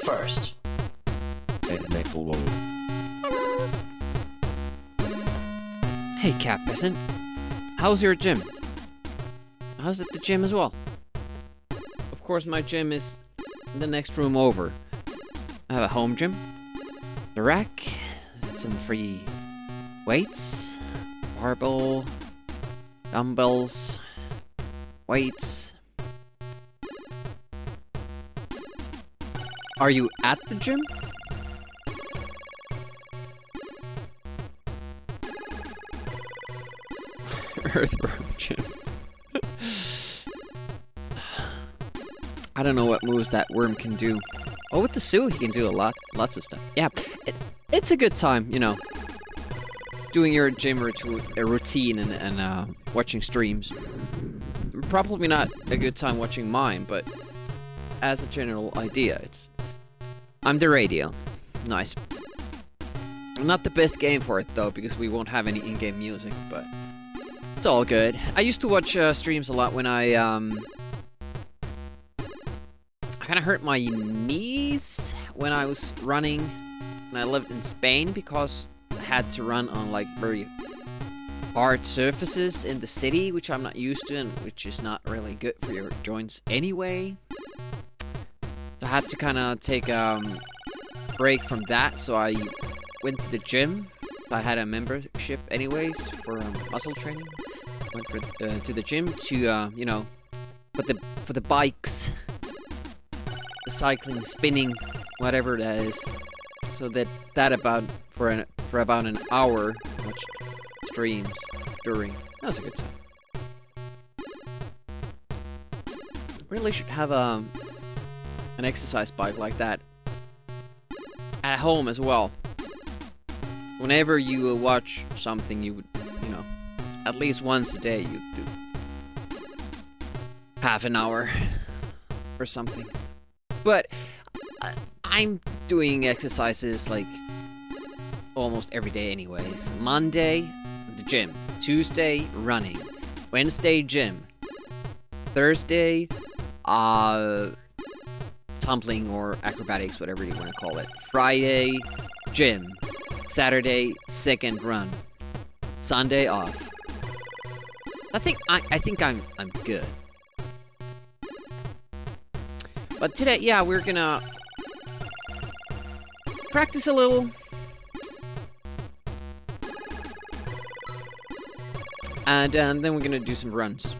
First. Hey, Cat Peasant. How's your gym? How's at the gym as well? Of course, my gym is the next room over. I have a home gym, the rack, some free weights, barbell, dumbbells, weights. Are you at the gym? Earthworm gym. I don't know what moves that worm can do. Oh, with the Sue, he can do lots of stuff. Yeah, it's a good time, you know, doing your gym routine and watching streams. Probably not a good time watching mine, but as a general idea, I'm the radio. Nice. Not the best game for it though, because we won't have any in-game music, but it's all good. I used to watch streams a lot when I kind of hurt my knees when I was running when I lived in Spain, because I had to run on like very hard surfaces in the city, which I'm not used to and which is not really good for your joints anyway. So I had to kind of take a break from that, so I went to the gym. I had a membership anyways for muscle training. Went to the gym to you know, for the bikes, the cycling, spinning, whatever that is. So that about for about an hour, watched streams during. That was a good time. Really should have an exercise bike like that at home as well. Whenever you watch something, you would, you know, at least once a day you do half an hour or something. But I'm doing exercises like almost every day anyways. Monday, the gym. Tuesday, running. Wednesday, gym. Thursday, tumbling or acrobatics, whatever you want to call it. Friday, gym. Saturday, second run. Sunday off. I think I'm good. But today, yeah, we're gonna practice a little. And then we're gonna do some runs.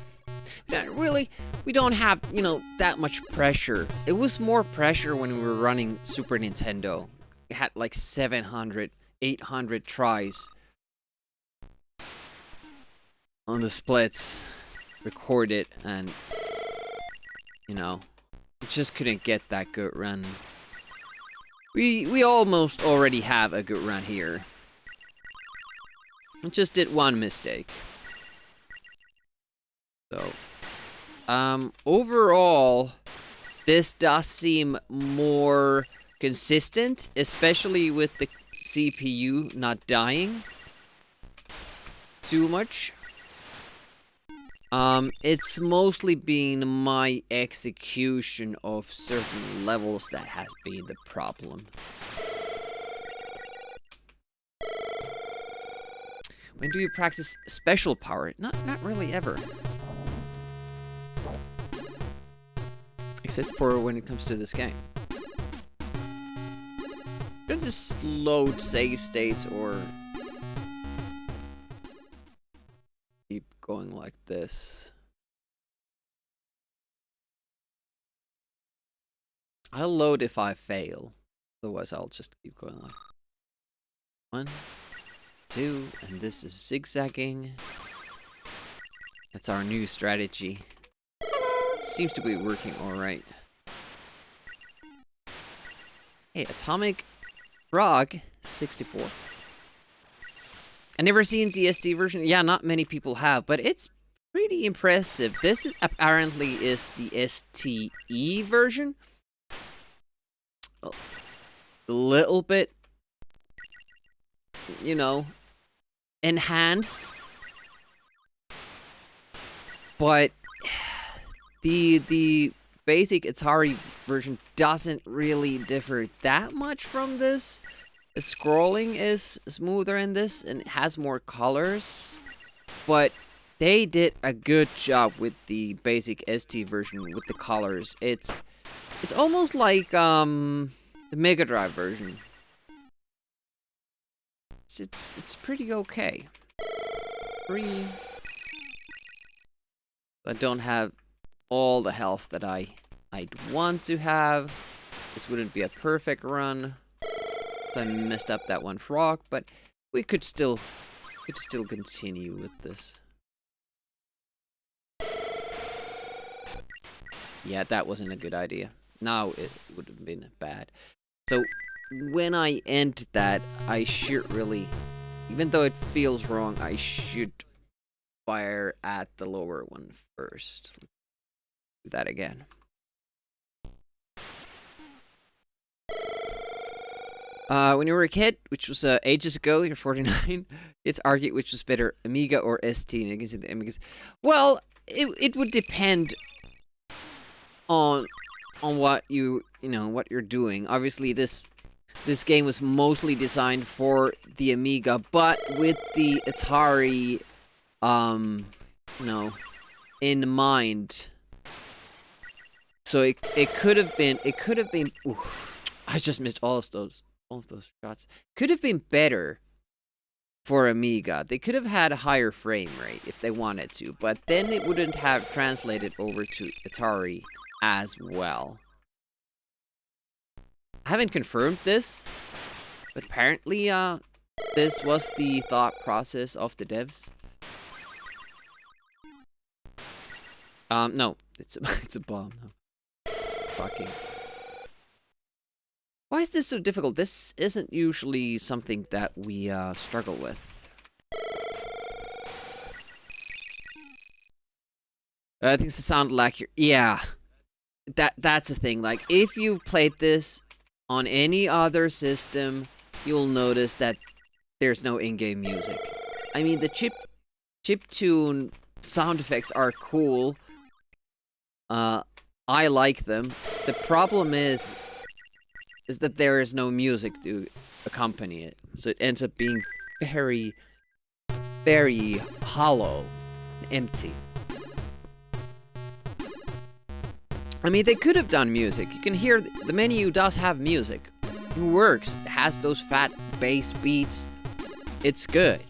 Really, we don't have, you know, that much pressure. It was more pressure when we were running Super Nintendo. It had like 700, 800 tries on the splits, recorded, and, you know, we just couldn't get that good run. We almost already have a good run here. I just did one mistake. So, overall, this does seem more consistent, especially with the CPU not dying too much. It's mostly been my execution of certain levels that has been the problem. When do you practice special power? Not really ever. Except for when it comes to this game. Should just load save states or keep going like this. I'll load if I fail. Otherwise I'll just keep going like 1, 2, and this is zigzagging. That's our new strategy. Seems to be working alright. Hey, Atomic Frog 64. I never seen the STE version. Yeah, not many people have, but it's pretty impressive. This is apparently is the STE version. A little bit, you know, enhanced, but the basic Atari version doesn't really differ that much from this. The scrolling is smoother in this and it has more colors, but they did a good job with the basic ST version with the colors. It's almost like the Mega Drive version. It's pretty okay. Free. I don't have all the health that I'd want to have. This wouldn't be a perfect run. So I messed up that one frog, but we could still continue with this. Yeah, that wasn't a good idea. Now it would have been bad. So when I end that, I should really, even though it feels wrong, I should fire at the lower one first. Do that again. When you were a kid, which was ages ago, you're 49, it's argued which was better, Amiga or ST. And you can see the Amigas. Well, it would depend on what what you're doing. Obviously, this game was mostly designed for the Amiga, but with the Atari, in mind. So it could have been. Oof, I just missed all of those shots. Could have been better for Amiga. They could have had a higher frame rate if they wanted to, but then it wouldn't have translated over to Atari as well. I haven't confirmed this, but apparently this was the thought process of the devs. No, it's a bomb. No. Talking. Why is this so difficult? This isn't usually something that we struggle with. I think it's the sound lag here. Yeah, that's the thing. Like, if you've played this on any other system, you'll notice that there's no in-game music. I mean, the chiptune sound effects are cool. I like them. The problem is that there is no music to accompany it. So it ends up being very, very hollow and empty. I mean, they could have done music. You can hear the menu does have music. It works. It has those fat bass beats. It's good.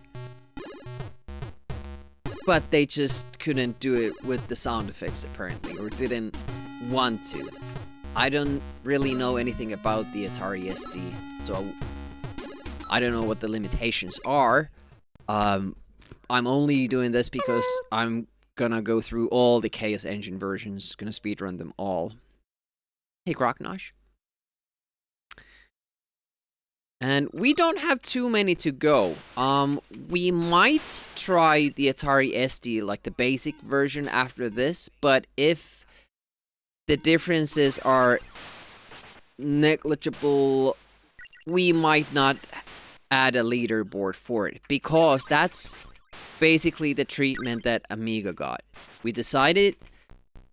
But they just couldn't do it with the sound effects, apparently, or didn't want to. I don't really know anything about the Atari ST, so I don't know what the limitations are. I'm only doing this because I'm gonna go through all the Chaos Engine versions, gonna speedrun them all. Hey, Groknosh. And we don't have too many to go. We might try the Atari STE, like the basic version after this, but if the differences are negligible, we might not add a leaderboard for it, because that's basically the treatment that Amiga got. We decided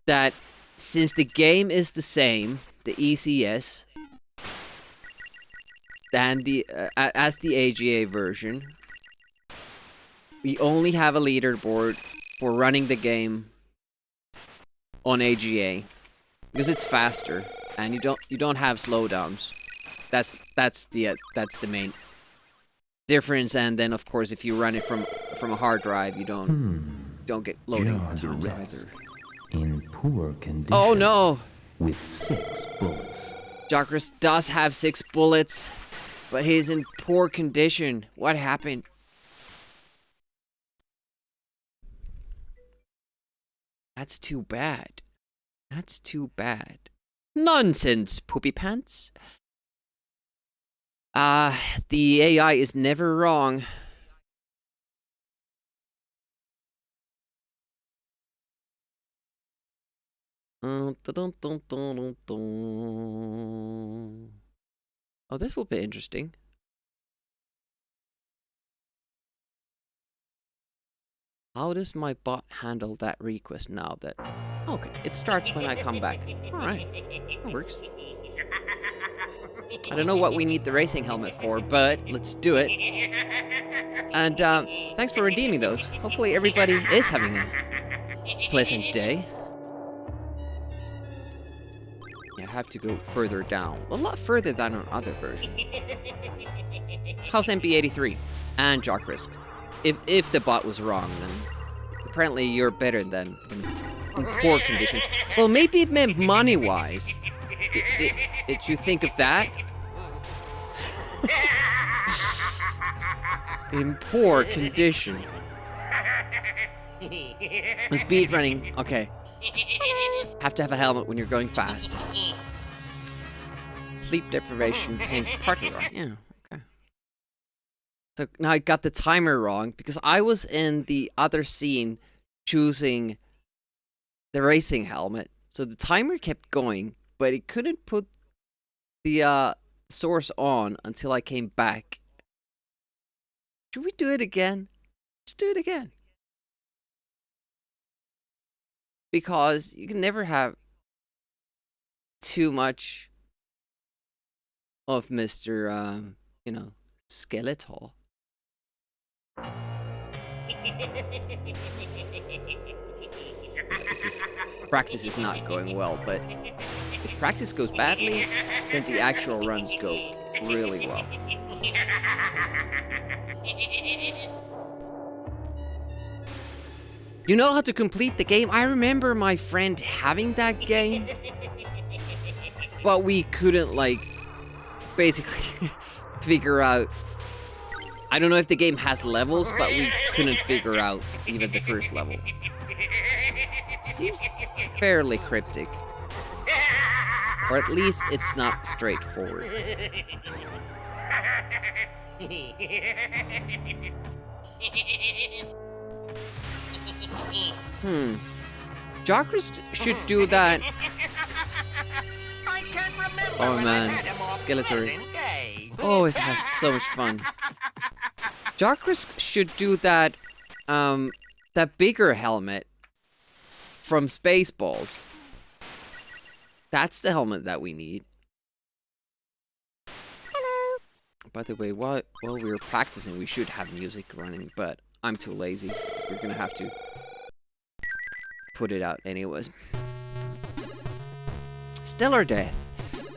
that since the game is the same, the ECS, than the as the AGA version, we only have a leaderboard for running the game on AGA because it's faster and you don't have slowdowns. That's the main difference. And then of course if you run it from a hard drive, you don't get loading times either. In poor condition. Oh no! With 6 bullets. Jocris does have 6 bullets. But he's in poor condition. What happened? That's too bad. That's too bad. Nonsense, poopy pants. The AI is never wrong. Oh, this will be interesting. How does my bot handle that request now that... Okay, it starts when I come back. Alright, that works. I don't know what we need the racing helmet for, but let's do it. And thanks for redeeming those. Hopefully everybody is having a pleasant day. I have to go further down. A lot further than on other versions. How's MP83? And Jock Risk? If the bot was wrong, then apparently you're better than in poor condition. Well, maybe it meant money-wise. Did you think of that? In poor condition. Speedrunning, okay. Have to have a helmet when you're going fast. Sleep deprivation pains partly wrong. Yeah, okay. So now I got the timer wrong because I was in the other scene choosing the racing helmet. So the timer kept going, but it couldn't put the source on until I came back. Should we do it again? Let's do it again. Because you can never have too much of Mr. You know, Skeletor. Practice is not going well, but if practice goes badly, then the actual runs go really well. You know how to complete the game? I remember my friend having that game, but we couldn't, like, basically figure out... I don't know if the game has levels, but we couldn't figure out even the first level. It seems fairly cryptic. Or at least it's not straightforward. Jockers should do that. Oh man, Skeletor. Oh, it has so much fun. Jockers should do that, that bigger helmet from Spaceballs. That's the helmet that we need. Hello. By the way, while we were practicing, we should have music running, but I'm too lazy. We're gonna have to put it out anyways. Stellar Death.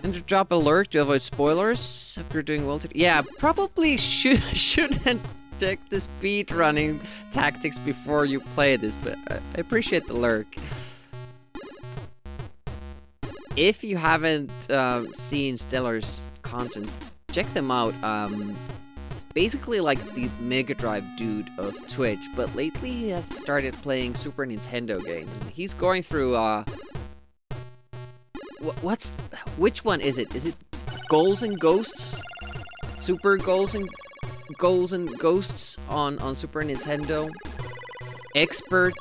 And to drop alert to avoid spoilers. If you're doing well today. Yeah, probably shouldn't check the speed running tactics before you play this, but I appreciate the lurk. If you haven't seen Stellar's content, check them out. It's basically like the Mega Drive dude of Twitch, but lately he has started playing Super Nintendo games. He's going through which one is it? Is it Goals and Ghosts? Super Goals and Ghosts on Super Nintendo. Expert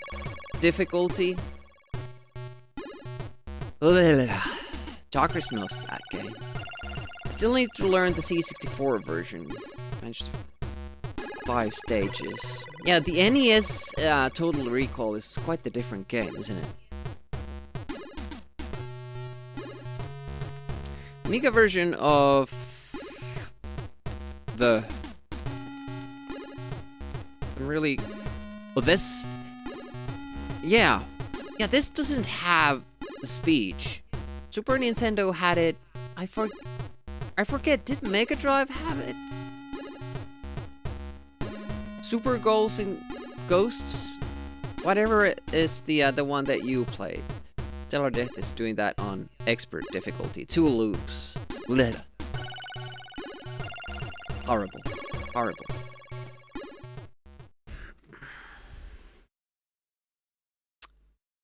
difficulty. Talkers knows that game. Still need to learn the C64 version. Managed 5 stages. Yeah, the NES Total Recall is quite the different game, isn't it? Amiga version of the... I'm really... Well, this... Yeah. Yeah, this doesn't have the speech. Super Nintendo had it. I forget, did Mega Drive have it? Super Goals and Ghosts? Whatever it is, the one that you played. Stellar Death is doing that on expert difficulty. 2 loops. Blech. Horrible. Horrible.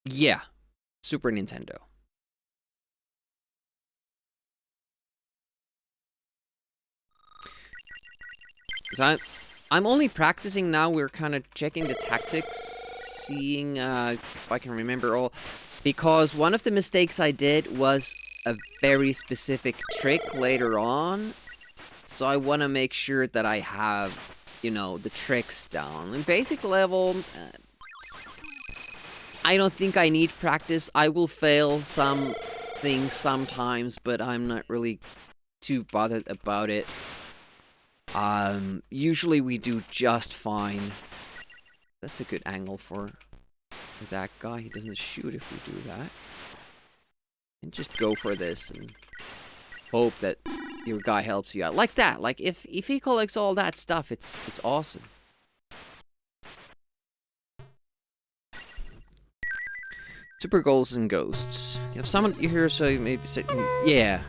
Yeah. Super Nintendo. So I'm only practicing now. We're kind of checking the tactics, seeing if I can remember all. Because one of the mistakes I did was a very specific trick later on. So I want to make sure that I have, you know, the tricks down. In basic level, I don't think I need practice. I will fail some things sometimes, but I'm not really too bothered about it. Usually we do just fine. That's a good angle for that guy. He doesn't shoot if we do that. And just go for this and hope that your guy helps you out. Like that. Like if he collects all that stuff, it's awesome. Super Goals and Ghosts. You have someone you hear, so you maybe say, yeah,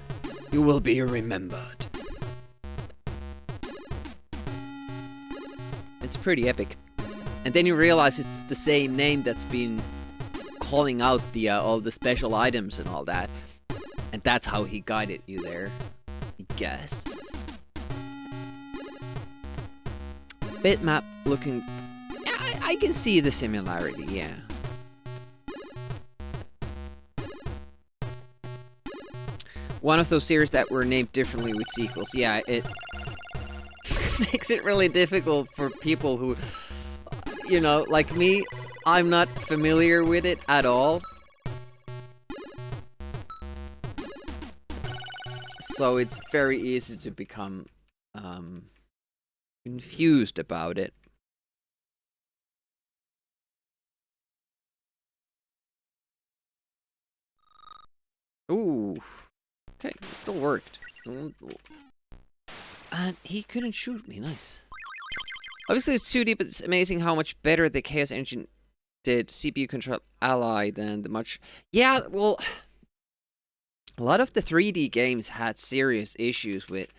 you will be remembered. It's pretty epic. And then you realize it's the same name that's been calling out the all the special items and all that. And that's how he guided you there, I guess. Bitmap looking... Yeah, I can see the similarity, yeah. One of those series that were named differently with sequels. Yeah, it makes it really difficult for people who, you know, like me, I'm not familiar with it at all. So it's very easy to become confused about it. Ooh. Okay, it still worked. And he couldn't shoot me, nice. Obviously it's 2D, but it's amazing how much better the Chaos Engine did CPU Control Ally than the much... Yeah, well... A lot of the 3D games had serious issues with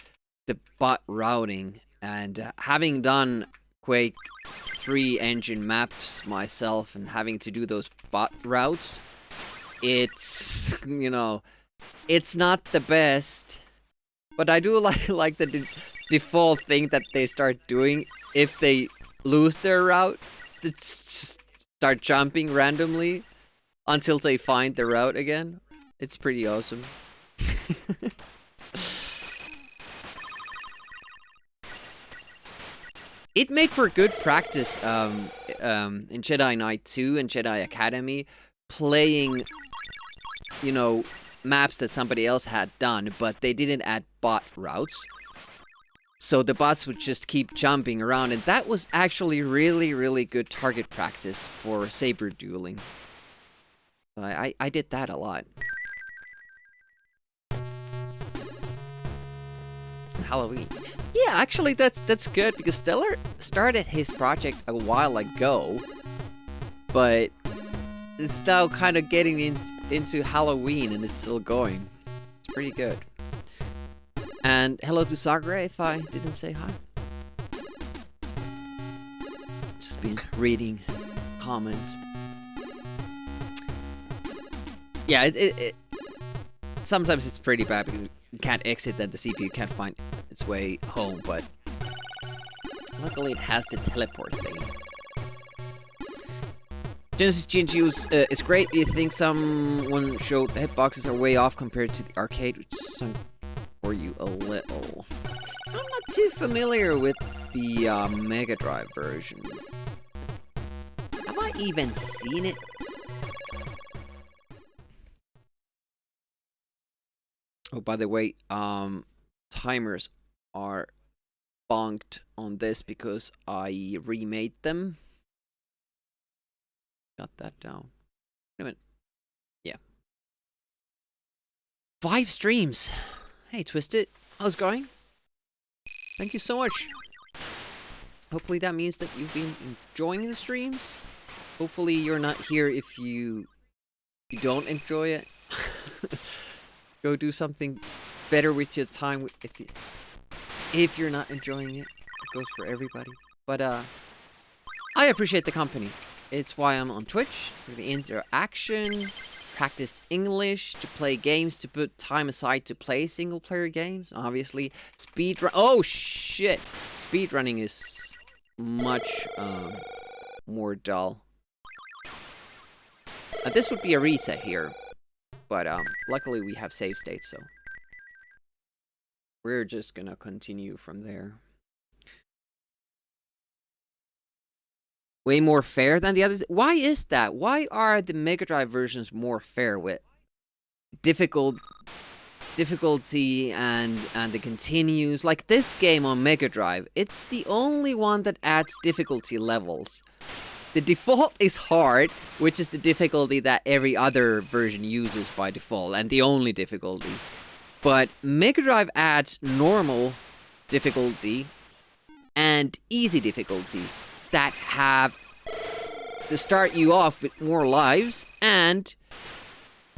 the bot routing, and having done Quake 3 engine maps myself and having to do those bot routes, it's, you know, it's not the best, but I do like the default thing that they start doing if they lose their route, to just start jumping randomly until they find the route again. It's pretty awesome. It made for good practice in Jedi Knight 2 and Jedi Academy, playing, you know, maps that somebody else had done, but they didn't add bot routes. So the bots would just keep jumping around, and that was actually really, really good target practice for saber dueling. I did that a lot. Halloween. Yeah, actually that's good, because Stellar started his project a while ago, but is now kind of getting into Halloween and is still going. It's pretty good. And hello to Sagra if I didn't say hi. Just been reading comments. Yeah, it sometimes it's pretty bad because you can't exit and the CPU can't find its way home, but luckily it has the teleport thing. Genesis GNG is great. Do you think someone showed the hitboxes are way off compared to the arcade, which sunk for you a little? I'm not too familiar with the Mega Drive version. Have I even seen it? Oh, by the way, timers are bonked on this because I remade them. Got that down. Wait a minute. Yeah. 5 streams. Hey, Twisted. How's it going? Thank you so much. Hopefully that means that you've been enjoying the streams. Hopefully you're not here if you don't enjoy it. Go do something better with your time if you're not enjoying it. It goes for everybody. But I appreciate the company. It's why I'm on Twitch, for the interaction, practice English, to play games, to put time aside to play single-player games. Obviously, speedrun. Oh shit! Speedrunning is much more dull. This would be a reset here, but luckily we have save states, so we're just gonna continue from there. Way more fair than the others. Why is that? Why are the Mega Drive versions more fair with difficulty and the continues? Like this game on Mega Drive, it's the only one that adds difficulty levels. The default is hard, which is the difficulty that every other version uses by default, and the only difficulty. But Mega Drive adds normal difficulty and easy difficulty that have to start you off with more lives, and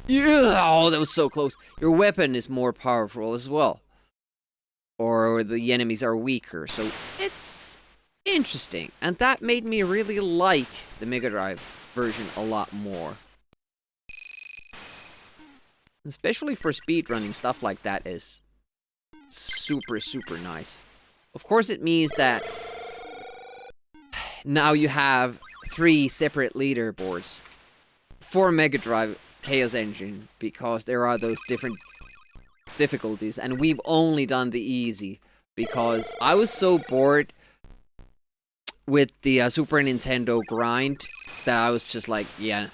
oh, that was so close. Your weapon is more powerful as well, or the enemies are weaker. So it's interesting, and that made me really like the Mega Drive version a lot more. Especially for speedrunning, stuff like that is super, super nice. Of course, it means that now you have 3 separate leaderboards for Mega Drive Chaos Engine, because there are those different difficulties, and we've only done the easy because I was so bored with the Super Nintendo grind that I was just like, yeah,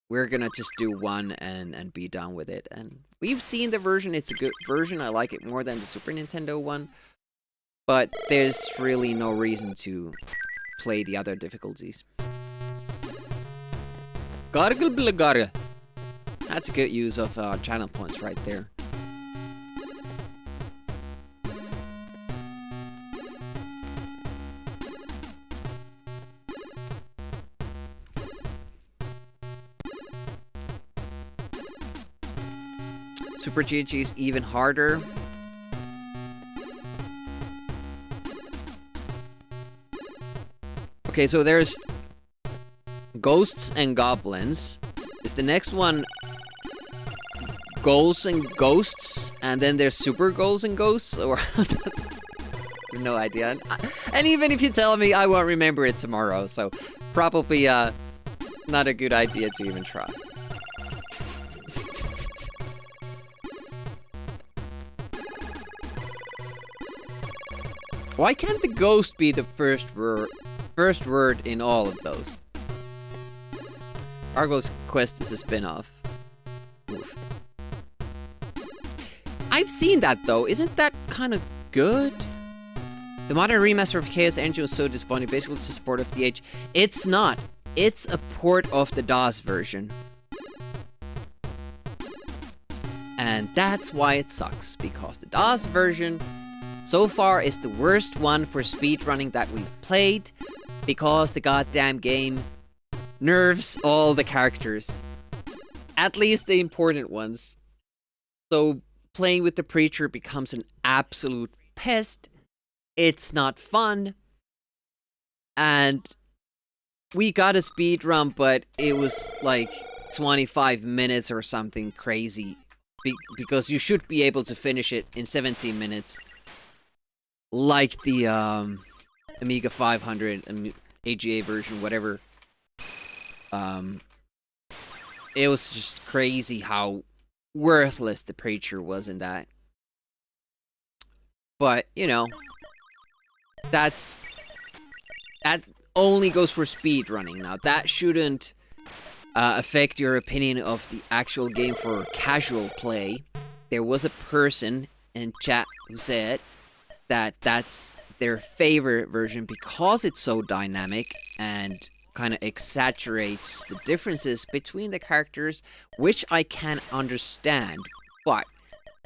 we're gonna just do one and be done with it. And we've seen the version, it's a good version, I like it more than the Super Nintendo one, but there's really no reason to play the other difficulties. Gargle. That's a good use of channel points right there. Super GG is even harder. Okay, so there's Ghosts and Goblins. Is the next one Ghouls and Ghosts? And then there's Super Ghouls and Ghosts? Or no idea. And even if you tell me, I won't remember it tomorrow. So probably not a good idea to even try. Why can't the ghost be the first word in all of those? Argo's Quest is a spin-off. Oof. I've seen that though. Isn't that kind of good? The modern remaster of Chaos Engine was so disappointing. Basically, it's a port of the H. It's not. It's a port of the DOS version. And that's why it sucks. Because the DOS version so far is the worst one for speedrunning that we've played, because the goddamn game nerfs all the characters. At least the important ones. So playing with the Preacher becomes an absolute pest. It's not fun. And we got a speedrun, but it was like 25 minutes or something crazy. Because you should be able to finish it in 17 minutes. like the Amiga 500 AGA version, whatever. It was just crazy how worthless the Preacher was in that. But, you know, that only goes for speedrunning. Now, that shouldn't affect your opinion of the actual game for casual play. There was a person in chat who said that that's their favorite version because it's so dynamic and kind of exaggerates the differences between the characters, which I can understand, but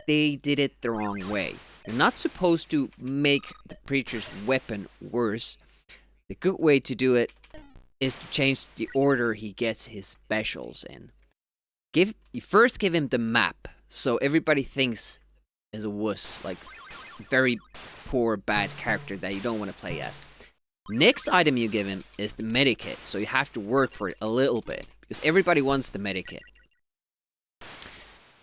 they did it the wrong way. You're not supposed to make the Preacher's weapon worse. The good way to do it is to change the order he gets his specials in. You first give him the map, so everybody thinks is a wuss, like very poor, bad character that you don't want to play as. Next item you give him is the medikit, so you have to work for it a little bit, because everybody wants the medikit.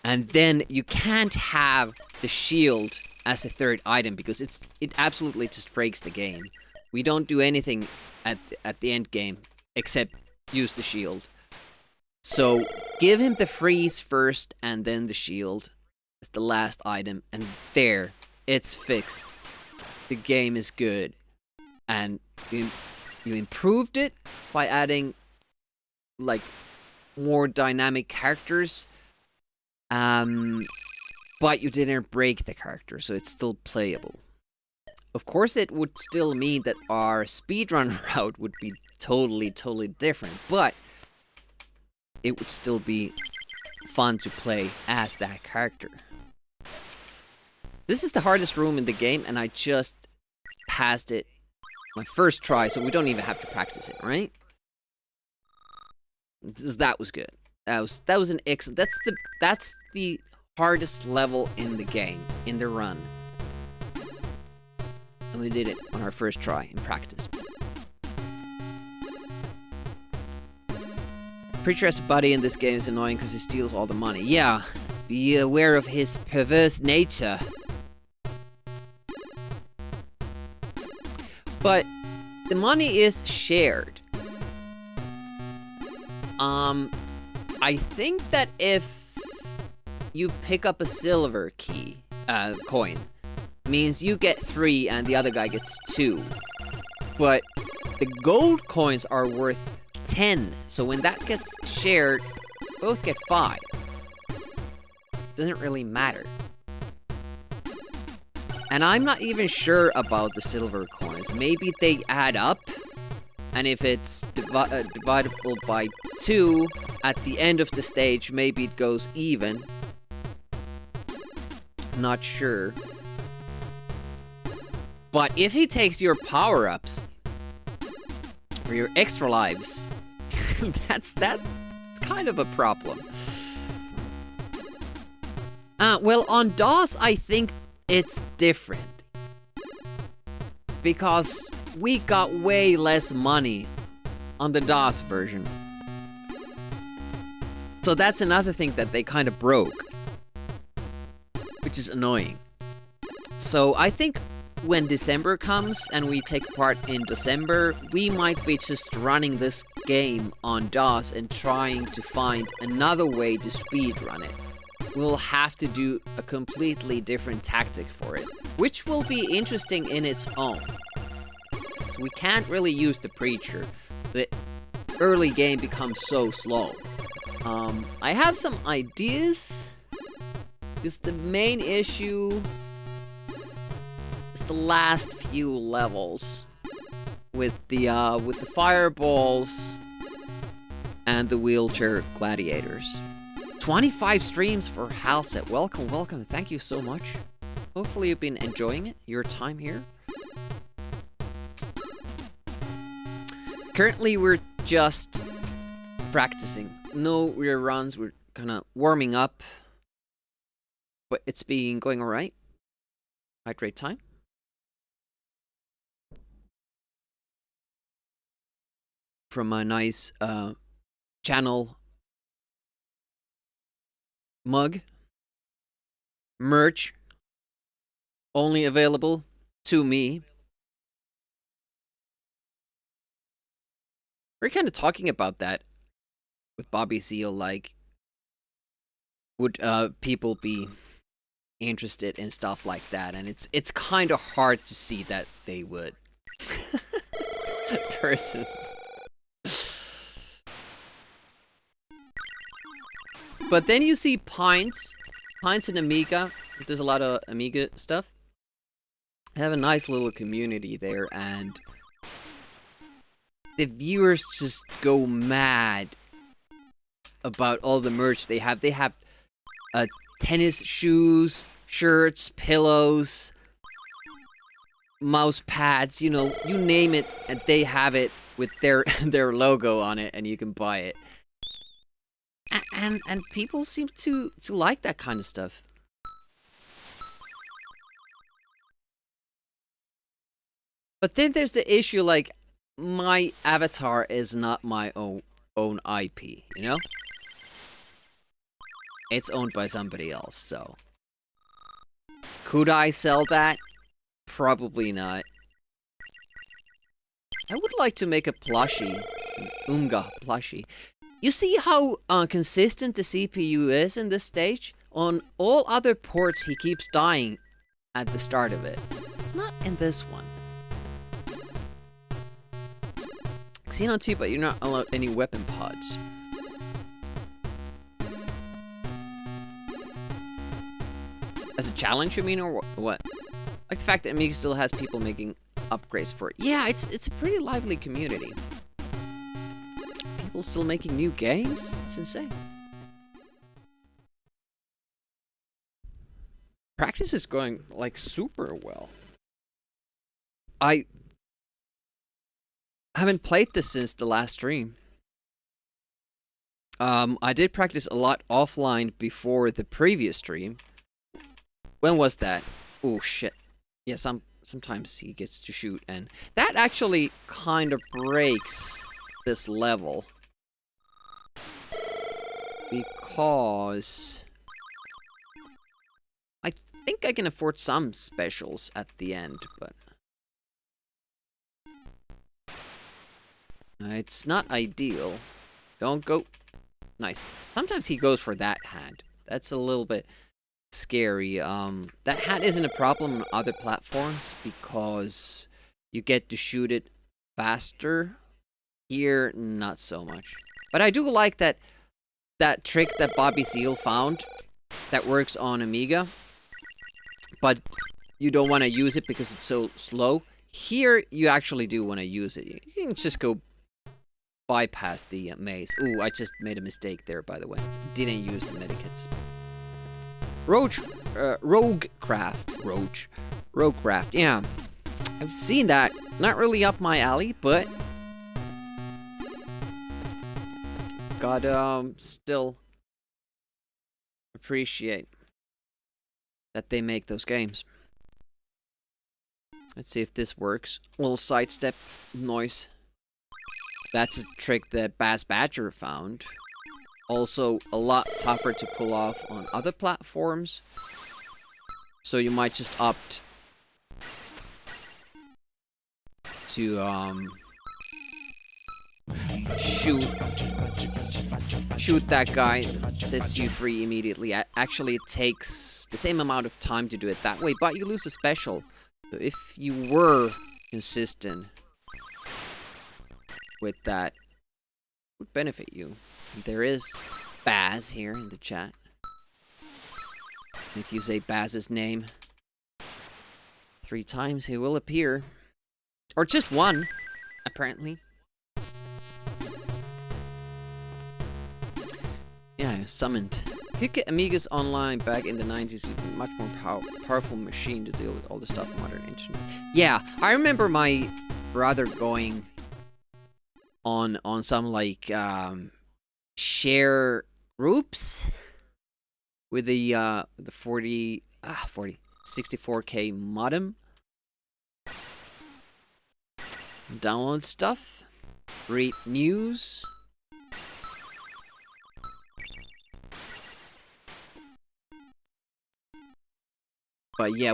And then you can't have the shield as the third item, because it absolutely just breaks the game. We don't do anything at the end game except use the shield. So give him the freeze first and then the shield as the last item, and there, it's fixed. The game is good. And you improved it by adding like more dynamic characters. But you didn't break the character, so it's still playable. Of course, it would still mean that our speedrun route would be totally different, but it would still be fun to play as that character. This is the hardest room in the game, and I just passed it my first try, so we don't even have to practice it, right? That was good. That was an excellent. That's the hardest level in the game, in the run. And we did it on our first try in practice. Preacher as a buddy in this game is annoying because he steals all the money. Yeah, be aware of his perverse nature. But the money is shared. I think that if you pick up a silver coin, means you get 3 and the other guy gets 2. But the gold coins are worth 10, so when that gets shared, both get 5. Doesn't really matter. And I'm not even sure about the silver coins. Maybe they add up, and if it's divisible by 2 at the end of the stage, maybe it goes even. Not sure. But if he takes your power-ups, or your extra lives, that's kind of a problem. Well, on DOS, I think it's different. Because we got way less money on the DOS version. So that's another thing that they kind of broke. Which is annoying. So I think when December comes and we take part in December, we might be just running this game on DOS and trying to find another way to speedrun it. We'll have to do a completely different tactic for it, which will be interesting in its own. So we can't really use the Preacher. The early game becomes so slow. I have some ideas. Just the main issue is the last few levels with the fireballs and the wheelchair gladiators. 25 streams for Halset. Welcome. Thank you so much. Hopefully you've been enjoying it, your time here. Currently we're just practicing. No real runs. We're kind of warming up. But it's been going alright. Hydrate time. From a nice channel mug. Merch. Only available to me. We're kind of talking about that with Bobby Seale, like, would people be interested in stuff like that? And it's kind of hard to see that they would. Person. But then you see Pines and Amiga. There's a lot of Amiga stuff. They have a nice little community there, and the viewers just go mad about all the merch they have. They have tennis shoes, shirts, pillows, mouse pads, you know, you name it, and they have it with their their logo on it, and you can buy it. And people seem to like that kind of stuff. But then there's the issue, like, my avatar is not my own IP, you know? It's owned by somebody else, so. Could I sell that? Probably not. I would like to make a plushie. An Unga plushie. You see how consistent the CPU is in this stage? On all other ports, he keeps dying at the start of it. Not in this one. Xenon 2, but you're not allowed any weapon pods. As a challenge, you mean, or what? Like the fact that Amiga still has people making upgrades for it. Yeah, it's a pretty lively community. People still making new games? It's insane. Practice is going, like, super well. I haven't played this since the last stream. I did practice a lot offline before the previous stream. When was that? Oh, shit. Yeah, sometimes he gets to shoot, and that actually kind of breaks this level. Because I think I can afford some specials at the end, but it's not ideal. Don't go. Nice. Sometimes he goes for that hat. That's a little bit scary. That hat isn't a problem on other platforms because you get to shoot it faster. Here, not so much. But I do like that trick that Bobby Seale found that works on Amiga, but you don't want to use it because it's so slow. Here, you actually do want to use it. You can just go bypass the maze. Ooh, I just made a mistake there, by the way. Didn't use the medikits. Roguecraft, yeah. I've seen that. Not really up my alley, but gotta still appreciate that they make those games. Let's see if this works. Little sidestep noise. That's a trick that Bass Badger found. Also, a lot tougher to pull off on other platforms. So you might just opt to shoot that guy, sets you free immediately. Actually, it takes the same amount of time to do it that way, but you lose a special. So if you were consistent with that, it would benefit you. There is Baz here in the chat. If you say Baz's name 3 times, he will appear. Or just one, apparently. Yeah, summoned. Could get Amigas online back in the 90s with a much more powerful machine to deal with all the stuff on modern internet. Yeah, I remember my brother going on some, like, share groups with the 64K modem. Download stuff, read news. But yeah,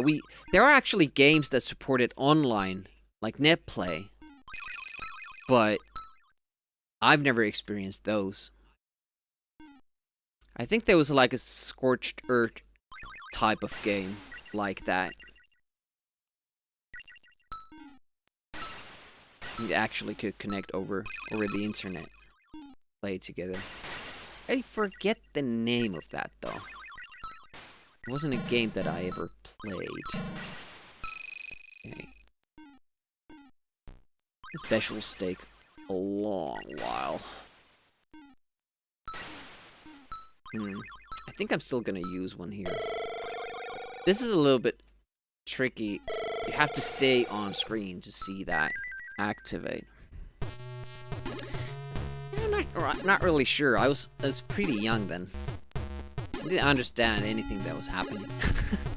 there are actually games that support it online, like NetPlay. But I've never experienced those. I think there was like a Scorched Earth type of game like that. You actually could connect over the internet, play together. I forget the name of that though. It wasn't a game that I ever played. Okay. This special take a long while. I think I'm still gonna use one here. This is a little bit tricky. You have to stay on screen to see that activate. I'm not really sure. I was pretty young then. I didn't understand anything that was happening.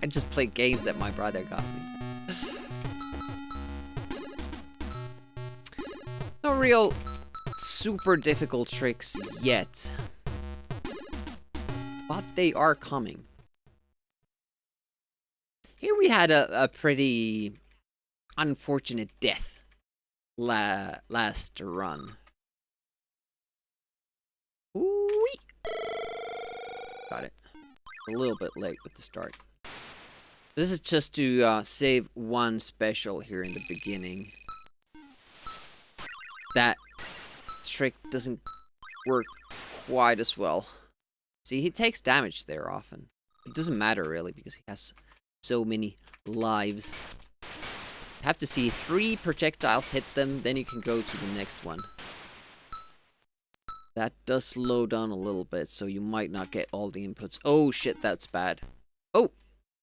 I just played games that my brother got me. No real super difficult tricks yet. But they are coming. Here we had a pretty unfortunate death last run. Ooh-wee. Got it. A little bit late with the start. This is just to save one special here in the beginning. That trick doesn't work quite as well. See, he takes damage there often. It doesn't matter really because he has so many lives. You have to see 3 projectiles hit them, then you can go to the next one. That does slow down a little bit, so you might not get all the inputs. Oh shit, that's bad. Oh,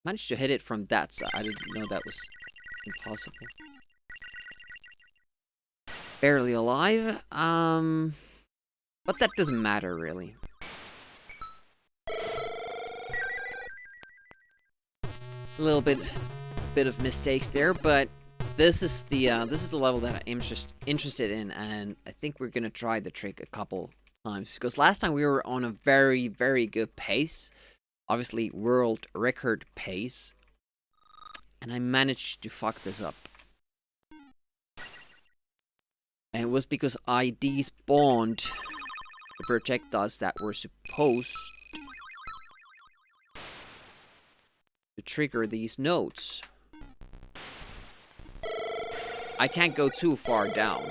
managed to hit it from that side. I didn't know that was impossible. Barely alive. But that doesn't matter really. A little bit of mistakes there, but this is the level that I'm interested in, and I think we're gonna try the trick a couple times because last time we were on a very, very good pace, obviously world record pace, and I managed to fuck this up. And it was because I despawned the projectiles that were supposed to trigger these nodes. I can't go too far down.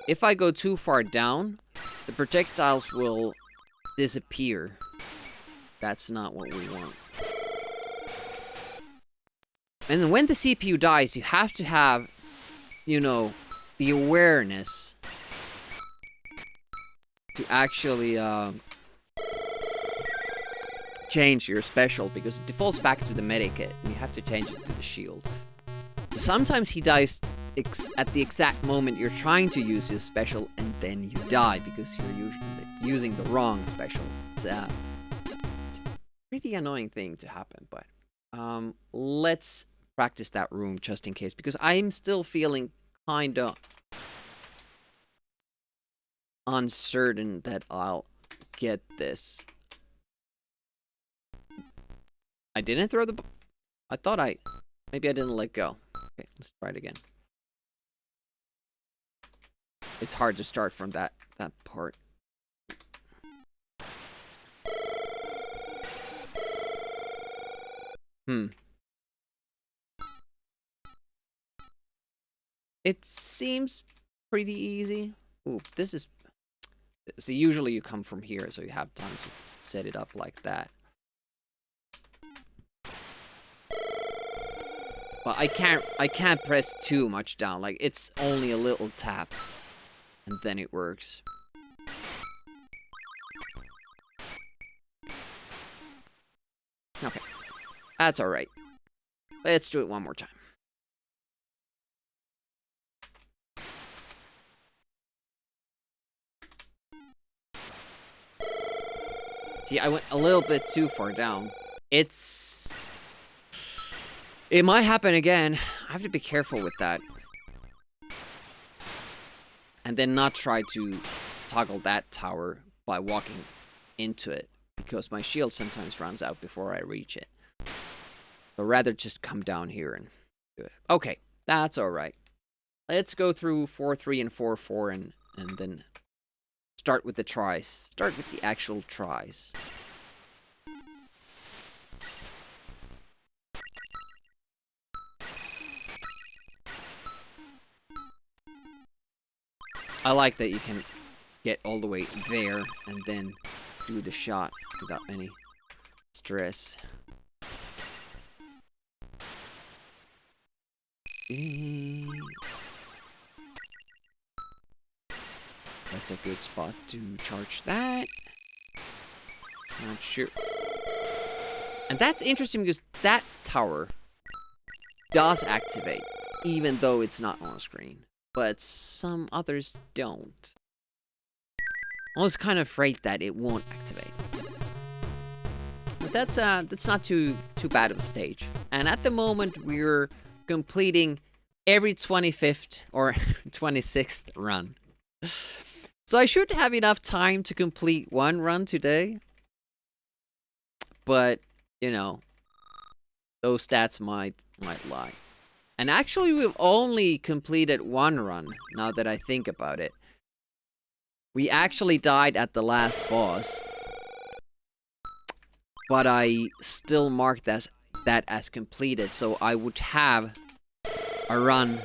If I go too far down, the projectiles will disappear. That's not what we want. And then when the CPU dies, you have to have, you know, the awareness to actually change your special, because it defaults back to the medikit and you have to change it to the shield. Sometimes he dies at the exact moment you're trying to use your special, and then you die because you're using the wrong special. It's a pretty annoying thing to happen, but let's practice that room just in case, because I'm still feeling kinda uncertain that I'll get this. I didn't throw the... I thought maybe I didn't let go. Okay, let's try it again. It's hard to start from that part. It seems pretty easy. Ooh, this is... See, usually you come from here, so you have time to set it up like that. But I can't press too much down. Like, it's only a little tap. And then it works. Okay. That's alright. Let's do it one more time. See, I went a little bit too far down. It might happen again. I have to be careful with that. And then not try to toggle that tower by walking into it, because my shield sometimes runs out before I reach it. So rather just come down here and do it. Okay, that's all right. Let's go through 4-3 and 4-4 and then start with the tries. Start with the actual tries. I like that you can get all the way there and then do the shot without any stress. That's a good spot to charge that. Not sure. And that's interesting because that tower does activate, even though it's not on screen. But some others don't. I was kind of afraid that it won't activate. But that's not too bad of a stage. And at the moment we're completing every 25th or 26th run. So I should have enough time to complete one run today. But, you know, those stats might lie. And actually we've only completed one run, now that I think about it. We actually died at the last boss. But I still marked that as completed, so I would have a run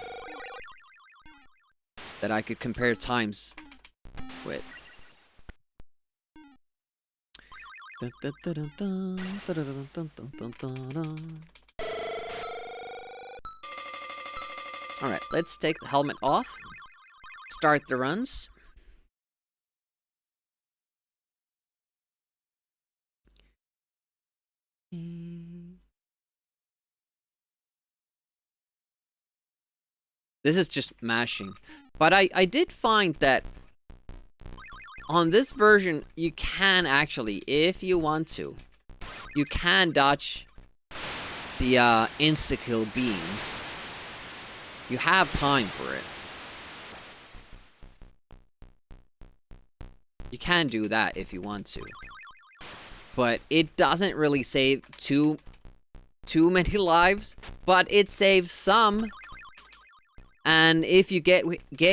that I could compare times with. Alright, let's take the helmet off. Start the runs. This is just mashing. But I did find that on this version, you can actually, if you want to, you can dodge the insta-kill beams. You have time for it. You can do that if you want to. But it doesn't really save too many lives, but it saves some. And if you get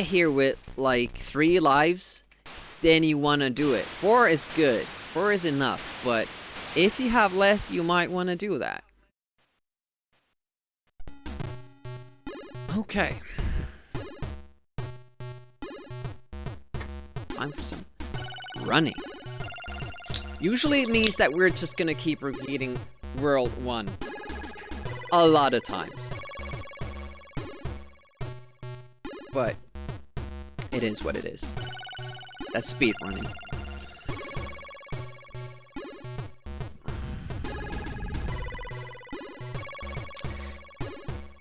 here with like 3 lives, then you want to do it. 4 is good. 4 is enough, but if you have less, you might want to do that. Okay. Time for some running. Usually it means that we're just gonna keep repeating World 1 a lot of times. But it is what it is. That's speedrunning.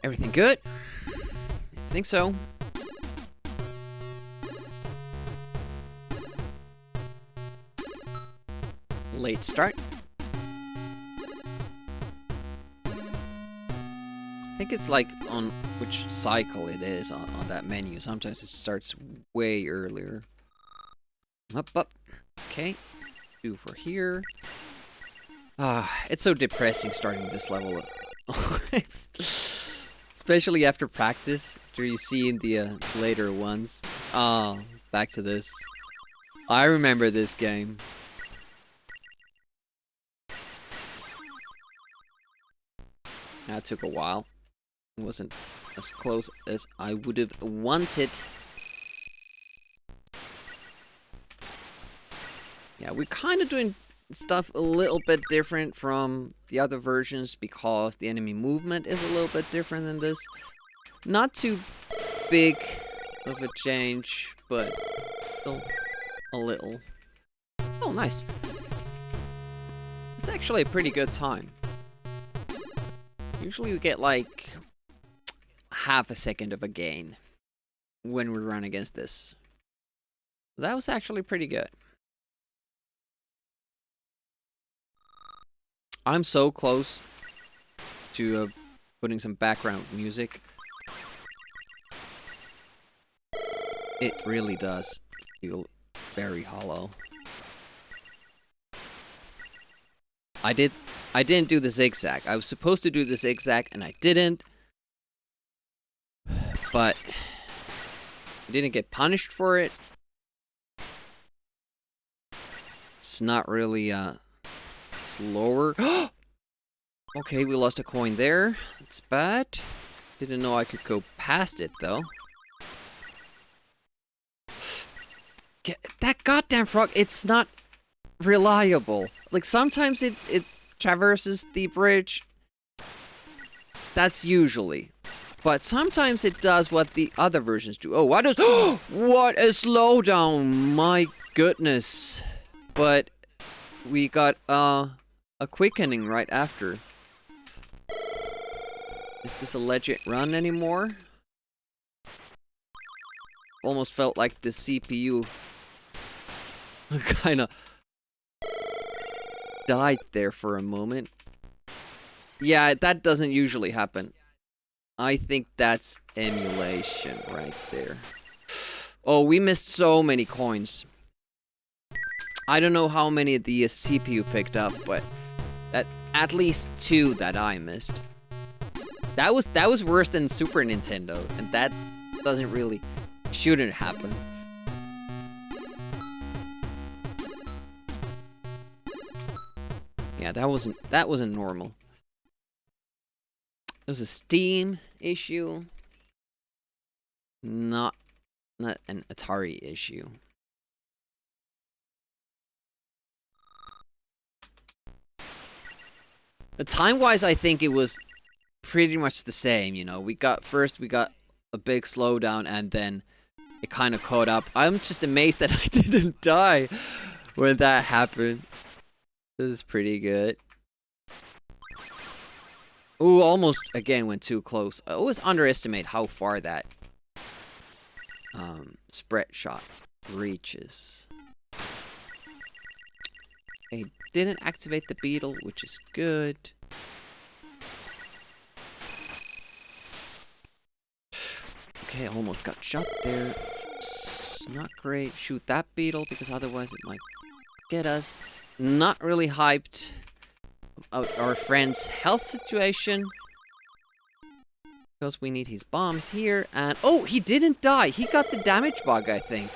Everything good? I think so. Late start. I think it's like on which cycle it is on that menu. Sometimes it starts way earlier. Up. Okay. 2 for here. It's so depressing starting this level. Especially after practice, after you see in the later ones. Back to this. I remember this game. That took a while. It wasn't as close as I would have wanted. Yeah, we're kind of doing stuff a little bit different from the other versions because the enemy movement is a little bit different than this. Not too big of a change, but still a little. Oh, nice. It's actually a pretty good time. Usually we get like half a second of a gain when we run against this. That was actually pretty good. I'm so close to putting some background music. It really does feel very hollow. I didn't do the zigzag. I was supposed to do the zigzag and I didn't. But I didn't get punished for it. It's not really slower. Okay, we lost a coin there. That's bad. Didn't know I could go past it though. That goddamn frog, it's not reliable. Like sometimes it traverses the bridge. That's usually. But sometimes it does what the other versions do. Oh, what is what a slowdown. My goodness. But we got a quickening right after. Is this a legit run anymore? Almost felt like the CPU kind of died there for a moment. Yeah, that doesn't usually happen. I think that's emulation right there. Oh, we missed so many coins. I don't know how many the CPU picked up, but that at least 2 that I missed. That was worse than Super Nintendo, and that shouldn't happen. Yeah, that wasn't normal. It was a Steam issue, not an Atari issue. Time-wise, I think it was pretty much the same, you know. We got a big slowdown and then it kind of caught up. I'm just amazed that I didn't die when that happened. This is pretty good. Ooh, almost again went too close. I always underestimate how far that spread shot reaches. I didn't activate the beetle, which is good. Okay, almost got shot there. It's not great. Shoot that beetle, because otherwise it might get us. Not really hyped about our friend's health situation. Because we need his bombs here. And oh, he didn't die. He got the damage bug, I think.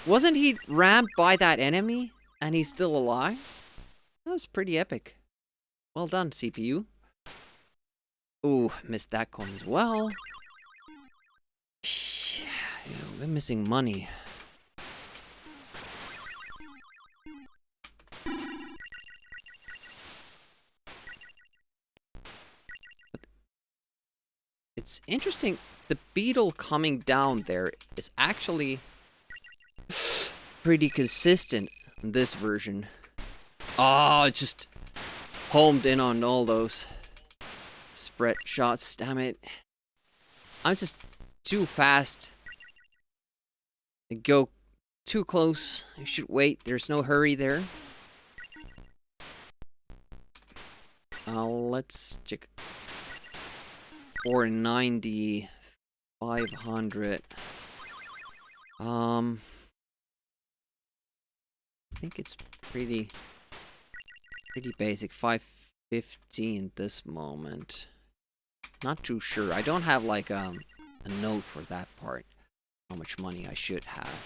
Wasn't he rammed by that enemy? And he's still alive? That was pretty epic. Well done, CPU. Ooh, missed that coin as well. Yeah, we're missing money. It's interesting, the beetle coming down there is actually pretty consistent in this version. Oh, it just homed in on all those spread shots, damn it. I'm just too fast. I go too close. I should wait. There's no hurry there. Let's check. 490, 500. I think it's pretty basic. 515 this moment. Not too sure. I don't have like a note for that part. How much money I should have.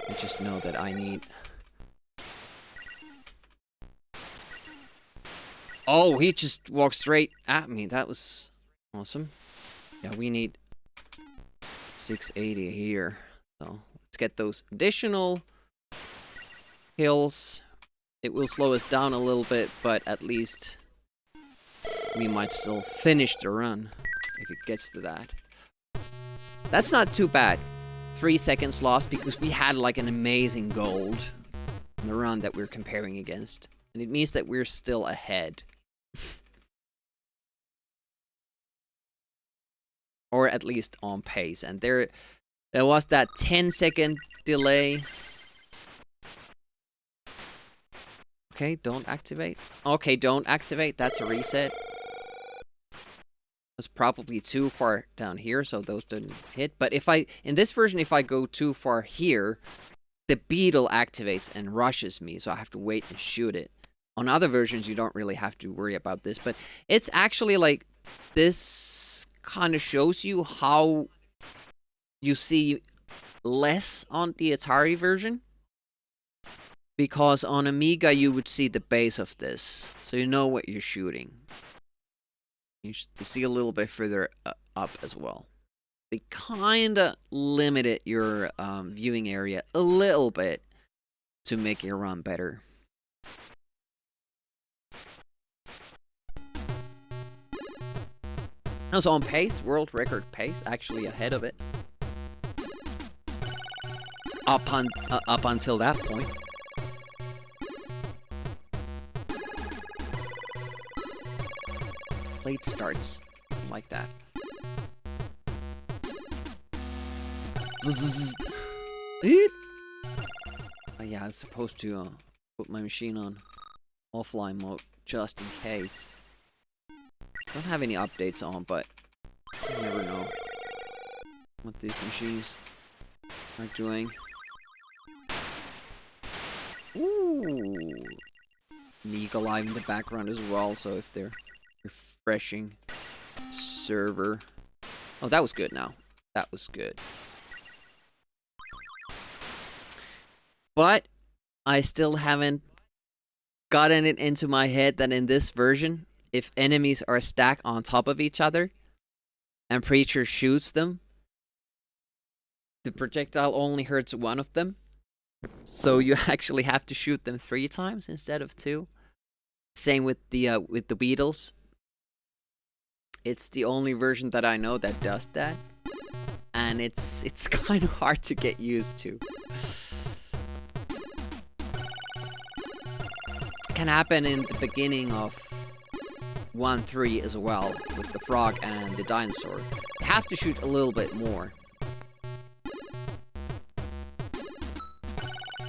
I just know that I need. Oh, he just walked straight at me. That was awesome. Yeah, we need 680 here. So let's get those additional hills. It will slow us down a little bit, but at least we might still finish the run if it gets to that. That's not too bad. 3 seconds lost because we had like an amazing gold in the run that we're comparing against. And it means that we're still ahead. Or at least on pace. And there was that 10-second delay. Okay, don't activate. Okay, don't activate. That's a reset. That's probably too far down here, so those didn't hit. But if in this version, if I go too far here, the beetle activates and rushes me, so I have to wait and shoot it. On other versions, you don't really have to worry about this, but it's actually like, this kind of shows you how you see less on the Atari version. Because on Amiga, you would see the base of this, so you know what you're shooting. You see a little bit further up as well. They kind of limited your viewing area a little bit to make it run better. I was on pace, world record pace, actually ahead of it. Up until that point. Late starts, like that. Oh yeah, I was supposed to put my machine on offline mode just in case. Don't have any updates on, but you never know what these machines are doing. Ooh, Amiga live in the background as well, so if they're refreshing server. Oh, that was good now. That was good. But I still haven't gotten it into my head that in this version, if enemies are stacked on top of each other and Preacher shoots them, the projectile only hurts one of them. So you actually have to shoot them 3 times instead of 2. Same with the Beatles. It's the only version that I know that does that. And it's kind of hard to get used to. It can happen in the beginning of 1-3 as well, with the frog and the dinosaur. You have to shoot a little bit more.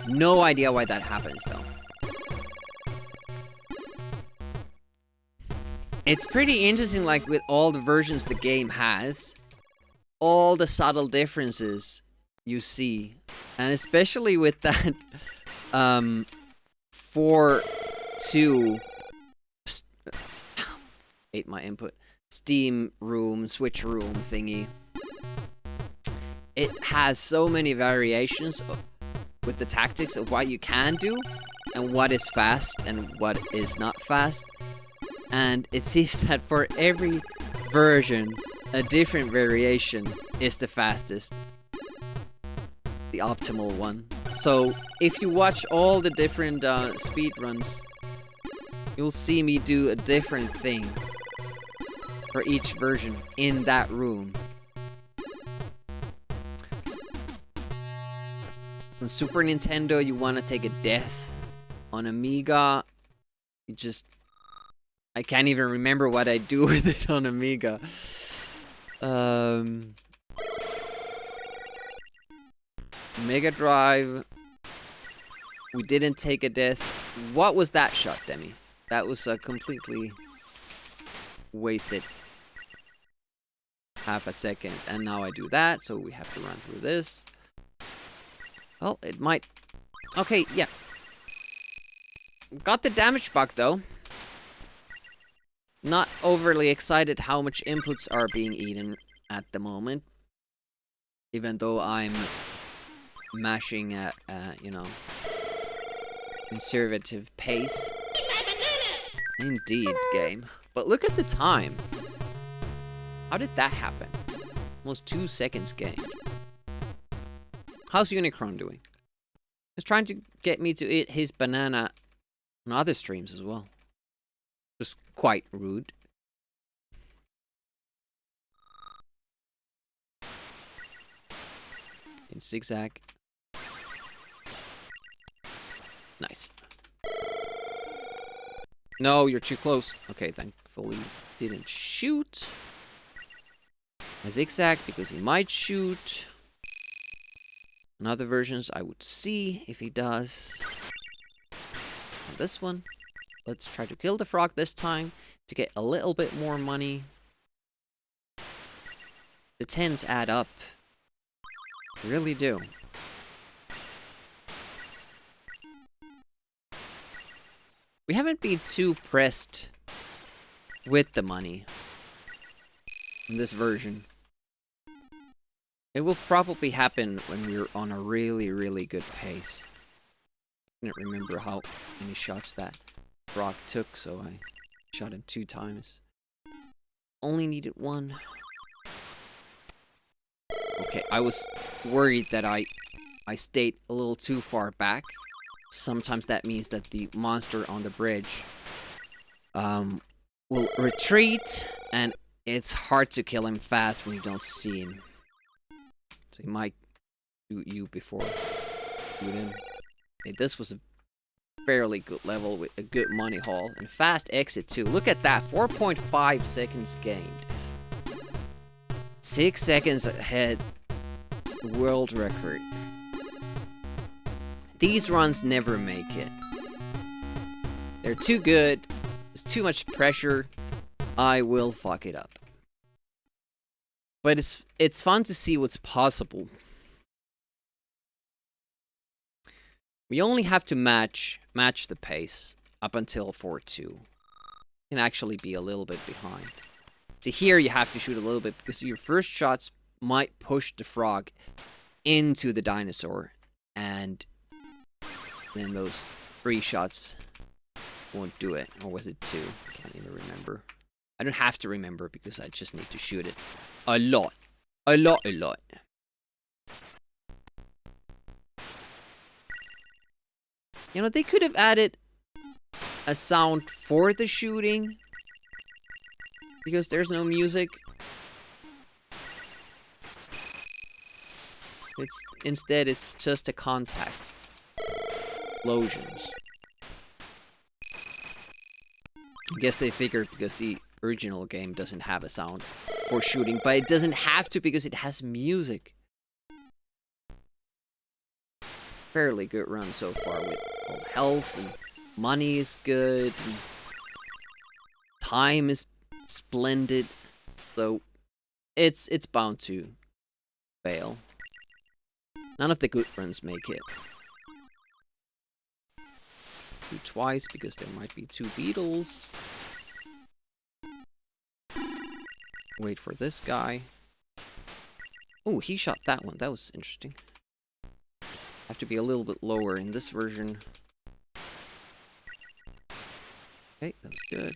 No idea why that happens though. It's pretty interesting, like with all the versions the game has, all the subtle differences you see. And especially with that 4-2 ate my input. Steam room, switch room thingy. It has so many variations with the tactics of what you can do and what is fast and what is not fast. And it seems that for every version, a different variation is the fastest. The optimal one. So if you watch all the different speedruns, you'll see me do a different thing for each version in that room. On Super Nintendo, you want to take a death. On Amiga, you just... I can't even remember what I do with it on Amiga. Mega Drive. We didn't take a death. What was that shot, Demi? That was completely wasted. Half a second. And now I do that, so we have to run through this. Well, it might... Okay, yeah. Got the damage bug, though. Not overly excited how much inputs are being eaten at the moment. Even though I'm mashing at, you know, conservative pace. Indeed, game. But look at the time. How did that happen? Almost 2 seconds game. How's Unicron doing? He's trying to get me to eat his banana on other streams as well. Just quite rude. In zigzag. Nice. No, you're too close. Okay, thankfully didn't shoot. A zigzag because he might shoot. In other versions, I would see if he does. And this one. Let's try to kill the frog this time to get a little bit more money. The 10s add up. They really do. We haven't been too pressed with the money in this version. It will probably happen when we're on a really, really good pace. I can't remember how many shots that rock took, so I shot him 2 times. Only needed 1. Okay, I was worried that I stayed a little too far back. Sometimes that means that the monster on the bridge will retreat, and it's hard to kill him fast when you don't see him. So he might shoot you before shoot him. Okay, this was a fairly good level with a good money haul and fast exit too. Look at that, 4.5 seconds gained. 6 seconds ahead, world record. These runs never make it. They're too good. There's too much pressure. I will fuck it up. But it's fun to see what's possible. We only have to match the pace up until 4-2. Can actually be a little bit behind. So here you have to shoot a little bit because your first shots might push the frog into the dinosaur, and then those 3 shots won't do it. Or was it 2? I can't even remember. I don't have to remember because I just need to shoot it a lot. A lot. You know, they could have added a sound for the shooting because there's no music. Instead it's just a contacts. Explosions. I guess they figured because the original game doesn't have a sound for shooting, but it doesn't have to because it has music. Fairly good run so far with all health and money is good. And time is splendid. So it's bound to fail. None of the good runs make it. Do twice because there might be 2 beetles. Wait for this guy. Oh, he shot that one. That was interesting. Have to be a little bit lower in this version. Okay, that was good.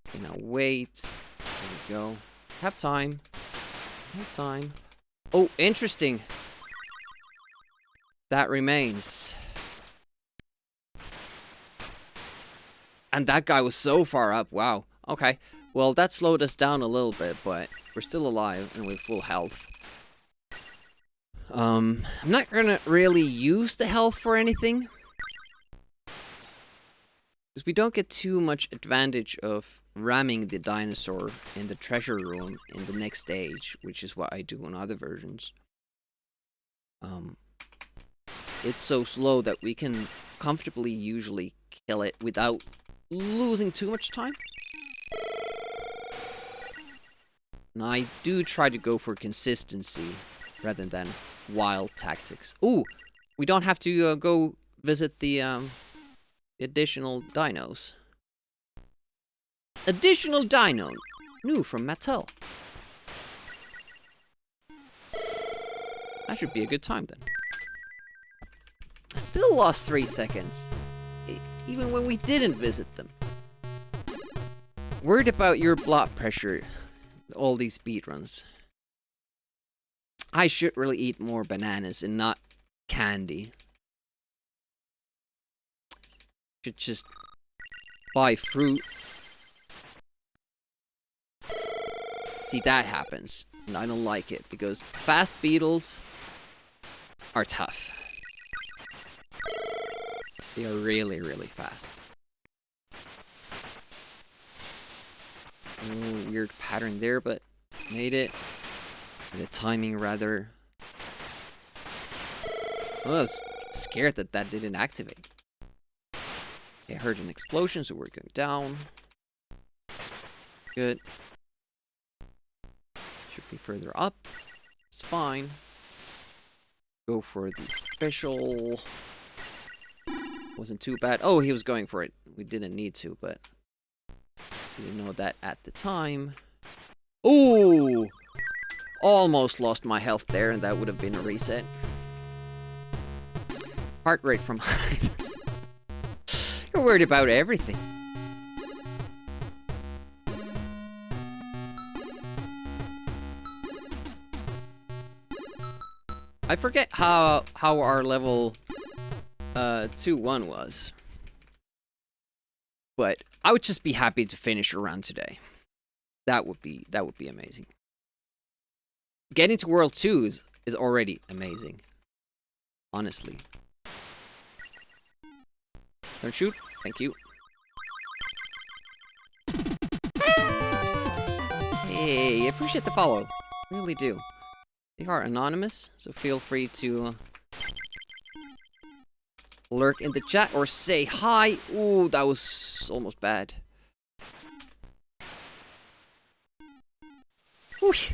Okay, now wait. There we go. Have time. Have time. Oh, interesting. That remains. And that guy was so far up. Wow. Okay. Well, that slowed us down a little bit, but we're still alive and with full health. I'm not gonna really use the health for anything. Because we don't get too much advantage of ramming the dinosaur in the treasure room in the next stage, which is what I do on other versions. It's so slow that we can comfortably usually kill it without losing too much time. And I do try to go for consistency rather than wild tactics. Ooh, we don't have to go visit the additional dinos. Additional dino, new from Mattel. That should be a good time then. I still lost 3 seconds, even when we didn't visit them. Worried about your blood pressure, all these speedruns. I should really eat more bananas and not candy. Should just buy fruit. See, that happens, and I don't like it because fast beetles are tough. They are really, really fast. Oh, weird pattern there, but made it. The timing, rather. Oh, I was scared that that didn't activate. Okay, I heard an explosion, so we're going down. Good. Should be further up. It's fine. Go for the special. Wasn't too bad. Oh, he was going for it. We didn't need to, but we didn't know that at the time. Ooh! Almost lost my health there, and that would have been a reset. Heart rate from height. You're worried about everything. I forget how our level 2-1 was. But I would just be happy to finish a run today. That would be amazing. Getting to World 2 is already amazing. Honestly. Don't shoot. Thank you. Hey, appreciate the follow. Really do. They are anonymous, so feel free to lurk in the chat or say hi. Ooh, that was almost bad. Whoosh.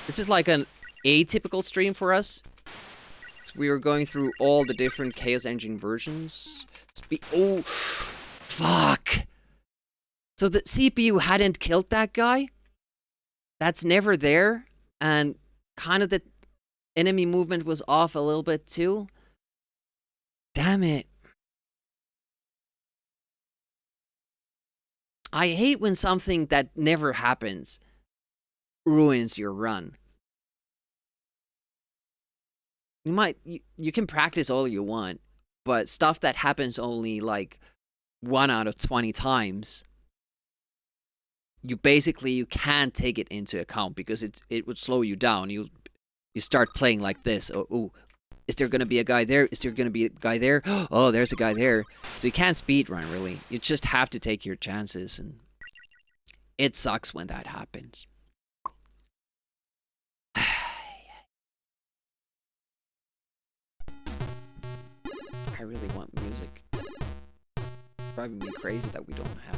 This is like an atypical stream for us. So we were going through all the different Chaos Engine versions. Oh, fuck. So the CPU hadn't killed that guy? That's never there, and kind of the enemy movement was off a little bit too. Damn it. I hate when something that never happens ruins your run. You can practice all you want, but stuff that happens only like 1 out of 20 times, you can't take it into account because it would slow you down. You start playing like this. Oh, is there gonna be a guy there? Is there gonna be a guy there? Oh, there's a guy there. So you can't speedrun really. You just have to take your chances, and it sucks when that happens. I really want music. It's driving me crazy that we don't have.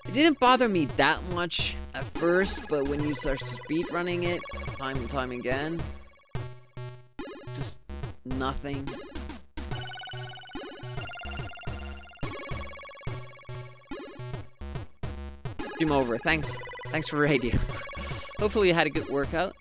It didn't bother me that much at first, but when you start speedrunning it time and time again, just nothing. Game over. Thanks for radio. Hopefully you had a good workout.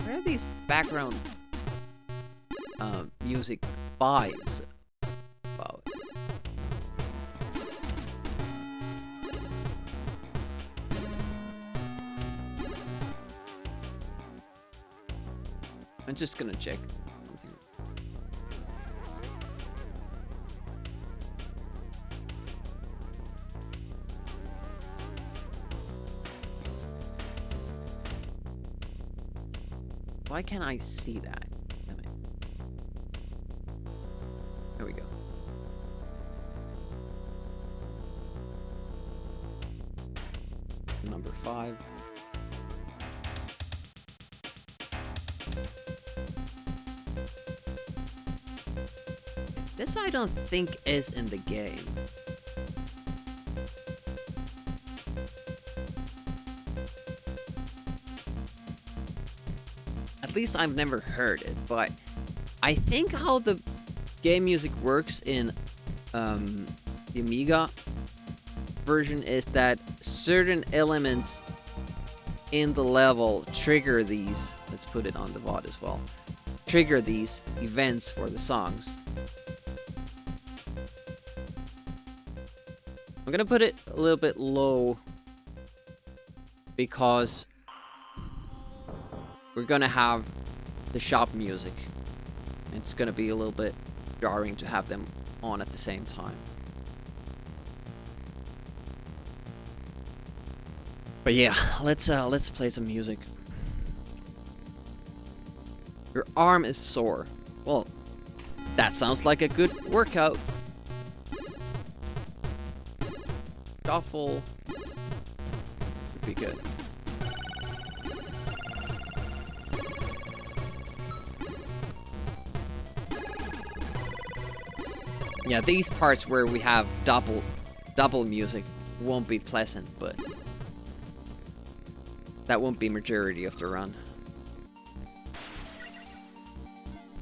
Where are these background music vibes about? I'm just gonna check. Why can't I see that? Damn it. There we go. Number 5. This I don't think is in the game. At least I've never heard it, but I think how the game music works in the Amiga version is that certain elements in the level trigger these. Let's put it on the VOD as well. Trigger these events for the songs. I'm gonna put it a little bit low because we're gonna have the shop music. It's gonna be a little bit jarring to have them on at the same time. But yeah, let's play some music. Your arm is sore. Well, that sounds like a good workout. Shuffle would be good. Yeah, these parts where we have double music won't be pleasant, but that won't be majority of the run.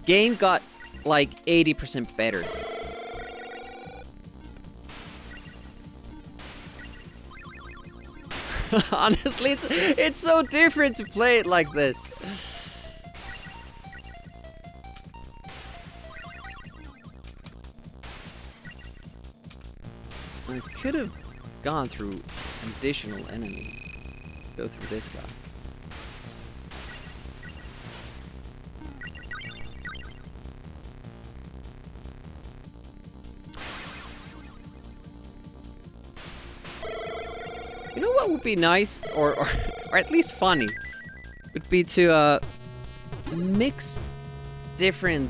Game got like 80% better. Honestly, it's so different to play it like this. I could have gone through an additional enemy. Go through this guy. You know what would be nice, or at least funny, would be to mix different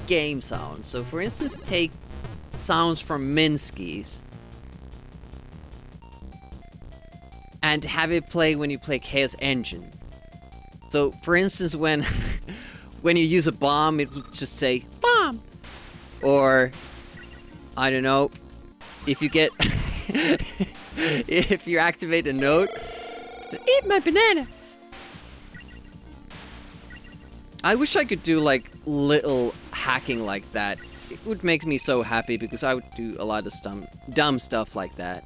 game sounds. So for instance, take sounds from Minsky's and have it play when you play Chaos Engine. So for instance, when when you use a bomb, it would just say bomb. Or I don't know, if you get if you activate a note, so, eat my banana. I wish I could do like little hacking like that. It would make me so happy because I would do a lot of dumb stuff like that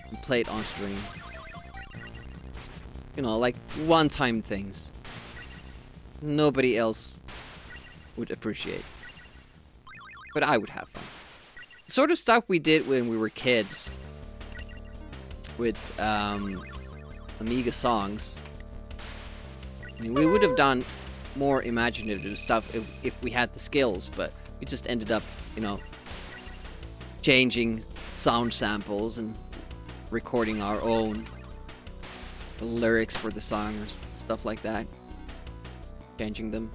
and play it on stream. You know, like one-time things. Nobody else would appreciate. But I would have fun. Sort of stuff we did when we were kids. With Amiga songs. I mean, we would have done more imaginative stuff if we had the skills, but we just ended up, you know, changing sound samples and recording our own lyrics for the song or stuff like that. Changing them.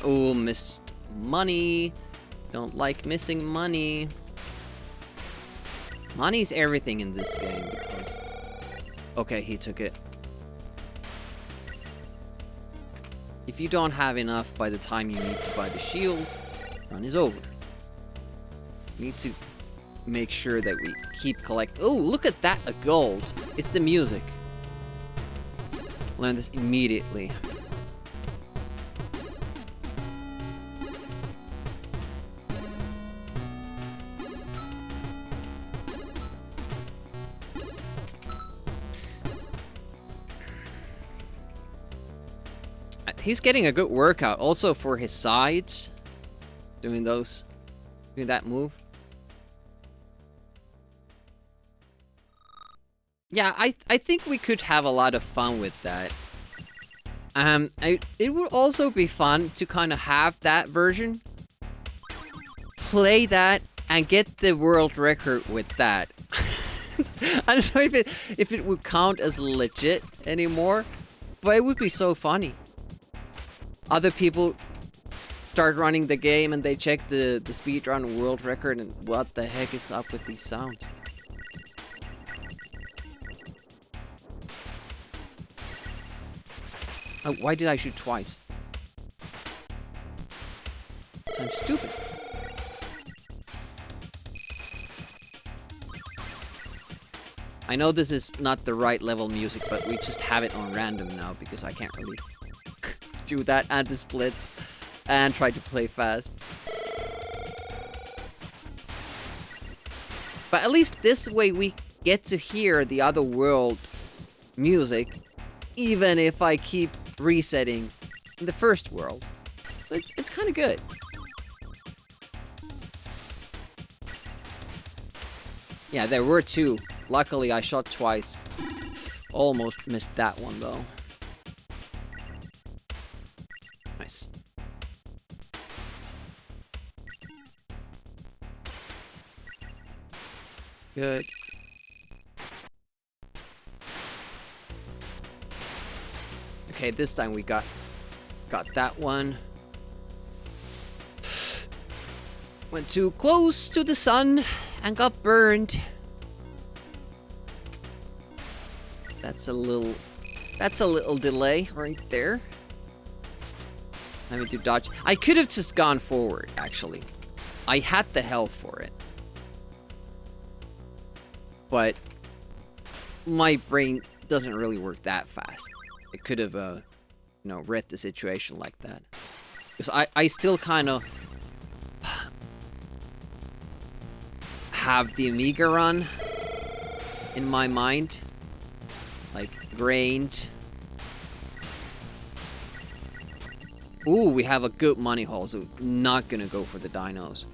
Oh, missed money. Don't like missing money. Money's everything in this game because... Okay, he took it. If you don't have enough by the time you need to buy the shield, run is over. We need to make sure that we keep collecting. Oh, look at that, a gold. It's the music. Learn this immediately. He's getting a good workout also for his sides. Doing that move. Yeah, I think we could have a lot of fun with that. It would also be fun to kind of have that version. Play that and get the world record with that. I don't know if it would count as legit anymore, but it would be so funny. Other people start running the game and they check the speedrun world record and what the heck is up with these sounds? Oh, why did I shoot twice? I'm stupid. I know this is not the right level music, but we just have it on random now because I can't really do that anti-splits and try to play fast. But at least this way we get to hear the other world music, even if I keep resetting in the first world. It's kind of good. Yeah, there were two. Luckily, I shot twice. Almost missed that one, though. Nice. Good. Okay, this time we got that one. Went too close to the sun and got burned. That's a little delay right there. Having to dodge. I could have just gone forward, actually. I had the health for it. But my brain doesn't really work that fast. I could have, you know, read the situation like that. Because I still kind of have the Amiga run in my mind. Like, grained. Ooh, we have a good money haul, so not gonna go for the dinos.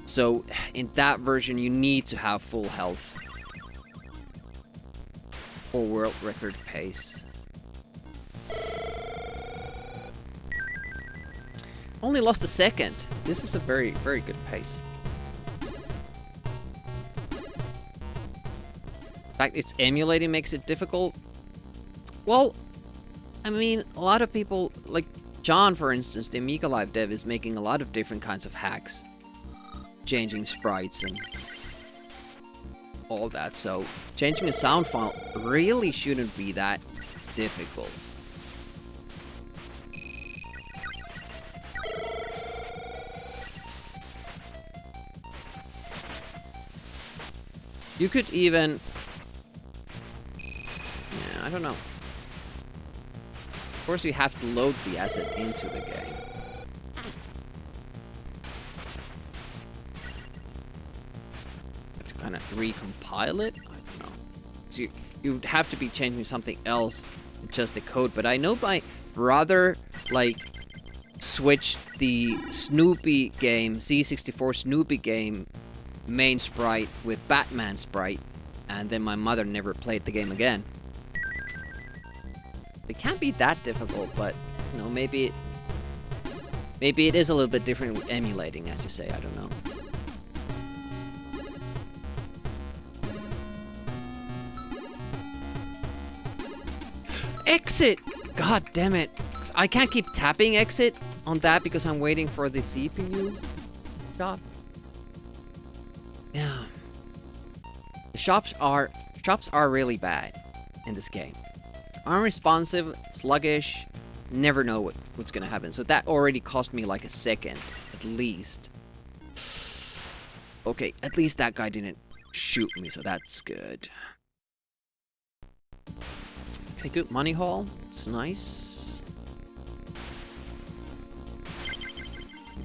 So, in that version, you need to have full health. Or world record pace. Only lost a second. This is a very, very good pace. In fact, it's emulating makes it difficult. Well, I mean, a lot of people, like John, for instance, the Amiga Live dev, is making a lot of different kinds of hacks. Changing sprites and all that, so changing a sound file really shouldn't be that difficult. You could even... yeah, I don't know. Of course, you have to load the asset into the game. Have to kind of recompile it? I don't know. So you'd have to be changing something else than just the code, but I know my brother, like, switched the Snoopy game, C64 Snoopy game, main sprite with Batman sprite, and then my mother never played the game again. It can't be that difficult, but, you know, maybe it is a little bit different with emulating, as you say, I don't know. Exit! God damn it. I can't keep tapping exit on that because I'm waiting for the CPU shop. Yeah. The shops are really bad in this game. Unresponsive, sluggish, never know what's gonna happen. So that already cost me like a second, at least. Okay, at least that guy didn't shoot me, so that's good. Okay, good money haul. It's nice.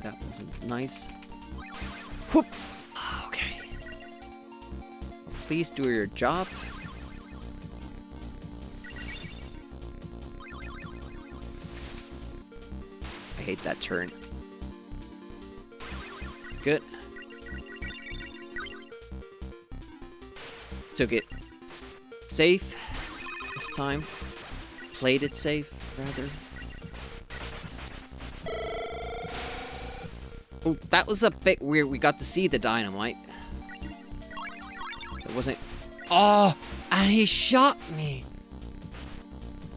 That wasn't nice. Whoop! Okay. Please do your job. I hate that turn. Good. Took it safe this time. Played it safe, rather. Oh, that was a bit weird. We got to see the dynamite. It wasn't... oh! And he shot me!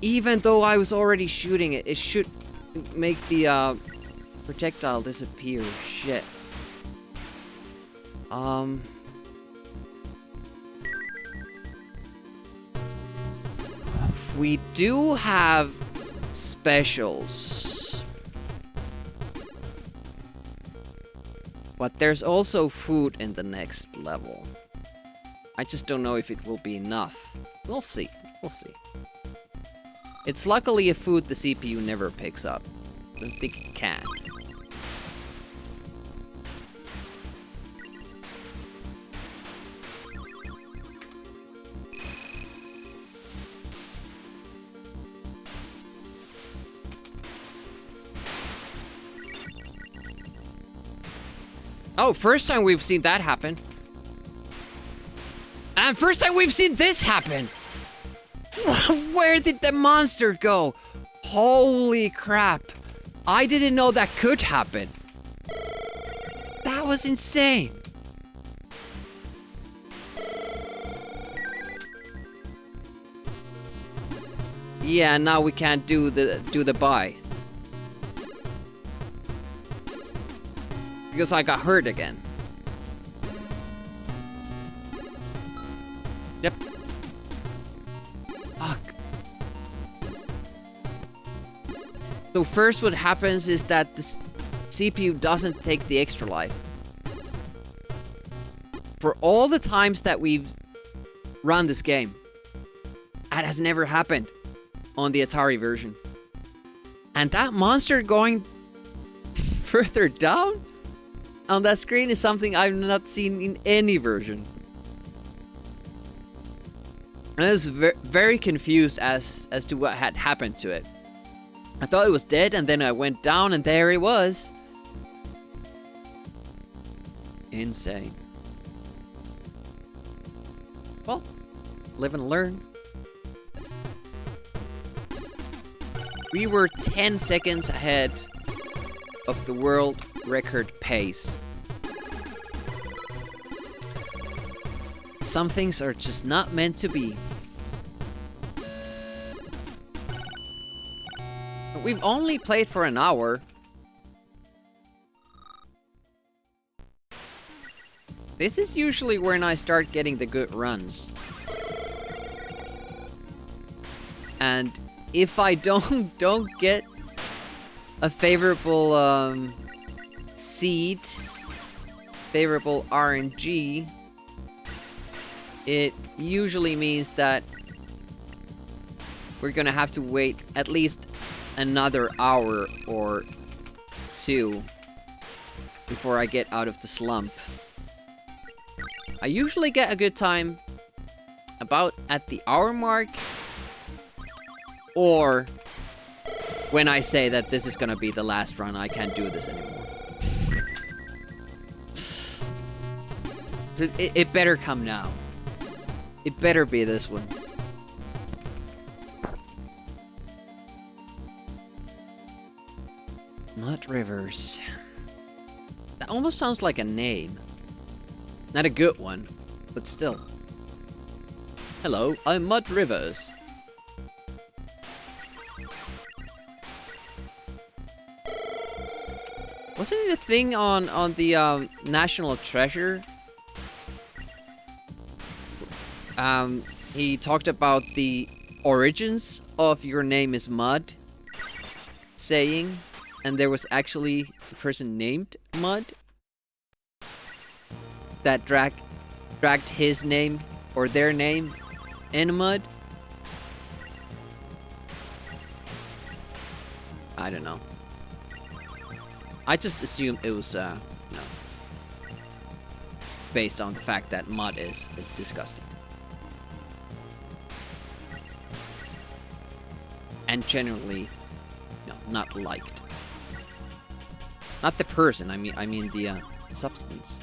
Even though I was already shooting it, it should make the projectile disappear. Shit. We do have specials. But there's also food in the next level. I just don't know if it will be enough. We'll see. We'll see. It's luckily a food the CPU never picks up. I don't think it can. Oh, first time we've seen that happen. And first time we've seen this happen! Where did the monster go? Holy crap. I didn't know that could happen. That was insane. Yeah, now we can't do the buy. Because I got hurt again. Yep. Fuck. So first what happens is that the CPU doesn't take the extra life. For all the times that we've run this game, that has never happened on the Atari version. And that monster going further down on that screen is something I've not seen in any version. And I was very confused as to what had happened to it. I thought it was dead, and then I went down, and there it was. Insane. Well, live and learn. We were 10 seconds ahead of the world record pace. Some things are just not meant to be. We've only played for an hour. This is usually when I start getting the good runs. And if I don't get a favorable seed, favorable RNG, it usually means that we're gonna have to wait at least another hour or two before I get out of the slump. I usually get a good time about at the hour mark, or when I say that this is gonna be the last run, I can't do this anymore. It better come now. It better be this one. Mud Rivers. That almost sounds like a name. Not a good one, but still. Hello, I'm Mud Rivers. Wasn't it a thing on the National Treasure? He talked about the origins of your name is Mud saying, and there was actually a person named Mud that dragged his name or their name in mud. I don't know. I just assumed it was based on the fact that mud is disgusting. And generally, not liked. Not the person, I mean the substance.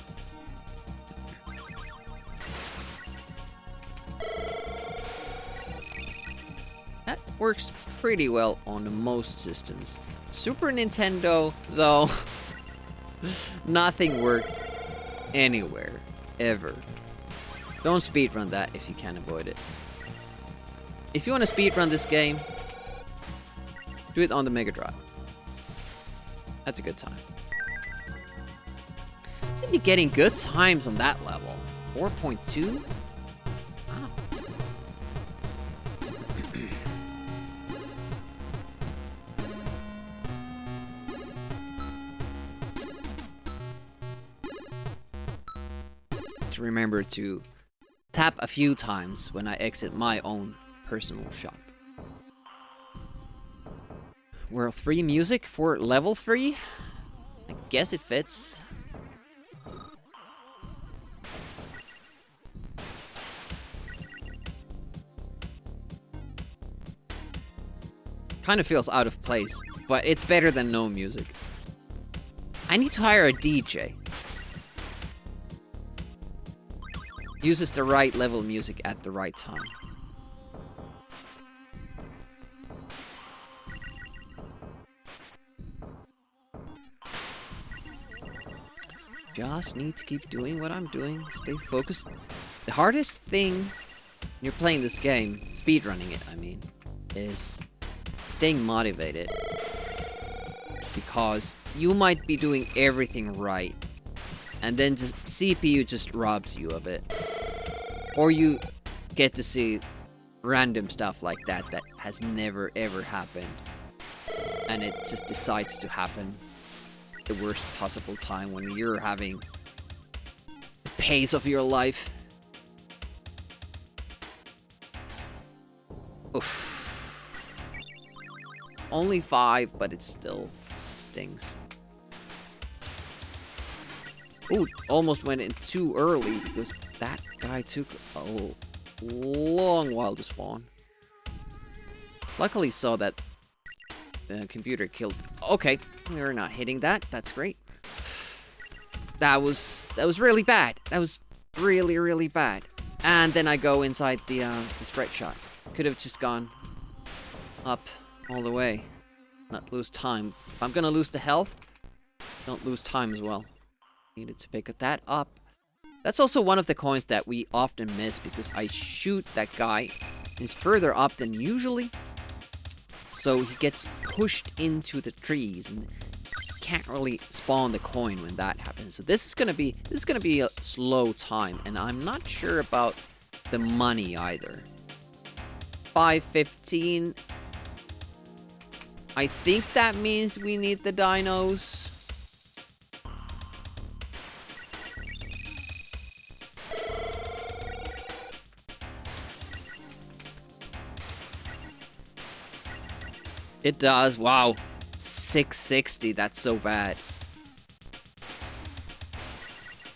That works pretty well on most systems. Super Nintendo, though, nothing worked anywhere, ever. Don't speedrun that if you can avoid it. If you want to speedrun this game, do it on the Mega Drive. That's a good time. You'd be getting good times on that level. 4.2? Wow. To remember to tap a few times when I exit my own personal shop. World 3 music for level 3? I guess it fits. Kind of feels out of place, but it's better than no music. I need to hire a DJ. Uses the right level music at the right time. Just need to keep doing what I'm doing. Stay focused. The hardest thing when you're playing this game, speedrunning it, I mean, is staying motivated. Because you might be doing everything right, and then just CPU just robs you of it. Or you get to see random stuff like that that has never ever happened. and it just decides to happen the worst possible time when you're having the pace of your life. Oof. Only 5, but it still stings. Ooh, almost went in too early because that guy took a long while to spawn. Luckily saw that the computer killed. Okay, we're not hitting that. That's great. That was really bad. That was really, really bad. And then I go inside the spread shot. Could have just gone up all the way. Not lose time. If I'm gonna lose the health, don't lose time as well. Needed to pick that up. That's also one of the coins that we often miss because I shoot that guy. He's further up than usually. So he gets pushed into the trees and can't really spawn the coin when that happens. So this is gonna be a slow time, and I'm not sure about the money either. 5:15. I think that means we need the dinos. It does. Wow. 660. That's so bad.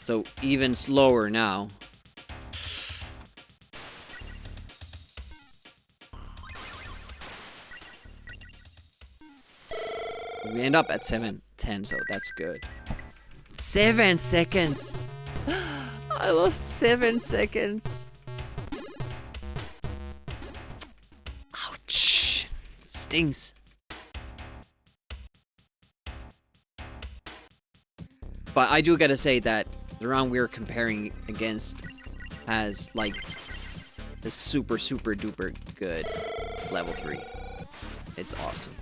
So even slower now. We end up at 7:10, so that's good. 7 seconds. I lost 7 seconds. Ouch. Stings. But I do gotta say that the round we're comparing against has like a super duper good level 3. It's awesome.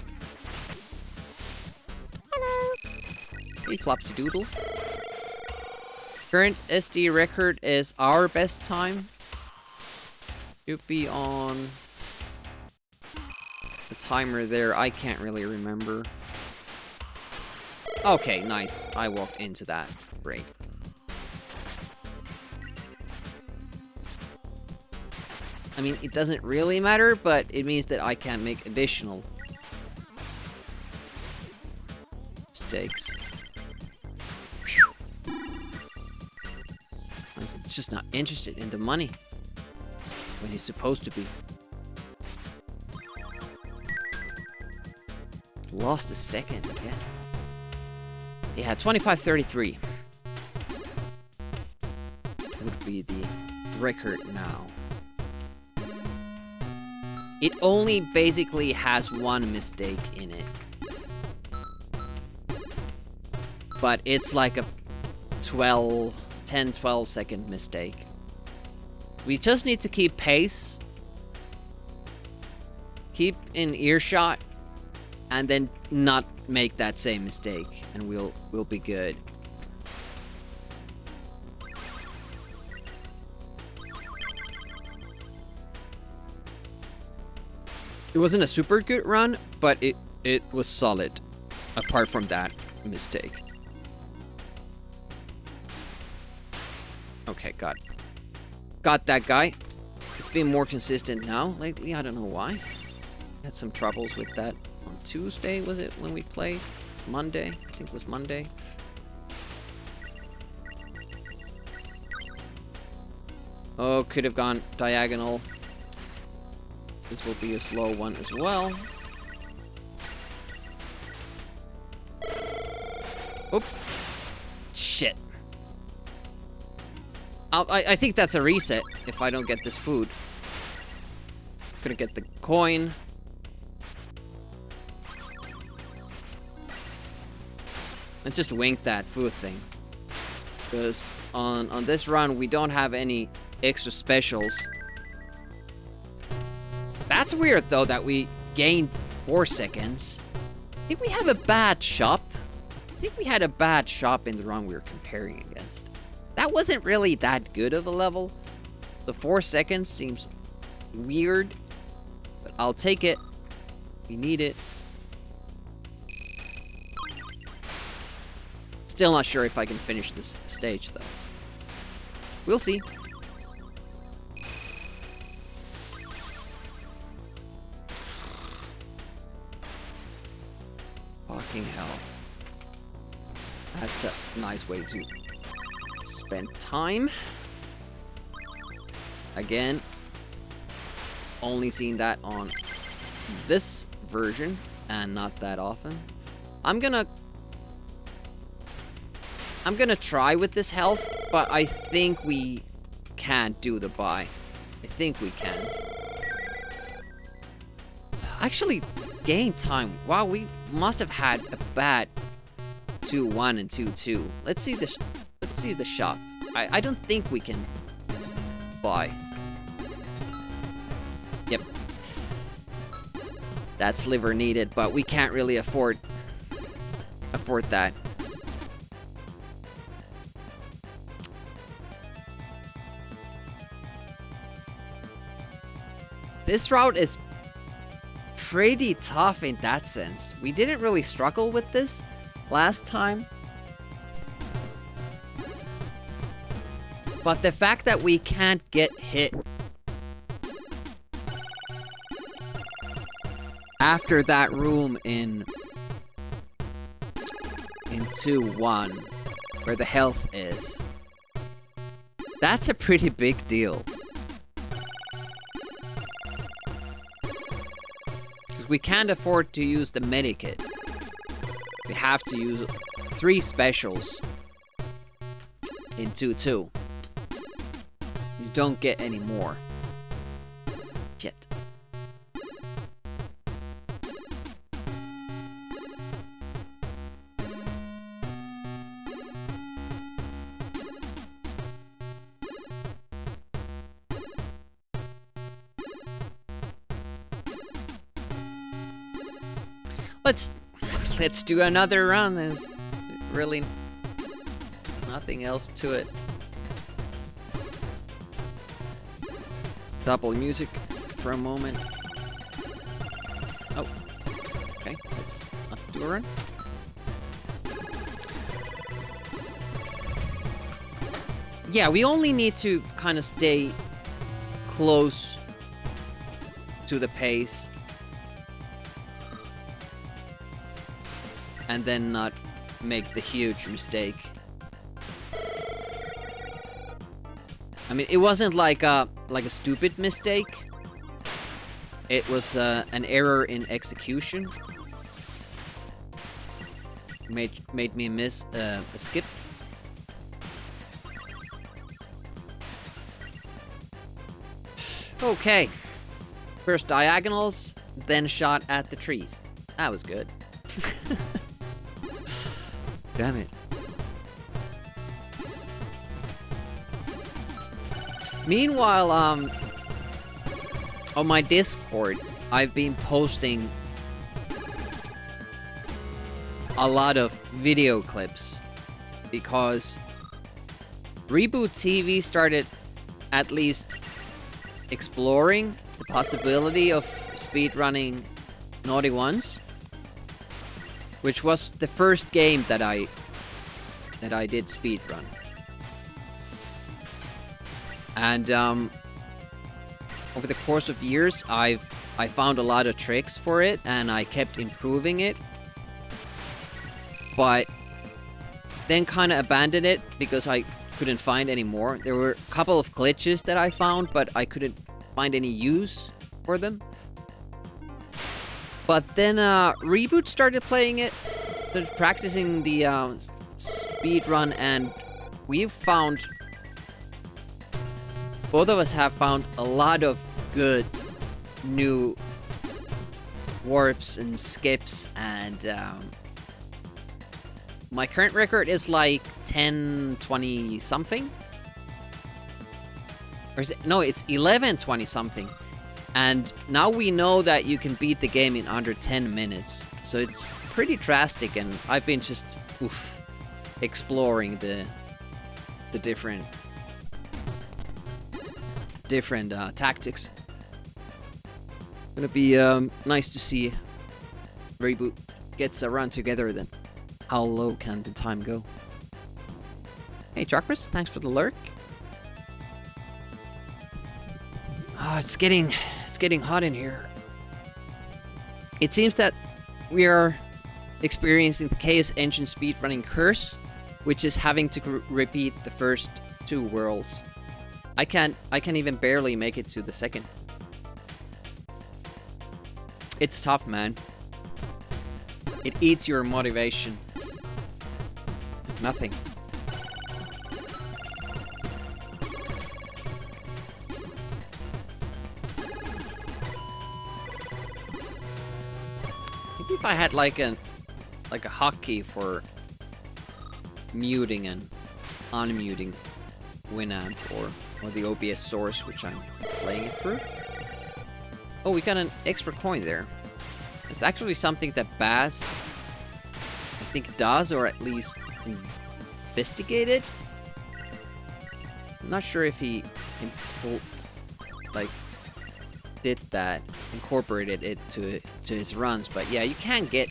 Hello. Hey, Flopsy Doodle. Current STE record is our best time. Should be on the timer there. I can't really remember. Okay, nice. I walked into that. Great. I mean, it doesn't really matter, but it means that I can make additional mistakes. He's just not interested in the money when he's supposed to be. Lost a second again. Yeah, 25:33 would be the record now. It only basically has one mistake in it. But it's like a 10-12 second mistake. We just need to keep pace, keep in earshot, and then not make that same mistake, and we'll be good. It wasn't a super good run, but it was solid, apart from that mistake. Okay, got that guy. It's been more consistent now lately. I don't know why. Had some troubles with that on Tuesday, was it, when we played? Monday? I think it was Monday. Oh, could have gone diagonal. This will be a slow one as well. Oop. Shit. I think that's a reset if I don't get this food. Gonna get the coin. And just wink that food thing. Because on this run, we don't have any extra specials. That's weird, though, that we gained 4 seconds. I think we have a bad shop. I think we had a bad shop in the run we were comparing against. That wasn't really that good of a level. The 4 seconds seems weird, but I'll take it. We need it. Still not sure if I can finish this stage, though. We'll see. Fucking hell. That's a nice way to spend time. Again, only seen that on this version and not that often. I'm gonna try with this health, but I think we can't do the buy. I think we can't. Actually, game time. Wow, we must have had a bad 2-1 and 2-2. Let's see the shop. I don't think we can buy. Yep. That's liver needed, but we can't really afford that. This route is pretty tough in that sense. We didn't really struggle with this last time. But the fact that we can't get hit after that room in 2-1, where the health is, that's a pretty big deal. Because we can't afford to use the medikit. We have to use 3 specials in 2-2. You don't get any more. Shit. Let's do another run. There's really nothing else to it. Double music for a moment. Oh, okay. Let's not do a run. Yeah, we only need to kind of stay close to the pace. And then not make the huge mistake. I mean, it wasn't like a stupid mistake. It was an error in execution. Made me miss a skip. Okay. First diagonals, then shot at the trees. That was good. Damn it. Meanwhile, on my Discord, I've been posting a lot of video clips because Reboot TV started at least exploring the possibility of speedrunning Naughty Ones, which was the first game that I did speedrun. And over the course of years, I found a lot of tricks for it, and I kept improving it. But then kind of abandoned it because I couldn't find any more. There were a couple of glitches that I found, but I couldn't find any use for them. But then Reboot started playing it, started practicing the speedrun, and we've found, both of us have found a lot of good new warps and skips, and my current record is like 10-20 something. Or is it? No, it's 11-20 something. And now we know that you can beat the game in under 10 minutes. So it's pretty drastic, and I've been just exploring the different tactics. Gonna be nice to see Reboot gets a run together then. How low can the time go? Hey, Chakras, thanks for the lurk. Ah, it's getting hot in here. It seems that we are experiencing the Chaos Engine speedrunning curse, which is having to repeat the first 2 worlds. I can even barely make it to the second. It's tough, man. It eats your motivation. Nothing. Maybe if I had like a hotkey for muting and unmuting Winamp or the OBS source, which I'm playing it through. Oh, we got an extra coin there. It's actually something that Baz, I think, does, or at least investigated. I'm not sure if he did that, incorporated it to his runs, but yeah, you can get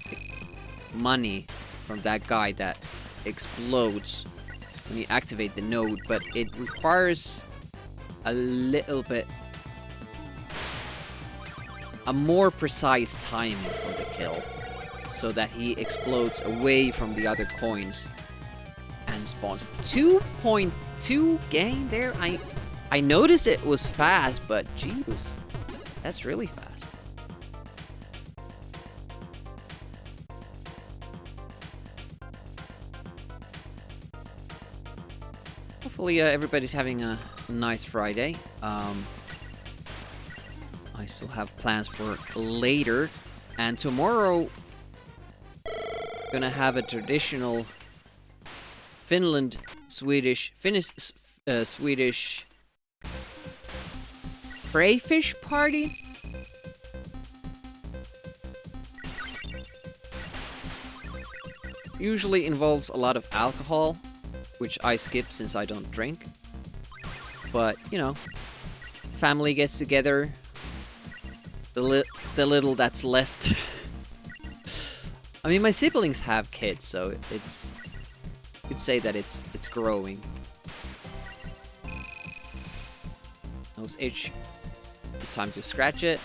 money from that guy that explodes when you activate the node, but it requires a little bit a more precise timing for the kill, so that he explodes away from the other coins and spawns. 2.2 gain there. I noticed it was fast, but jeez, that's really fast. Hopefully everybody's having a nice Friday. I still have plans for later, and tomorrow gonna have a traditional Swedish crayfish party. Usually involves a lot of alcohol, which I skip since I don't drink. But, you know, family gets together, the little that's left. I mean, my siblings have kids, so it's, you could say that it's growing. Nose itch. Good time to scratch it.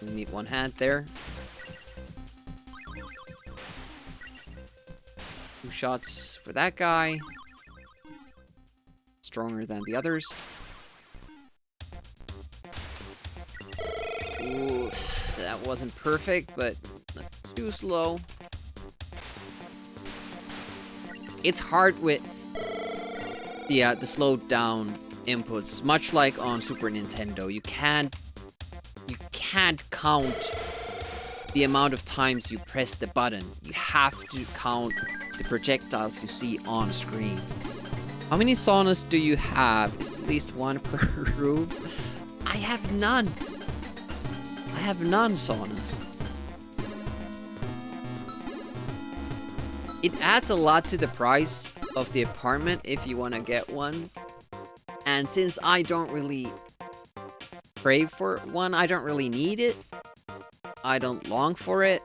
We need 1 hand there. 2 shots for that guy. Stronger than the others. Ooh, that wasn't perfect, but not too slow. It's hard with the slowed down inputs, much like on Super Nintendo. You can't count the amount of times you press the button. You have to count the projectiles you see on screen. How many saunas do you have? Is at least 1 per room? I have none. I have none saunas. It adds a lot to the price of the apartment if you want to get one. And since I don't really crave for one, I don't really need it. I don't long for it.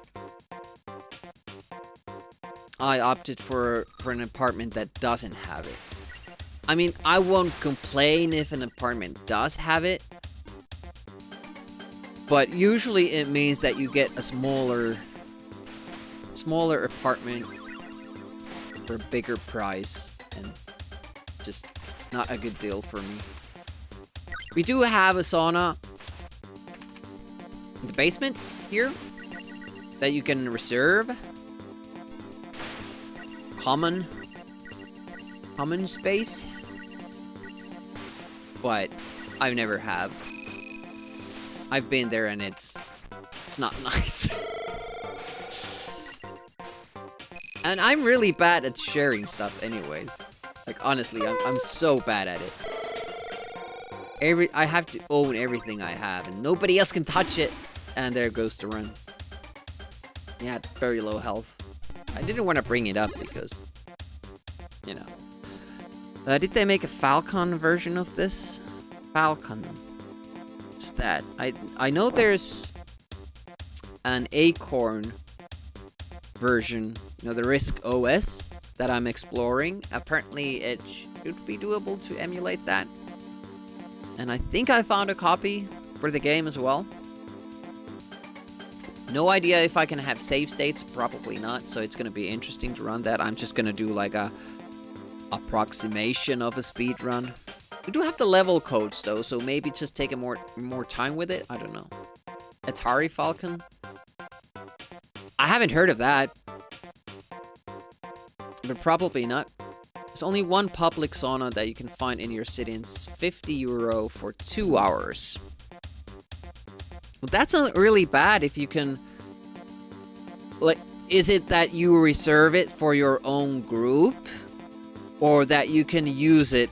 I opted for an apartment that doesn't have it. I mean, I won't complain if an apartment does have it. But usually it means that you get a smaller apartment for a bigger price, and just not a good deal for me. We do have a sauna in the basement here that you can reserve. Common space. But I've never have. I've been there and it's not nice. And I'm really bad at sharing stuff anyways. Like, honestly, I'm so bad at it. I have to own everything I have, and nobody else can touch it. And there goes the run. Yeah, very low health. I didn't want to bring it up because, you know. Did they make a Falcon version of this? Falcon. What's that? I know there's an Acorn version, you know, the Risk OS, that I'm exploring. Apparently, it should be doable to emulate that. And I think I found a copy for the game as well. No idea if I can have save states, probably not, so it's gonna be interesting to run that. I'm just gonna do like a approximation of a speed run. We do have the level codes though, so maybe just take a more time with it. I don't know. Atari Falcon. I haven't heard of that, but probably not. There's only one public sauna that you can find in your city, and it's €50 for 2 hours. Well, that's not really bad if you can... Like, is it that you reserve it for your own group? Or that you can use it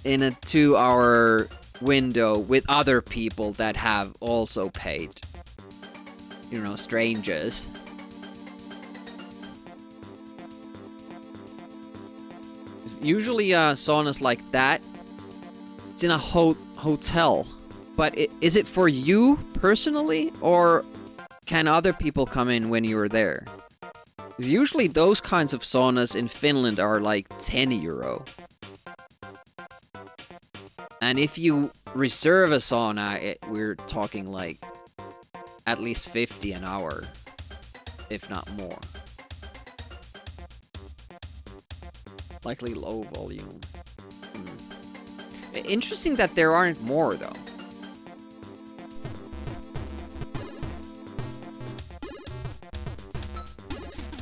in a 2-hour window with other people that have also paid? You know, strangers. Usually saunas like that, it's in a hotel. But is it for you personally, or can other people come in when you're there? 'Cause usually those kinds of saunas in Finland are like €10. And if you reserve a sauna, we're talking like at least 50 an hour, if not more. Likely low volume. Interesting that there aren't more though.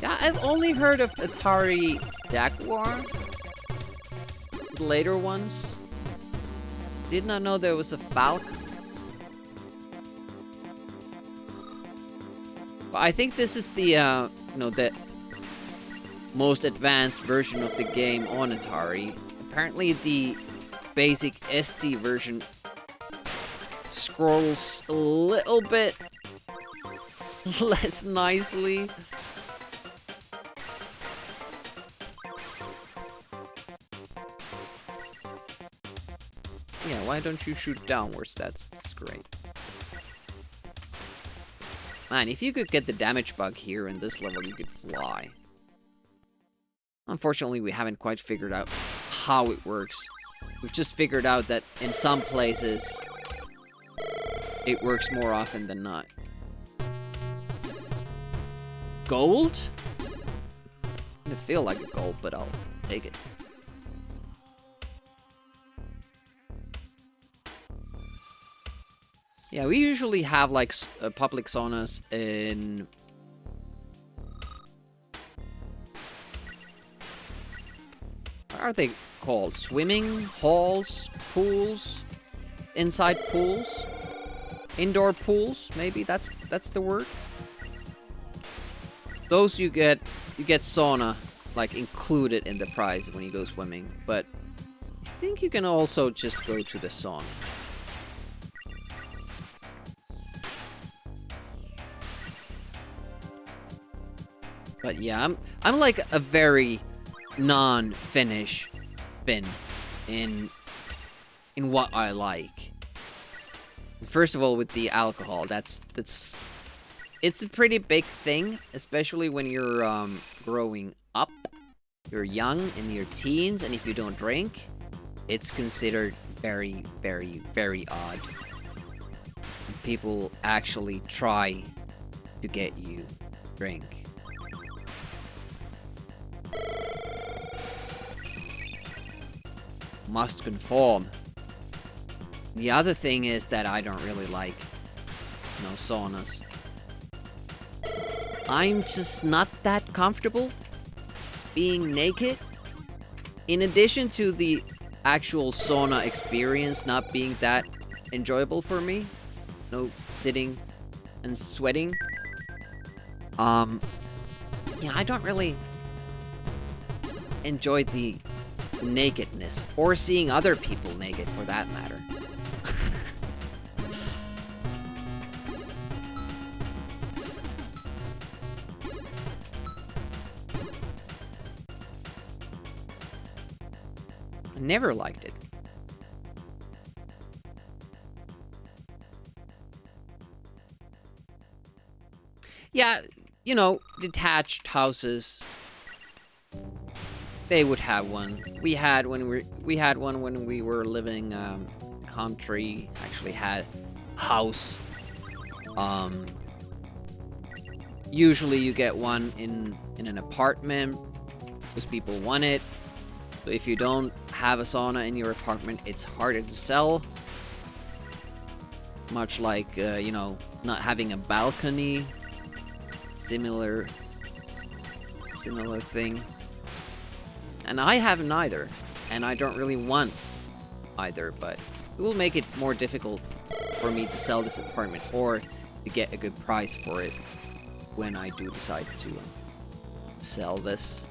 Yeah, I've only heard of Atari Jaguar. The later ones. Did not know there was a Falcon. But I think this is the, the most advanced version of the game on Atari. Apparently the basic STE version scrolls a little bit less nicely. Yeah, why don't you shoot downwards? That's great. Man, if you could get the damage bug here in this level, you could fly. Unfortunately, we haven't quite figured out how it works. We've just figured out that in some places, it works more often than not. Gold? Doesn't feel like a gold, but I'll take it. Yeah, we usually have like public saunas in... What are they called? Swimming halls, pools, inside pools, indoor pools, maybe that's the word. Those you get sauna like included in the price when you go swimming, but I think you can also just go to the sauna. But yeah, I'm like a very non-Finnish Finn in what I like. First of all, with the alcohol, it's a pretty big thing, especially when you're growing up. You're young in your teens, and if you don't drink, it's considered very, very, very odd. People actually try to get you drink. Must conform. The other thing is that I don't really like, saunas. I'm just not that comfortable being naked. In addition to the actual sauna experience not being that enjoyable for me, sitting and sweating. Yeah, I don't really enjoy the nakedness, or seeing other people naked for that matter. I never liked it. Yeah, detached houses They would have one. We had one when we were living country. Actually had house. Usually you get one in an apartment because people want it. So if you don't have a sauna in your apartment, it's harder to sell. Much like you know, not having a balcony. Similar thing. And I haven't either, and I don't really want either, but it will make it more difficult for me to sell this apartment or to get a good price for it when I do decide to sell this.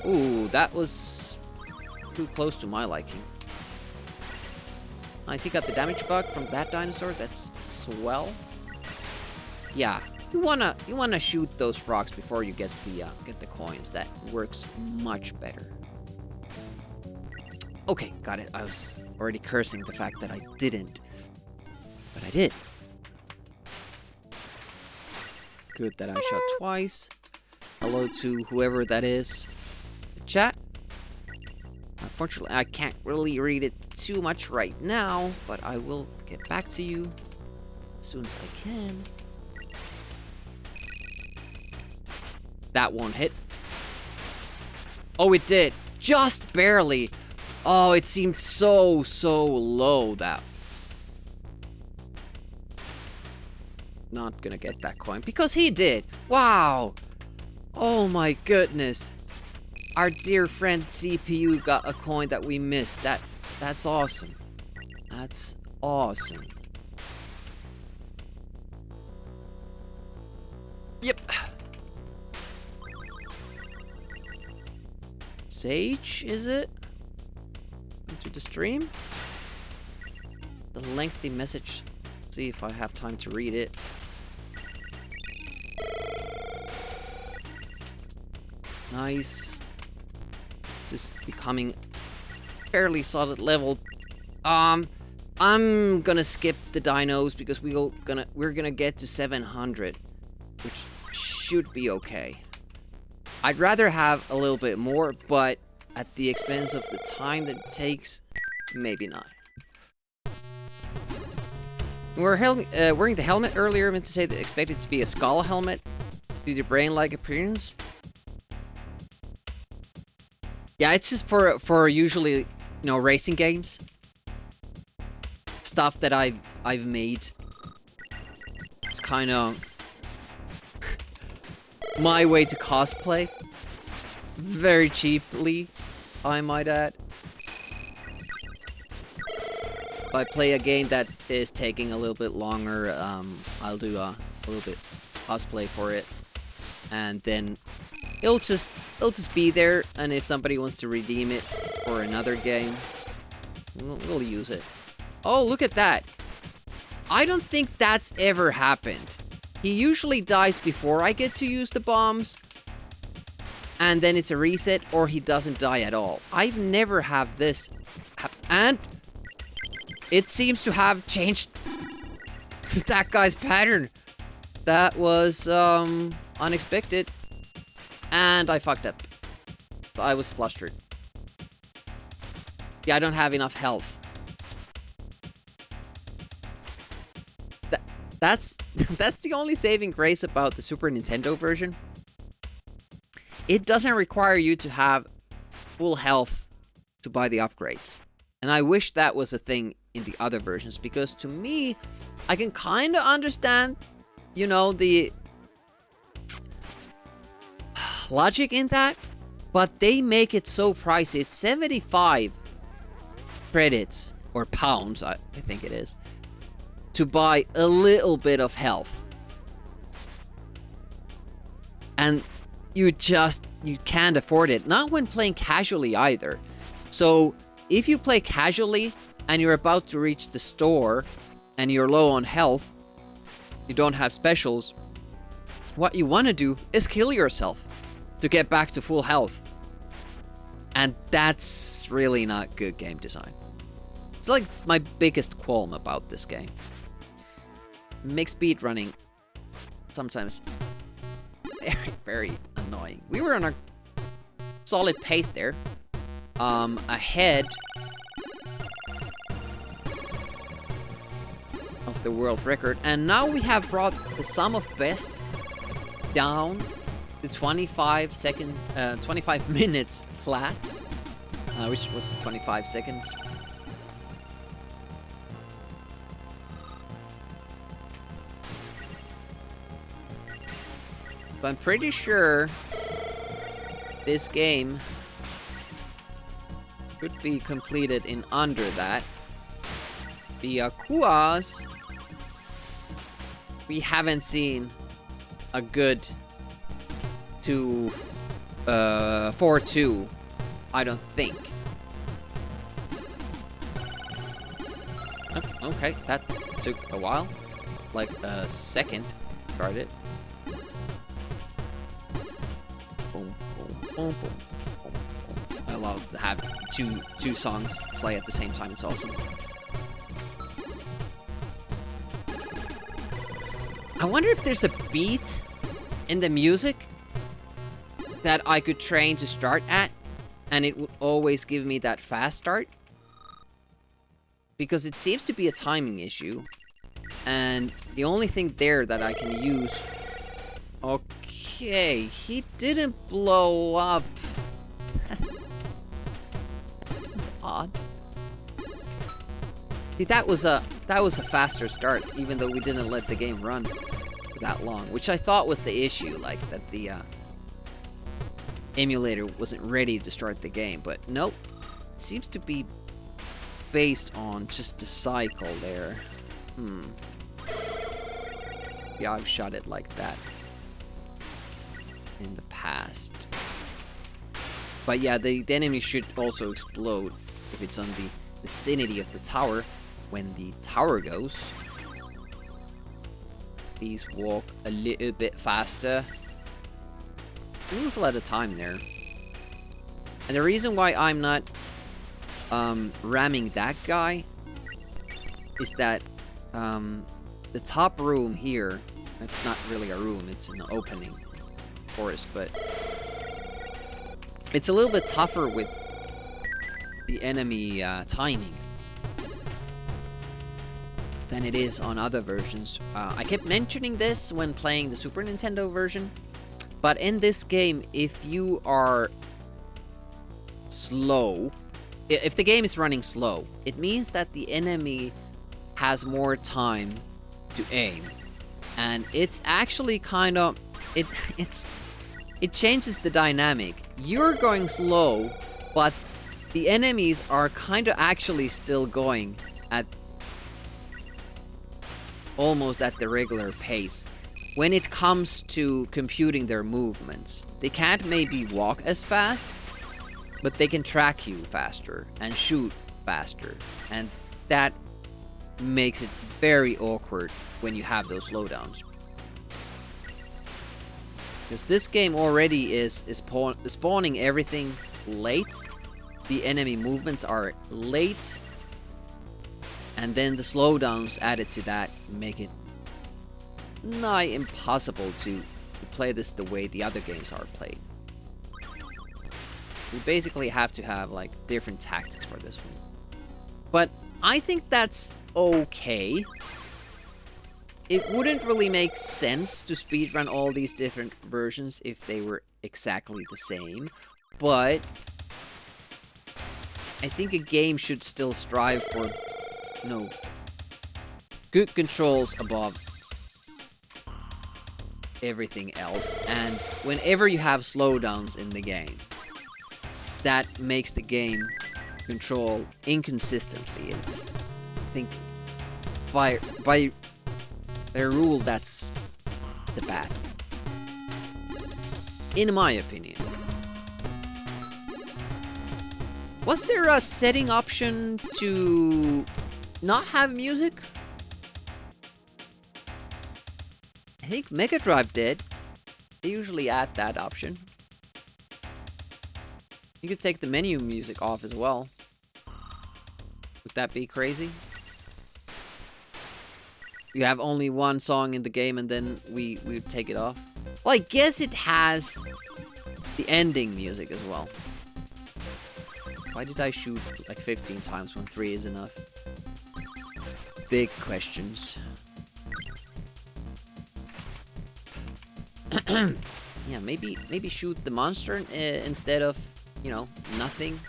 Ooh, that was too close to my liking. Nice, he got the damage bug from that dinosaur. That's swell. Yeah. You wanna shoot those frogs before you get the coins. That works much better. Okay, got it. I was already cursing the fact that I didn't, but I did. Good that I shot twice. Hello to whoever that is. Chat. Unfortunately, I can't really read it too much right now, but I will get back to you as soon as I can. That won't hit. Oh, it did. Just barely. Oh, it seemed so low that. Not gonna get that coin because he did. Wow. Oh my goodness. Our dear friend CPU got a coin that we missed. That's awesome. That's awesome. Yep. Sage, is it? Into the stream? The lengthy message. See if I have time to read it. Nice. This is becoming fairly solid level. I'm gonna skip the dinos because we're gonna get to 700, which should be okay. I'd rather have a little bit more, but at the expense of the time that it takes, maybe not. We're wearing the helmet earlier. I meant to say that expected to be a skull helmet due to brain-like appearance. Yeah, it's just for usually, you know, racing games. Stuff that I've made. It's kind of my way to cosplay. Very cheaply, I might add. If I play a game that is taking a little bit longer, I'll do a little bit cosplay for it. And then it'll just be there, and if somebody wants to redeem it for another game, we'll use it. Oh, look at that. I don't think that's ever happened. He usually dies before I get to use the bombs, and then it's a reset, or he doesn't die at all. I've never have this and it seems to have changed that guy's pattern. That was unexpected, and I fucked up. I was flustered. Yeah, I don't have enough health. That's the only saving grace about the Super Nintendo version. It doesn't require you to have full health to buy the upgrades. And I wish that was a thing in the other versions, because to me, I can kind of understand, you know, the logic in that, but they make it so pricey. It's 75 credits, or pounds, I think it is, to buy a little bit of health. And you can't afford it. Not when playing casually either. So if you play casually and you're about to reach the store and you're low on health, you don't have specials, what you want to do is kill yourself to get back to full health. And that's really not good game design. It's like my biggest qualm about this game. Makes speedrunning sometimes very, very annoying. We were on solid pace there. Ahead of the world record. And now we have brought the sum of best down to 25 minutes flat, which was 25 seconds. But I'm pretty sure this game could be completed in under that. Because we haven't seen a good 4-2, I don't think. Oh, okay, that took a while. Like a second. Started. Boom, boom, boom, boom. I love to have two songs play at the same time. It's awesome. I wonder if there's a beat in the music that I could train to start at, and it would always give me that fast start. Because it seems to be a timing issue, and the only thing there that I can use... Okay, he didn't blow up. That's odd. See, that was a faster start, even though we didn't let the game run that long, which I thought was the issue, like that the emulator wasn't ready to start the game, but nope. It seems to be based on just the cycle there. Yeah, I've shot it like that in the past. But yeah, the enemy should also explode if it's on the vicinity of the tower. When the tower goes, please walk a little bit faster. We lose a lot of time there. And the reason why I'm not ramming that guy is that the top room here, it's not really a room, it's an opening, of course, but it's a little bit tougher with the enemy timing than it is on other versions. I kept mentioning this when playing the Super Nintendo version, but in this game, if you are slow, if the game is running slow, it means that the enemy has more time to aim. And it's actually kind of... It changes the dynamic. You're going slow, but the enemies are kind of actually still going at almost at the regular pace when it comes to computing their movements. They can't maybe walk as fast, but they can track you faster and shoot faster, and that makes it very awkward when you have those slowdowns. Because this game already is spawning everything late. The enemy movements are late, and then the slowdowns added to that make it nigh impossible to play this the way the other games are played. We basically have to have like different tactics for this one. But I think that's okay. It wouldn't really make sense to speedrun all these different versions if they were exactly the same, but I think a game should still strive for, you know, good controls above everything else. And whenever you have slowdowns in the game, that makes the game control inconsistently. And I think by a rule, that's the bad, in my opinion. Was there a setting option to not have music? I think Mega Drive did. They usually add that option. You could take the menu music off as well. Would that be crazy? You have only one song in the game and then we would take it off. Well, I guess it has the ending music as well. Why did I shoot like 15 times when 3 is enough? Big questions. Yeah, maybe shoot the monster instead of, you know, nothing.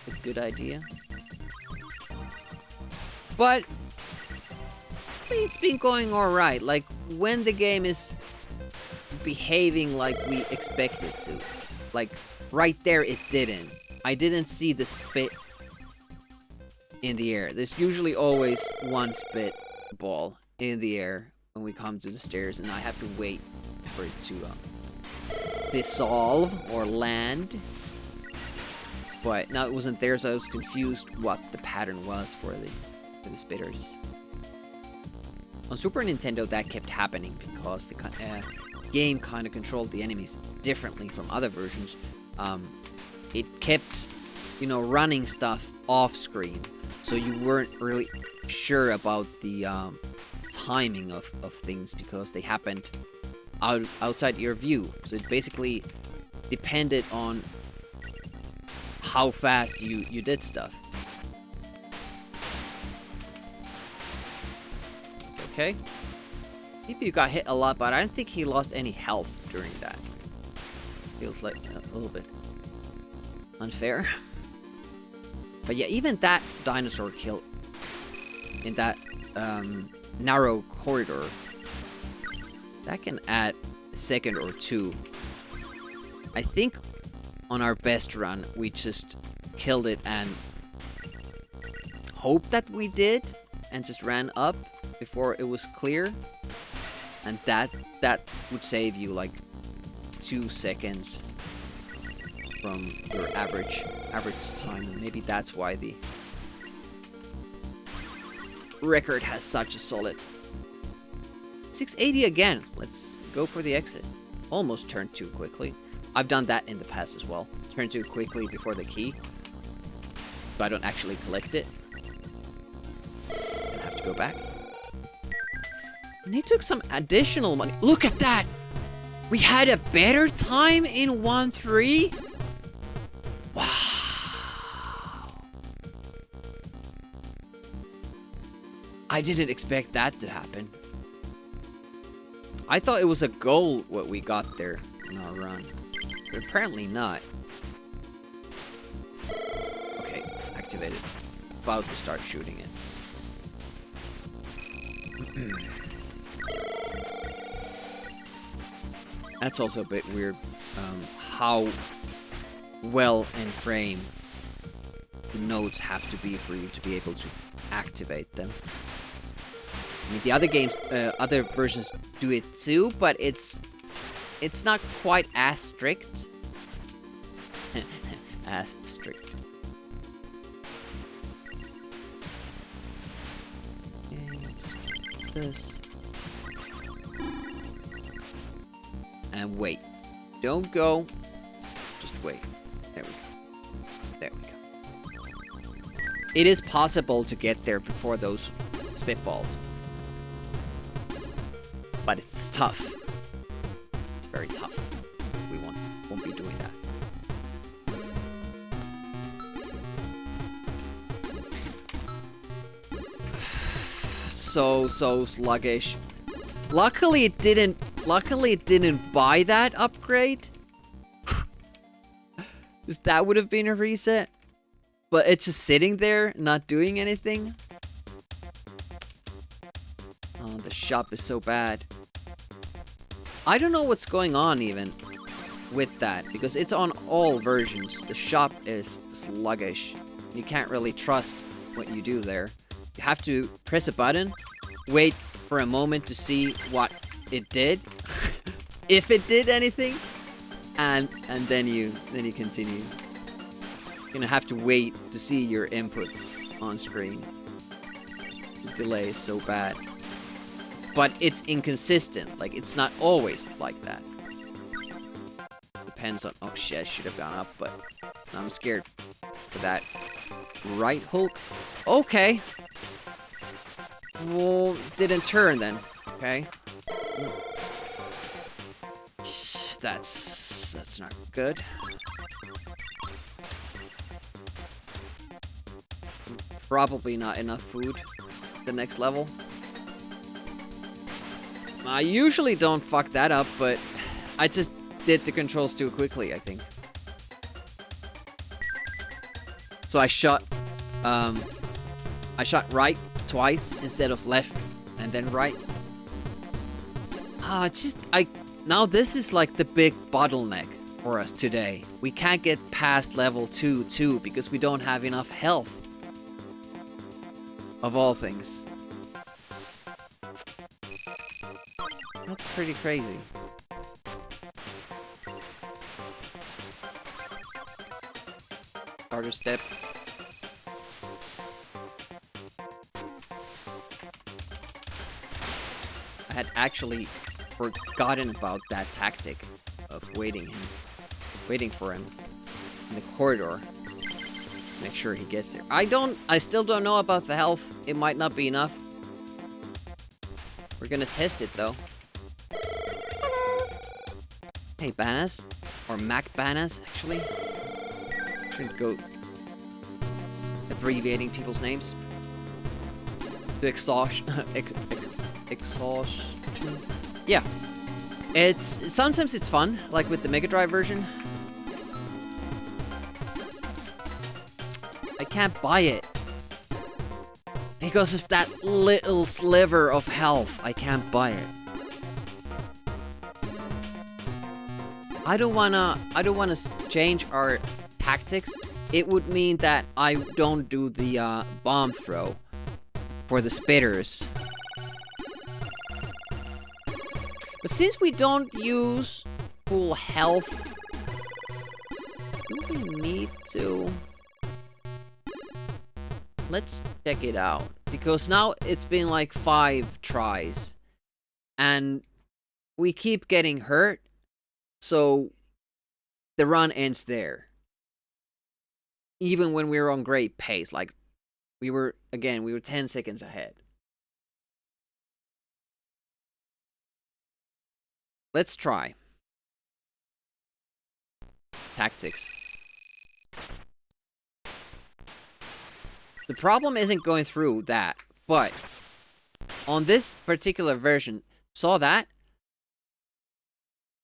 A good idea. But it's been going alright. Like, when the game is behaving like we expect it to. Like, right there it didn't. I didn't see the spit in the air. There's usually always one spit ball in the air when we come to the stairs, and I have to wait for it to dissolve or land. But now it wasn't there, so I was confused what the pattern was for the spitters. On Super Nintendo, that kept happening because the game kind of controlled the enemies differently from other versions. It kept, you know, running stuff off screen, so you weren't really sure about the timing of things because they happened outside your view. So it basically depended on how fast you did stuff. Okay. Maybe you got hit a lot, but I don't think he lost any health during that. Feels like a little bit unfair. But yeah, even that dinosaur kill in that narrow corridor, that can add a second or two. I think on our best run, we just killed it and hoped that we did, and just ran up before it was clear, and that would save you like 2 seconds from your average time, and maybe that's why the record has such a solid 680 again. Let's go for the exit. Almost turned too quickly. I've done that in the past as well. Turn too quickly before the key, but I don't actually collect it. I have to go back. And he took some additional money. Look at that! We had a better time in 1-3? Wow. I didn't expect that to happen. I thought it was a goal what we got there in our run. But apparently not. Okay, activated. About to start shooting it. That's also a bit weird, how well in frame the nodes have to be for you to be able to activate them. I mean, the other games, other versions do it too, but it's not quite as strict. As strict. And just this. And wait. Don't go. Just wait. There we go. There we go. It is possible to get there before those spitballs. But it's tough. It's very tough. We won't be doing that. So sluggish. Luckily it didn't buy that upgrade. Because that would have been a reset. But it's just sitting there, not doing anything. Oh, the shop is so bad. I don't know what's going on even with that, because it's on all versions. The shop is sluggish. You can't really trust what you do there. You have to press a button, wait for a moment to see what it did, if it did anything, and then you continue. You're gonna have to wait to see your input on screen. The delay is so bad. But it's inconsistent. Like, it's not always like that. Depends on... Oh, shit, I should have gone up, but I'm scared for that. Right, Hulk? Okay. Well, didn't turn then. Okay. That's That's not good. Probably not enough food. The next level. I usually don't fuck that up, but I just did the controls too quickly, I think. So I shot right twice instead of left and then right. Now this is like the big bottleneck for us today. We can't get past level 2 because we don't have enough health. Of all things. That's pretty crazy. Starter step. I had actually forgotten about that tactic of waiting for him in the corridor. Make sure he gets there. I still don't know about the health. It might not be enough. We're gonna test it though. Hey, Banas. Or Mac Banas, actually. Shouldn't go abbreviating people's names. To exhaustion. Yeah. Sometimes it's fun, like with the Mega Drive version. I can't buy it. Because of that little sliver of health, I can't buy it. I don't wanna change our tactics. It would mean that I don't do the bomb throw for the spitters. But since we don't use full health, do we need to? Let's check it out. Because now it's been like 5 tries. And we keep getting hurt. So the run ends there. Even when we were on great pace. Like we were 10 seconds ahead. Let's try. Tactics. The problem isn't going through that, but on this particular version, saw that?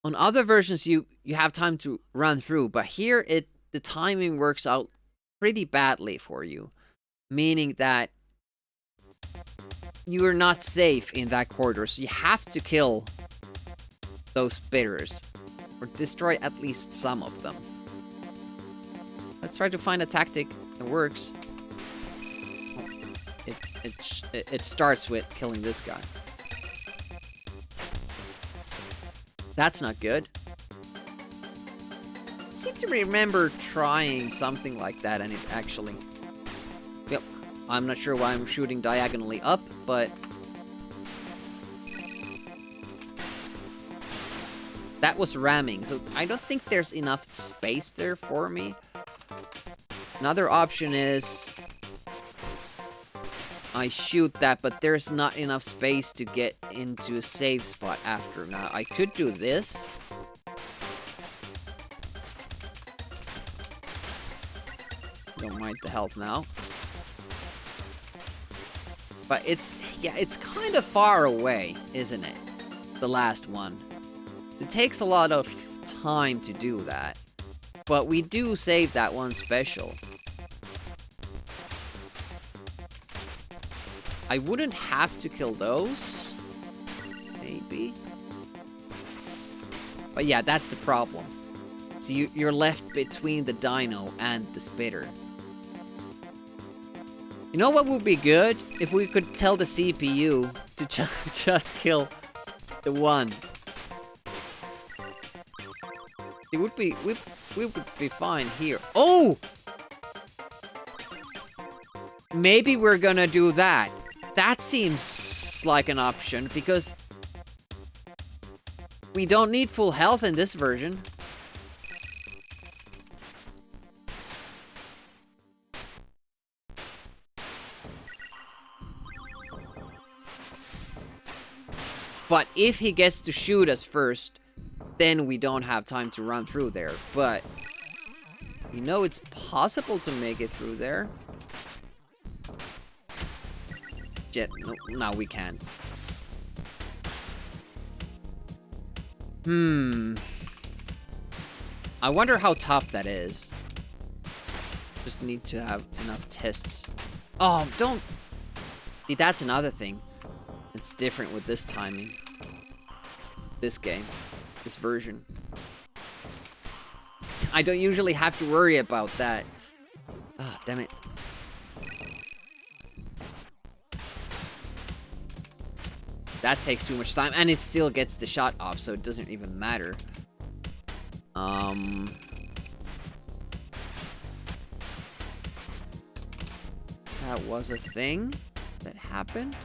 On other versions, you have time to run through, but here the timing works out pretty badly for you, meaning that you are not safe in that corridor, so you have to kill those spitters or destroy at least some of them. Let's try to find a tactic that works. It starts with killing this guy. That's not good. I seem to remember trying something like that, and it actually... Yep. I'm not sure why I'm shooting diagonally up, but... That was ramming, so I don't think there's enough space there for me. Another option is... I shoot that, but there's not enough space to get into a safe spot after. Now, I could do this. Don't mind the health now. But it's kind of far away, isn't it? The last one. It takes a lot of time to do that. But we do save that one special. I wouldn't have to kill those. Maybe. But yeah, that's the problem. So you're left between the dino and the spitter. You know what would be good? If we could tell the CPU to just kill the one. It would be... We would be fine here. Oh! Maybe we're gonna do that. That seems like an option, because we don't need full health in this version. But if he gets to shoot us first, then we don't have time to run through there. But you know it's possible to make it through there. No, we can't. I wonder how tough that is. Just need to have enough tests. Oh, don't... See, that's another thing. It's different with this timing. This game. This version. I don't usually have to worry about that. Ah, damn it. That takes too much time, and it still gets the shot off, so it doesn't even matter. That was a thing that happened.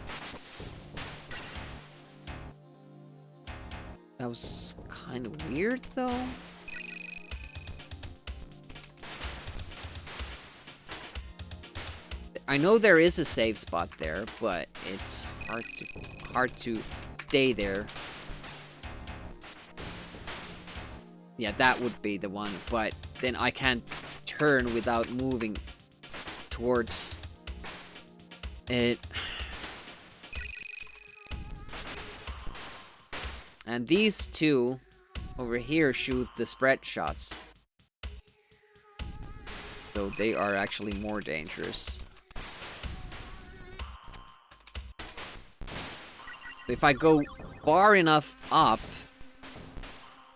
That was kind of weird, though. I know there is a save spot there, but it's hard to stay there. Yeah, that would be the one, but then I can't turn without moving towards it. And these two over here shoot the spread shots. So they are actually more dangerous. If I go far enough up,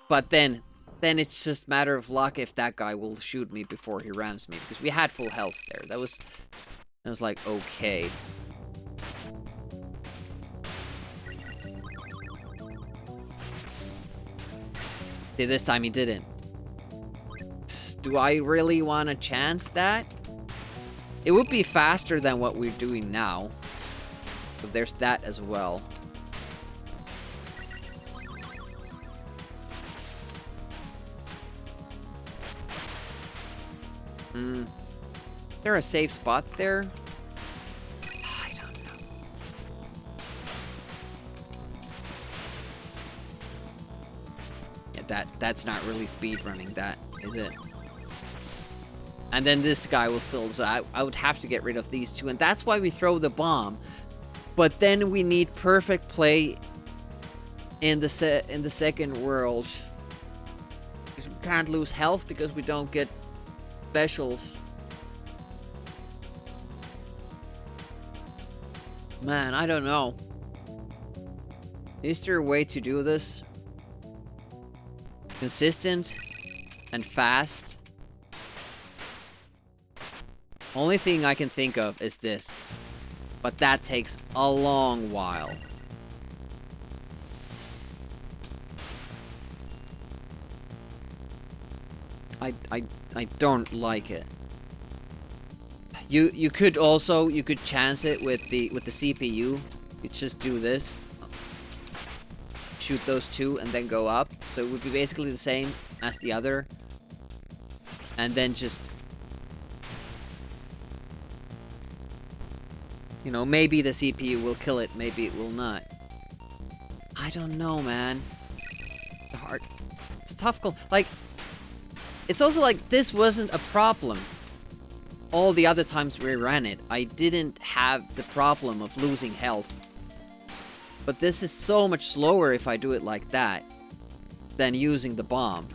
but then it's just a matter of luck if that guy will shoot me before he rams me, because we had full health there. That was like, okay. See, this time he didn't. Do I really want to chance that? It would be faster than what we're doing now. But there's that as well. Is there a safe spot there? I don't know. Yeah, that's not really speedrunning, that, is it? And then this guy will still, so I would have to get rid of these two, and that's why we throw the bomb. But then we need perfect play in the second world. Because we can't lose health because we don't get specials. Man, I don't know. Is there a way to do this? Consistent and fast. Only thing I can think of is this. But that takes a long while. I don't like it. You could chance it with the CPU. You just do this. Shoot those two and then go up. So it would be basically the same as the other. And then just, you know, maybe the CPU will kill it, maybe it will not. I don't know, man. It's hard. It's a tough call. Like, it's also like this wasn't a problem. All the other times we ran it, I didn't have the problem of losing health. But this is so much slower if I do it like that than using the bomb.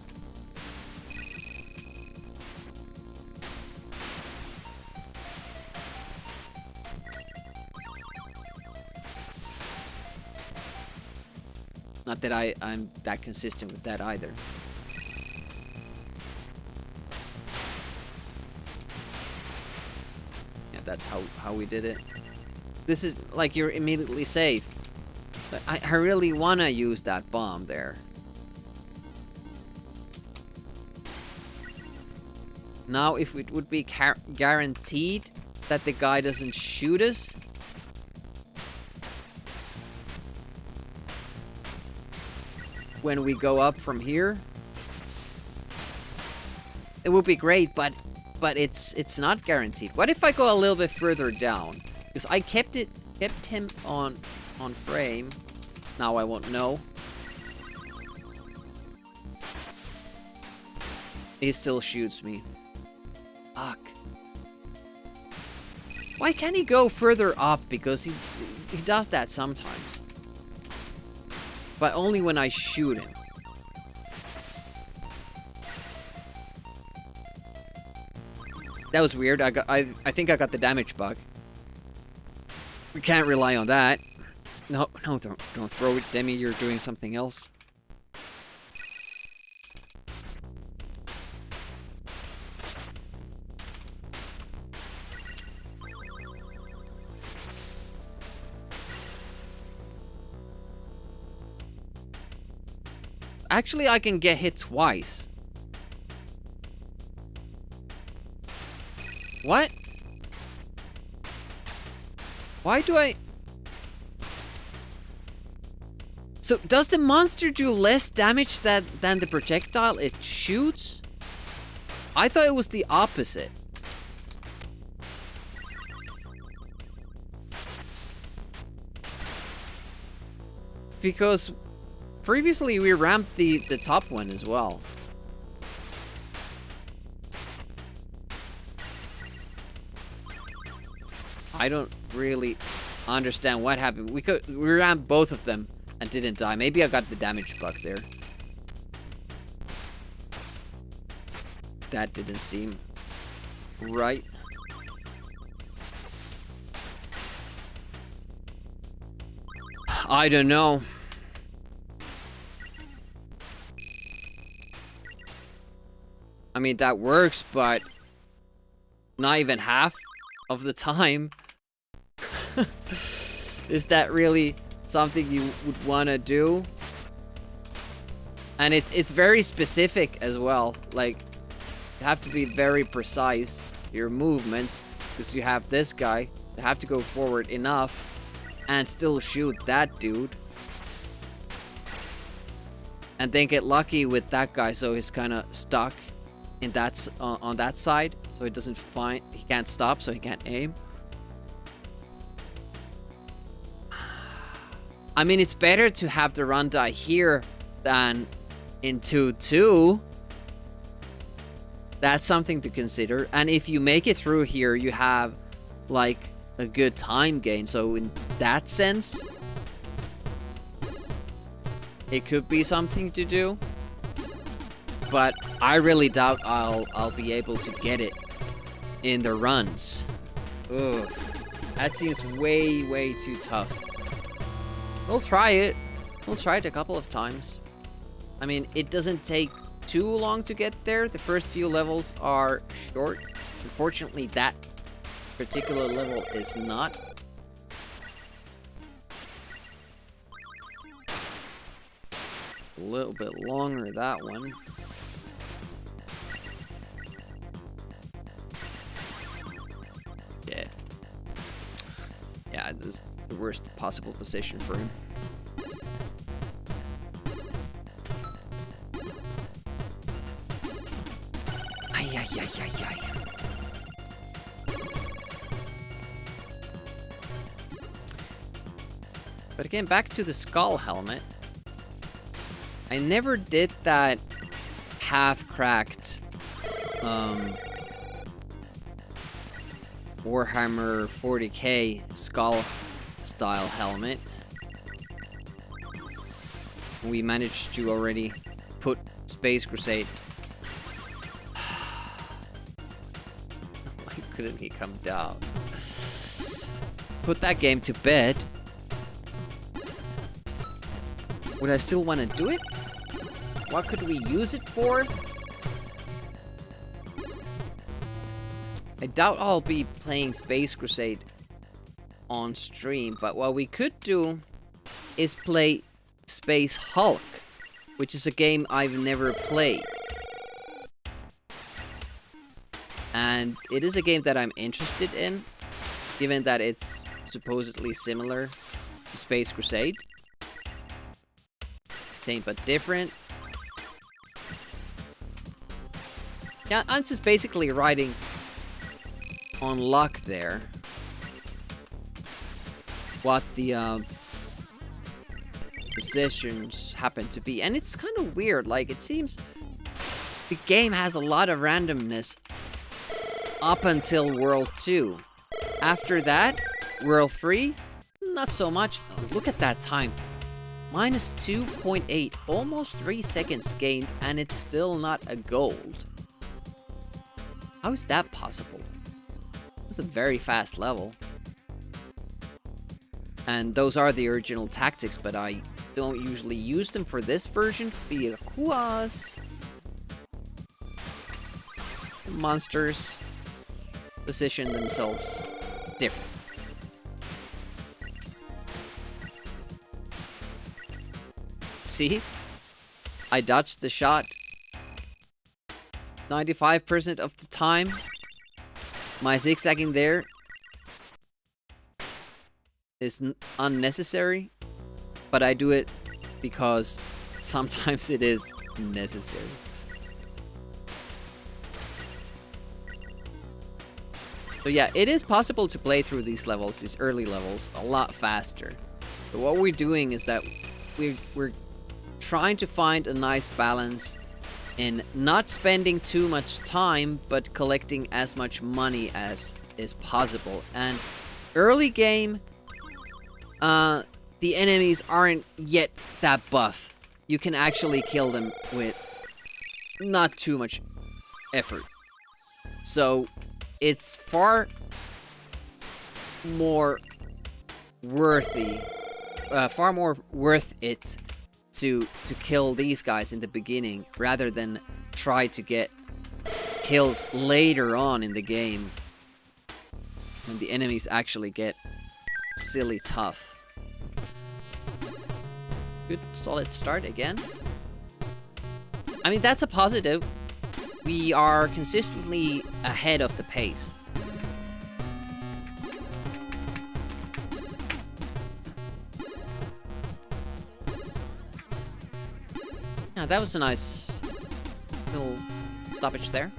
Not that I'm that consistent with that either. Yeah, that's how we did it. This is like you're immediately safe. But I really want to use that bomb there. Now, if it would be guaranteed that the guy doesn't shoot us, when we go up from here, it would be great, but it's not guaranteed. What if I go a little bit further down? Because I kept him on frame. Now I won't know. he still shoots me. Fuck. Why can't he go further up? Because he does that sometimes. But only when I shoot him. That was weird. I think I got the damage bug. We can't rely on that. No, don't throw it, Demi. You're doing something else. Actually, I can get hit twice. What? Why do I... So, does the monster do less damage than the projectile it shoots? I thought it was the opposite. Because previously we ramped the top one as well. I don't really understand what happened. We ramped both of them and didn't die. Maybe I got the damage bug there. That didn't seem right. I don't know. I mean, that works, but not even half of the time. Is that really something you would want to do? And it's very specific as well. Like, you have to be very precise, your movements, because you have this guy. So you have to go forward enough and still shoot that dude. And then get lucky with that guy, so he's kind of stuck in that on that side, so he doesn't find, he can't stop, so he can't aim. I mean, it's better to have the run die here than in 2-2. That's something to consider. And if you make it through here, you have like a good time gain. So in that sense, it could be something to do. But I really doubt I'll be able to get it in the runs. Ugh. That seems way too tough. We'll try it. We'll try it a couple of times. I mean, it doesn't take too long to get there. The first few levels are short. Unfortunately, that particular level is not. A little bit longer, that one. Yeah. Yeah, this is the worst possible position for him. Ay. But again, back to the skull helmet. I never did that half-cracked Warhammer 40k skull style helmet. We managed to already put Space Crusade. Why couldn't he come down? Put that game to bed. Would I still want to do it? What could we use it for? I doubt I'll be playing Space Crusade on stream, but what we could do is play Space Hulk, which is a game I've never played. And it is a game that I'm interested in, given that it's supposedly similar to Space Crusade. Same but different. Yeah, I'm just basically riding on luck there. What the positions happen to be. And it's kind of weird. Like, it seems the game has a lot of randomness up until World 2. After that, World 3, not so much. Oh, look at that time. Minus 2.8, almost 3 seconds gained, and it's still not a gold. How is that possible? That's a very fast level. And those are the original tactics, but I don't usually use them for this version because monsters position themselves different. See? I dodged the shot 95% of the time. My zigzagging there is unnecessary, but I do it because sometimes it is necessary. So yeah, it is possible to play through these levels, these early levels, a lot faster. But what we're doing is that we're trying to find a nice balance in not spending too much time, but collecting as much money as is possible. And early game, the enemies aren't yet that buff. You can actually kill them with not too much effort. So it's far more worth it to kill these guys in the beginning rather than try to get kills later on in the game when the enemies actually get silly tough. Good solid start again. I mean, that's a positive. We are consistently ahead of the pace. Yeah, that was a nice little stoppage there.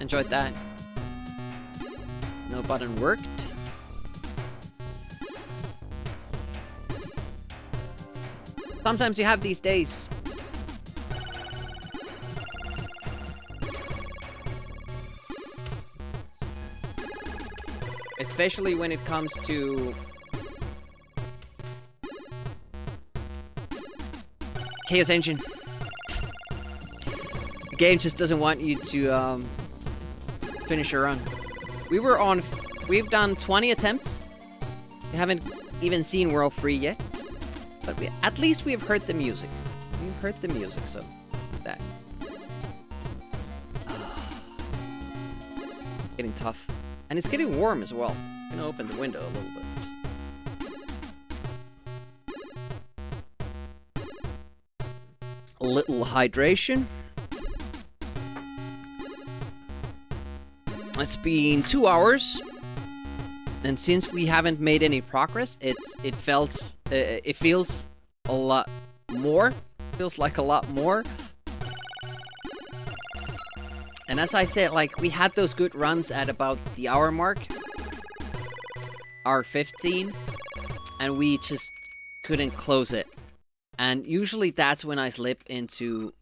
Enjoyed that. No button worked. Sometimes you have these days. Especially when it comes to Chaos Engine. The game just doesn't want you to finish your run. We've done 20 attempts. We haven't even seen World 3 yet. But at least we've heard the music. We've heard the music, so that. Getting tough. And it's getting warm as well. I'm gonna open the window a little bit. A little hydration. It's been 2 hours, and since we haven't made any progress, it feels a lot more. Feels like a lot more. And as I said, like, we had those good runs at about the hour mark, hour 15, and we just couldn't close it. And usually that's when I slip into.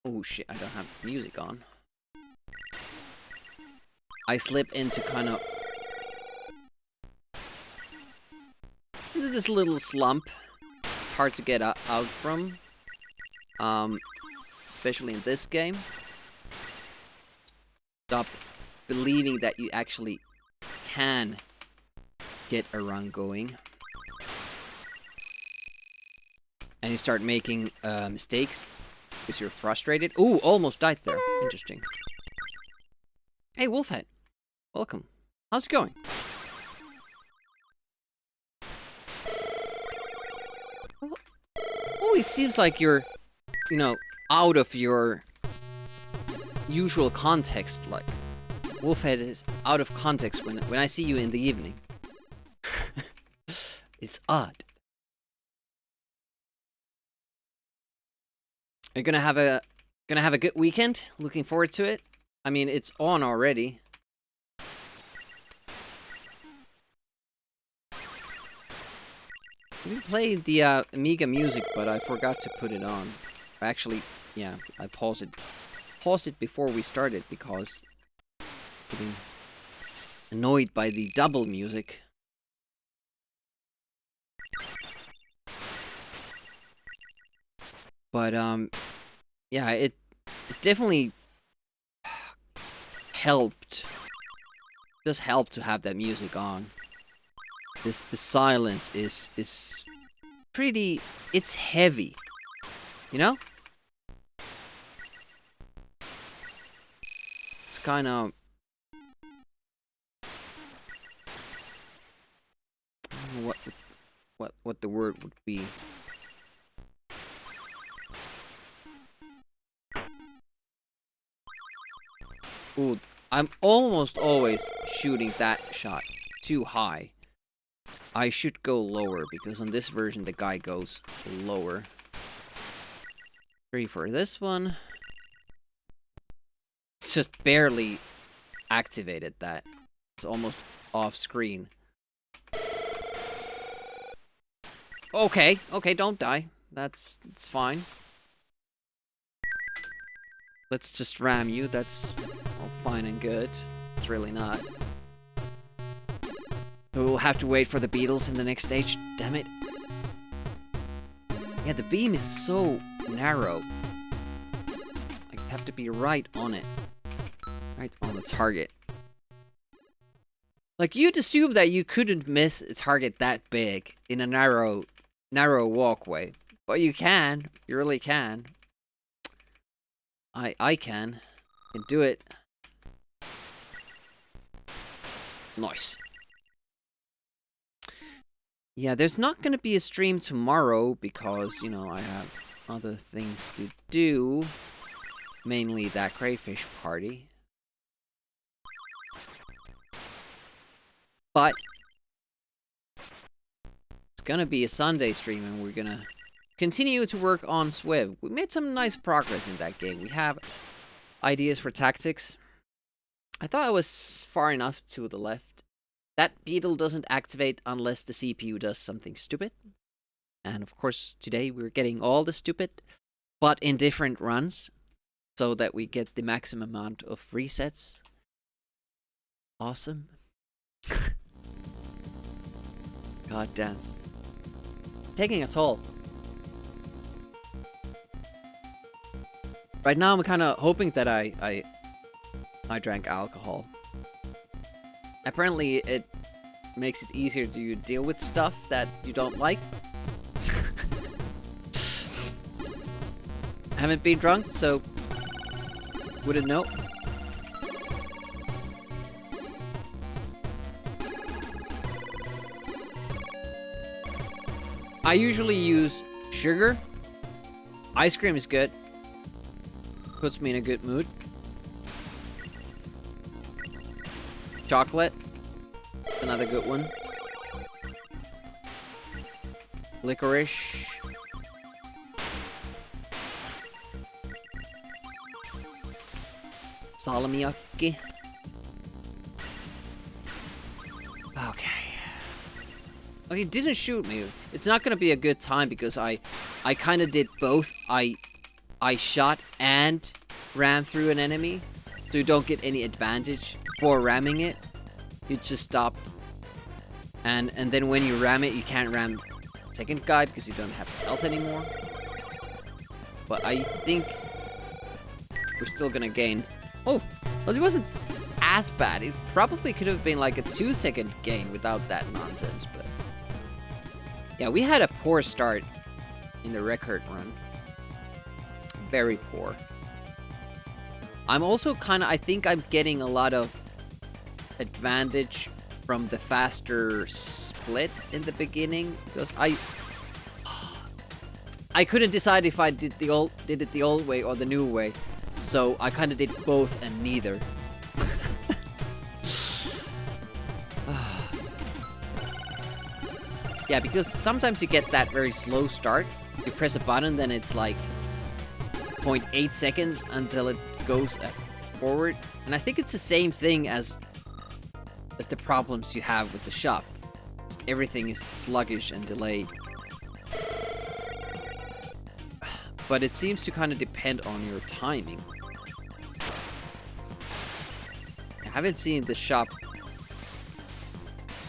Oh shit! I don't have music on. I slip into kind of this little slump. It's hard to get out from, especially in this game. Stop believing that you actually can get a run going, and you start making mistakes because you're frustrated. Ooh, almost died there. Interesting. Hey, Wolfhead. Welcome. How's it going? Always seems like you're, you know, out of your usual context. Like, Wolfhead is out of context when I see you in the evening. It's odd. You're gonna have a good weekend. Looking forward to it. I mean, it's on already. We played the Amiga music, but I forgot to put it on. Actually, yeah, I paused it paused it before we started because getting annoyed by the double music. But yeah, it definitely helped. It does help to have that music on. The silence is pretty. It's heavy, you know. It's kind of. I don't know what the word would be. Ooh, I'm almost always shooting that shot too high. I should go lower, because on this version the guy goes lower. 3 for this one. It's just barely activated that. It's almost off screen. Okay, don't die. That's fine. Let's just ram you, that's all fine and good. It's really not. We'll have to wait for the beetles in the next stage, damn it. Yeah, the beam is so narrow. I have to be right on it. Right on the target. Like, you'd assume that you couldn't miss a target that big in a narrow walkway. But you can. You really can. I can do it. Nice. Yeah, there's not gonna be a stream tomorrow because, you know, I have other things to do. Mainly that crayfish party. But it's gonna be a Sunday stream and we're gonna continue to work on Swiv. We made some nice progress in that game. We have ideas for tactics. I thought I was far enough to the left. That beetle doesn't activate unless the CPU does something stupid. And of course, today we're getting all the stupid, but in different runs, so that we get the maximum amount of resets. Awesome. God damn. Taking a toll. Right now I'm kind of hoping that I drank alcohol. Apparently it makes it easier to deal with stuff that you don't like. I haven't been drunk, so wouldn't know. I usually use sugar. Ice cream is good. Puts me in a good mood. Chocolate. Another good one. Licorice. Salmiakki. Okay. Okay, didn't shoot me. It's not gonna be a good time because I kind of did both. I shot and ran through an enemy, so you don't get any advantage for ramming it. You just stop. And then when you ram it, you can't ram the second guy because you don't have health anymore. But I think we're still gonna gain. Oh, well, it wasn't as bad. It probably could have been like a 2-second gain without that nonsense, but yeah, we had a poor start in the record run. Very poor. I'm also I think I'm getting a lot of advantage from the faster split in the beginning because I couldn't decide if I did it the old way or the new way. So I kind of did both and neither. Yeah, because sometimes you get that very slow start. You press a button, then it's like 0.8 seconds until it goes forward. And I think it's the same thing as the problems you have with the shop. Just everything is sluggish and delayed. But it seems to kind of depend on your timing. I haven't seen the shop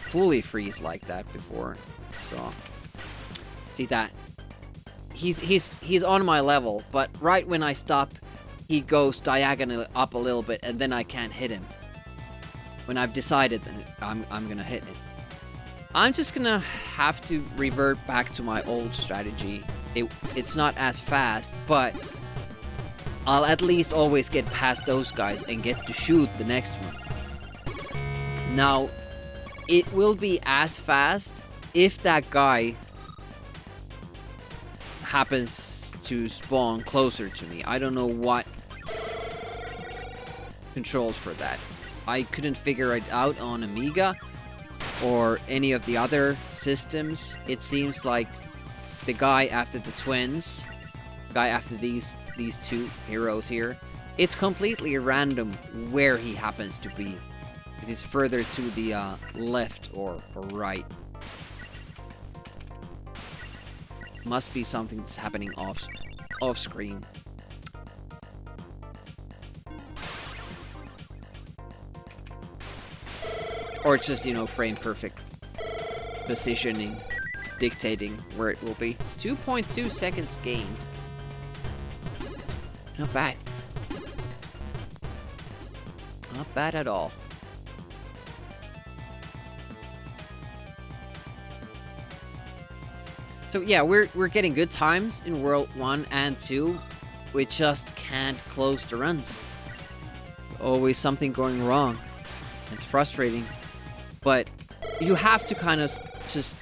fully freeze like that before. So, see that? He's on my level, but right when I stop, he goes diagonally up a little bit, and then I can't hit him. When I've decided that I'm gonna hit it. I'm just gonna have to revert back to my old strategy. It's not as fast, but I'll at least always get past those guys and get to shoot the next one. Now, it will be as fast if that guy happens to spawn closer to me. I don't know what controls for that. I couldn't figure it out on Amiga or any of the other systems. It seems like the guy after the twins, the guy after these two heroes here, it's completely random where he happens to be. It is further to the left or right. Must be something that's happening off screen. Or it's just, you know, frame perfect positioning dictating where it will be. 2.2 seconds gained. Not bad. Not bad at all. So yeah, we're getting good times in World 1 and 2. We just can't close the runs. Always something going wrong. It's frustrating. But you have to kind of just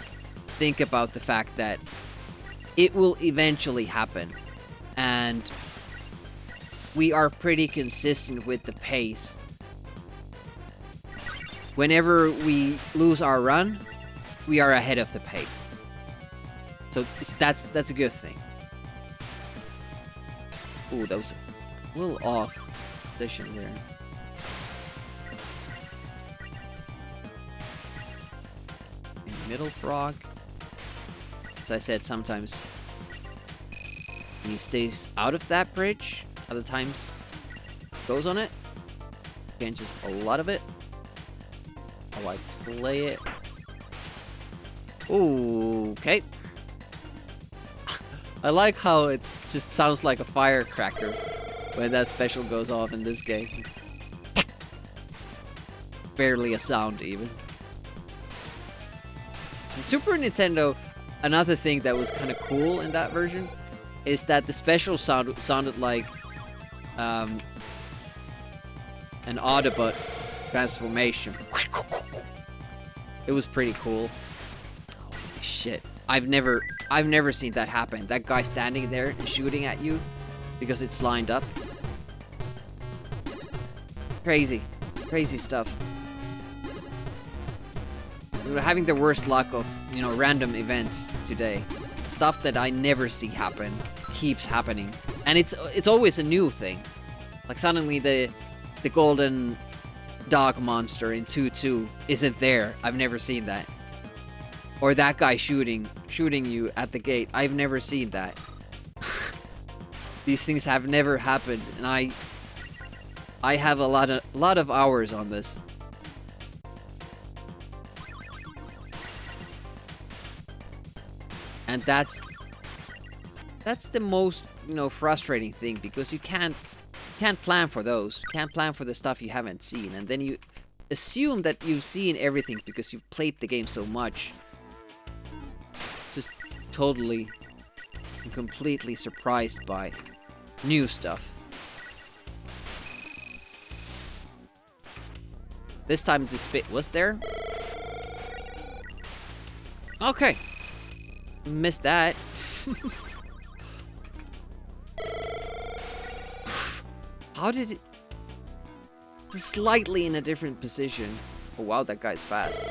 think about the fact that it will eventually happen. And we are pretty consistent with the pace. Whenever we lose our run, we are ahead of the pace. So that's a good thing. Ooh, that was a little off position there. Middle frog. As I said, sometimes he stays out of that bridge. Other times goes on it. Changes a lot of it. How I play it. Ooh, okay. I like how it just sounds like a firecracker when that special goes off in this game. Barely a sound even. The Super Nintendo, another thing that was kind of cool in that version is that the special sounded like an Autobot transformation. It was pretty cool. Holy shit. I've never seen that happen. That guy standing there and shooting at you because it's lined up. Crazy. Crazy stuff. We're having the worst luck of, you know, random events today. Stuff that I never see happen keeps happening. And it's always a new thing. Like suddenly the golden dog monster in 2-2 isn't there. I've never seen that. Or that guy shooting you at the gate. I've never seen that. These things have never happened, and I have a lot of hours on this. And that's the most, you know, frustrating thing, because you can't plan for those. You can't plan for the stuff you haven't seen, and then you assume that you've seen everything because you've played the game so much. Just totally and completely surprised by new stuff. This time the spit was there. Okay. Missed that. How did it... Slightly in a different position. Oh wow, that guy's fast.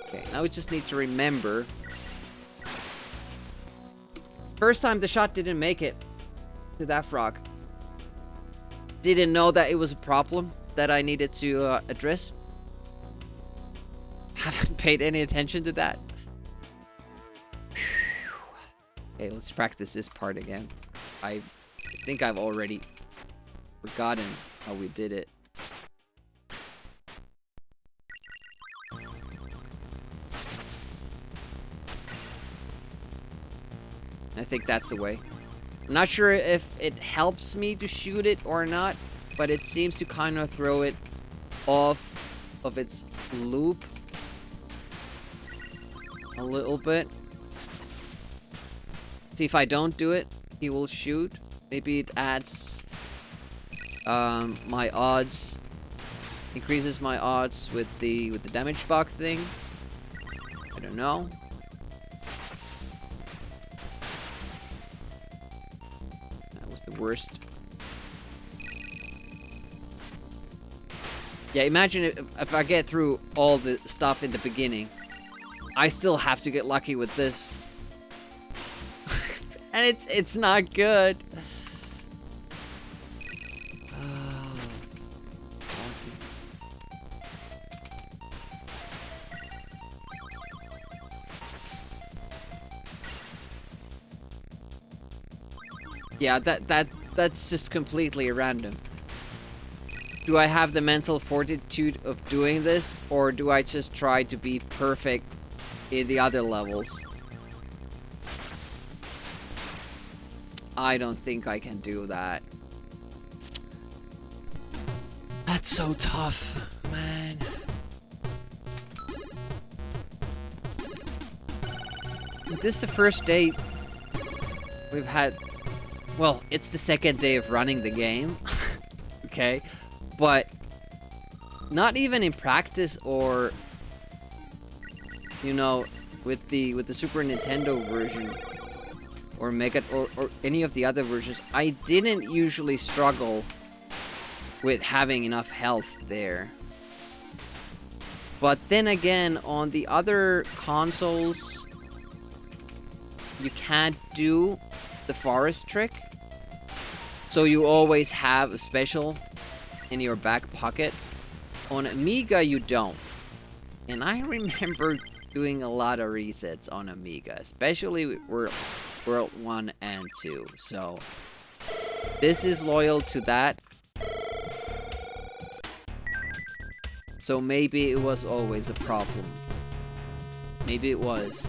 Okay, now we just need to remember. First time the shot didn't make it to that frog. Didn't know that it was a problem that I needed to address. Haven't paid any attention to that. Okay, let's practice this part again. I think I've already forgotten how we did it. I think that's the way. I'm not sure if it helps me to shoot it or not, but it seems to kind of throw it off of its loop a little bit. See, if I don't do it, he will shoot. Maybe it adds my odds, increases my odds with the damage bug thing. I don't know. That was the worst. Yeah, imagine if I get through all the stuff in the beginning. I still have to get lucky with this. And it's not good. Yeah, that's just completely random. Do I have the mental fortitude of doing this, or do I just try to be perfect in the other levels? I don't think I can do that. That's so tough, man. This is the first day we've had... Well, it's the second day of running the game. Okay? But not even in practice or, you know, with the Super Nintendo version or Mega or any of the other versions, I didn't usually struggle with having enough health there. But then again, on the other consoles, you can't do the forest trick. So you always have a special in your back pocket. On Amiga, you don't. And I remember doing a lot of resets on Amiga, especially with World 1 and 2. So this is loyal to that. So maybe it was always a problem. Maybe it was.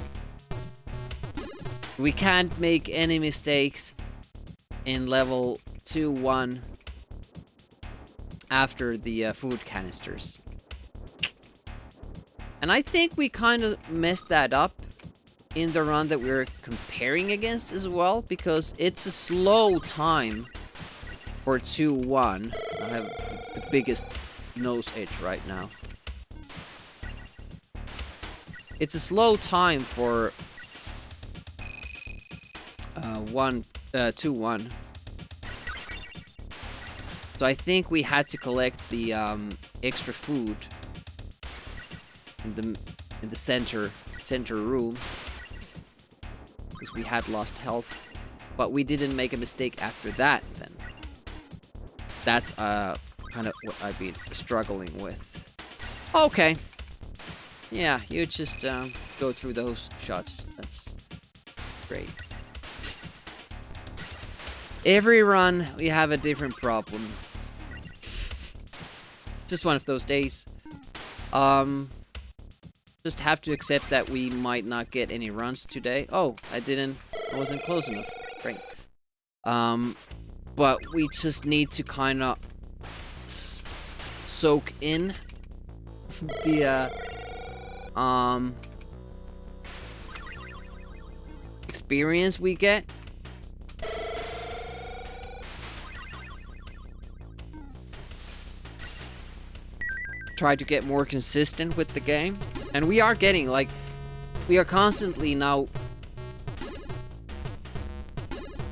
We can't make any mistakes in level 2-1 after the food canisters. And I think we kind of messed that up in the run that we're comparing against as well, because it's a slow time for 2-1. I have the biggest nose itch right now. It's a slow time for 2-1. So I think we had to collect the extra food in the center room, because we had lost health, but we didn't make a mistake after that. Then that's kind of what I've been struggling with. Okay, yeah, you just go through those shots. That's great. Every run we have a different problem. Just one of those days. Just have to accept that we might not get any runs today. Oh, I wasn't close enough. Great. But we just need to kind of soak in the experience we get. Try to get more consistent with the game, and we are getting, like, we are constantly now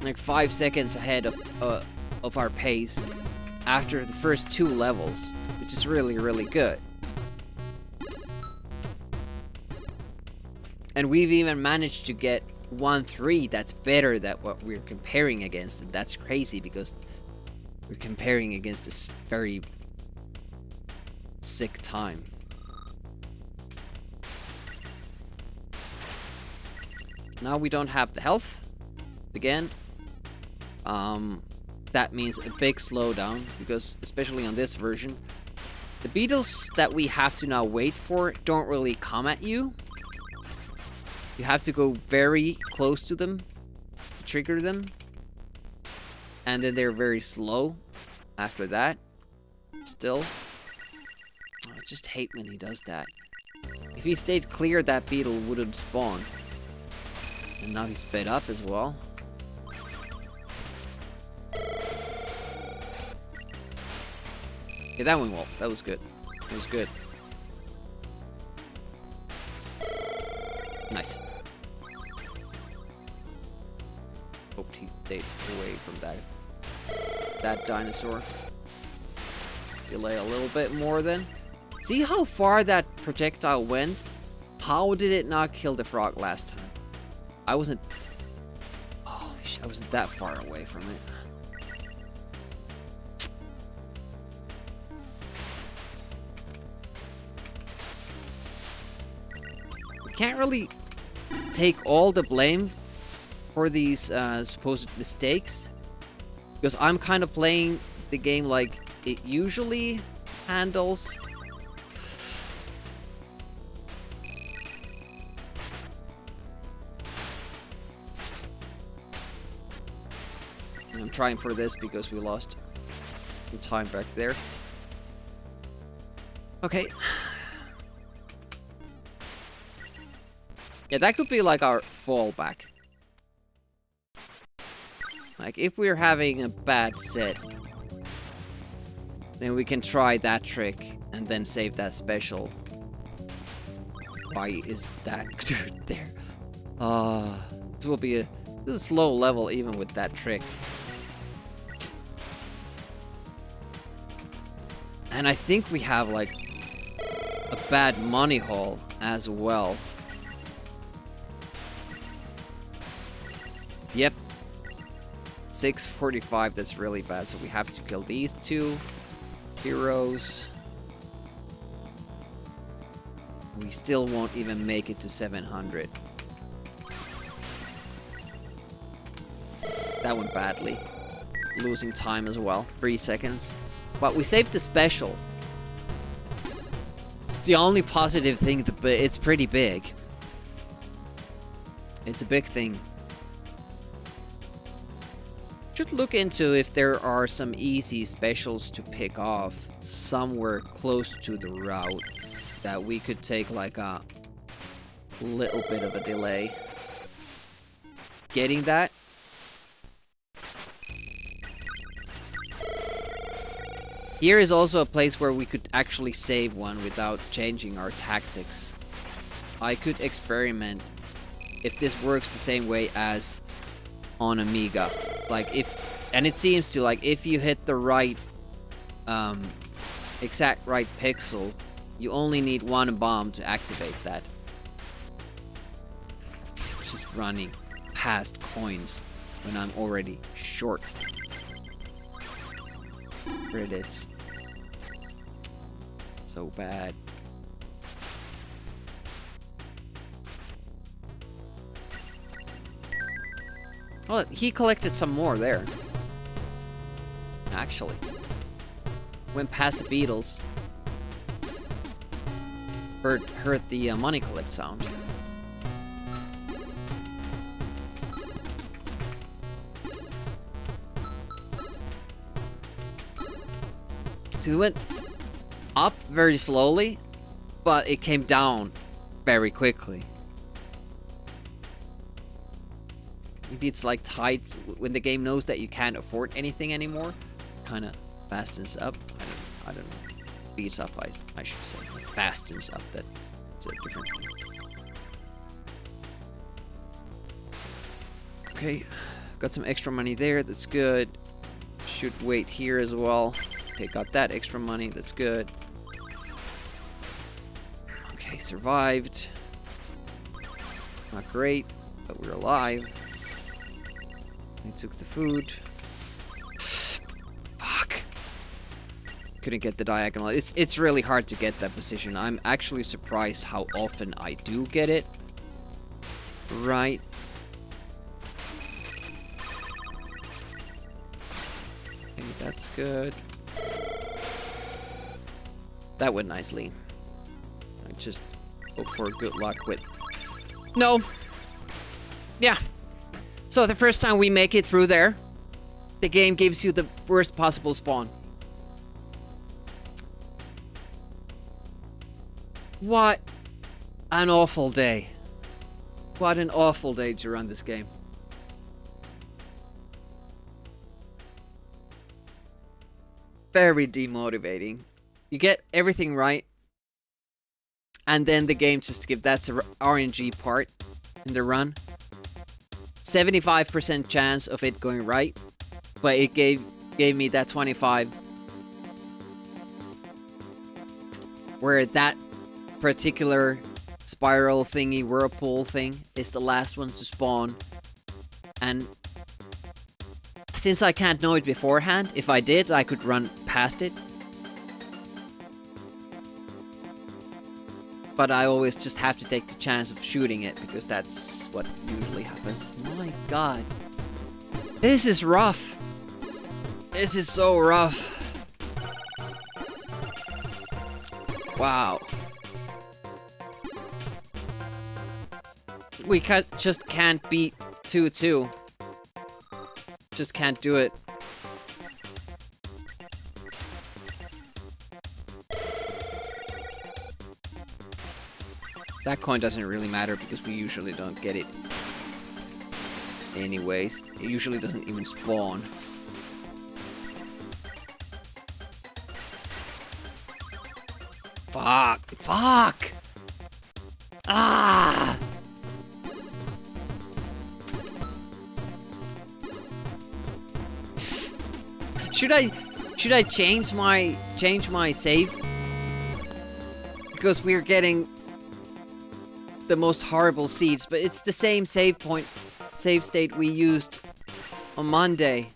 like 5 seconds ahead of our pace after the first 2 levels, which is really, really good. And we've even managed to get 1-3 that's better than what we're comparing against, and that's crazy because we're comparing against this very sick time. Now we don't have the health again. That means a big slowdown, because especially on this version, the beetles that we have to now wait for don't really come at you. You have to go very close to them, trigger them, and then they're very slow after that. Still. Oh, I just hate when he does that. If he stayed clear, that beetle wouldn't spawn. And now he's sped up as well. Okay, that went well. That was good. That was good. Nice. Hope he stayed away from that dinosaur. Delay a little bit more then. See how far that projectile went? How did it not kill the frog last time? I wasn't... Holy shit, I wasn't that far away from it. We can't really take all the blame for these supposed mistakes. Because I'm kind of playing the game like it usually handles. I'm trying for this because we lost some time back there. Okay. Yeah, that could be like our fallback. Like, if we're having a bad set, then we can try that trick and then save that special. Why is that dude there? This will be a slow level even with that trick. And I think we have like a bad money haul as well. Yep. 645, that's really bad. So we have to kill these two heroes. We still won't even make it to 700. That went badly. Losing time as well. 3 seconds. But we saved the special. It's the only positive thing, but it's pretty big. It's a big thing. Should look into if there are some easy specials to pick off somewhere close to the route that we could take like a little bit of a delay getting that. Here is also a place where we could actually save one without changing our tactics. I could experiment if this works the same way as on Amiga. Like and it seems to, like, if you hit the right, exact right pixel, you only need one bomb to activate that. It's just running past coins when I'm already short. Credits. So bad. Well, he collected some more there. Actually. Went past the beetles. Heard the money collect sound. See, we went up very slowly, but it came down very quickly. Maybe it's like tied when the game knows that you can't afford anything anymore. Kind of fastens up. I don't know. Speeds up, I should say. Fastens up. That's a different thing. Okay, got some extra money there. That's good. Should wait here as well. Okay, got that extra money. That's good. Okay, survived. Not great, but we're alive. I took the food. Fuck. Couldn't get the diagonal. It's really hard to get that position. I'm actually surprised how often I do get it. Right. Okay, that's good. That went nicely. I just hope for good luck with... No! Yeah. So the first time we make it through there, the game gives you the worst possible spawn. What an awful day. What an awful day to run this game. Very demotivating. You get everything right, and then the game just gives that's the RNG part in the run. 75% chance of it going right, but it gave me that 25 where that particular spiral thingy, whirlpool thing, is the last one to spawn. And since I can't know it beforehand, if I did, I could run past it. But I always just have to take the chance of shooting it, because that's what usually happens. My god. This is rough. This is so rough. Wow. We just can't beat 2-2. Just can't do it. That coin doesn't really matter because we usually don't get it. Anyways, it usually doesn't even spawn. Fuck! Fuck! Ah! Should I change my save? Because we're getting the most horrible seeds, but it's the same save state we used on Monday,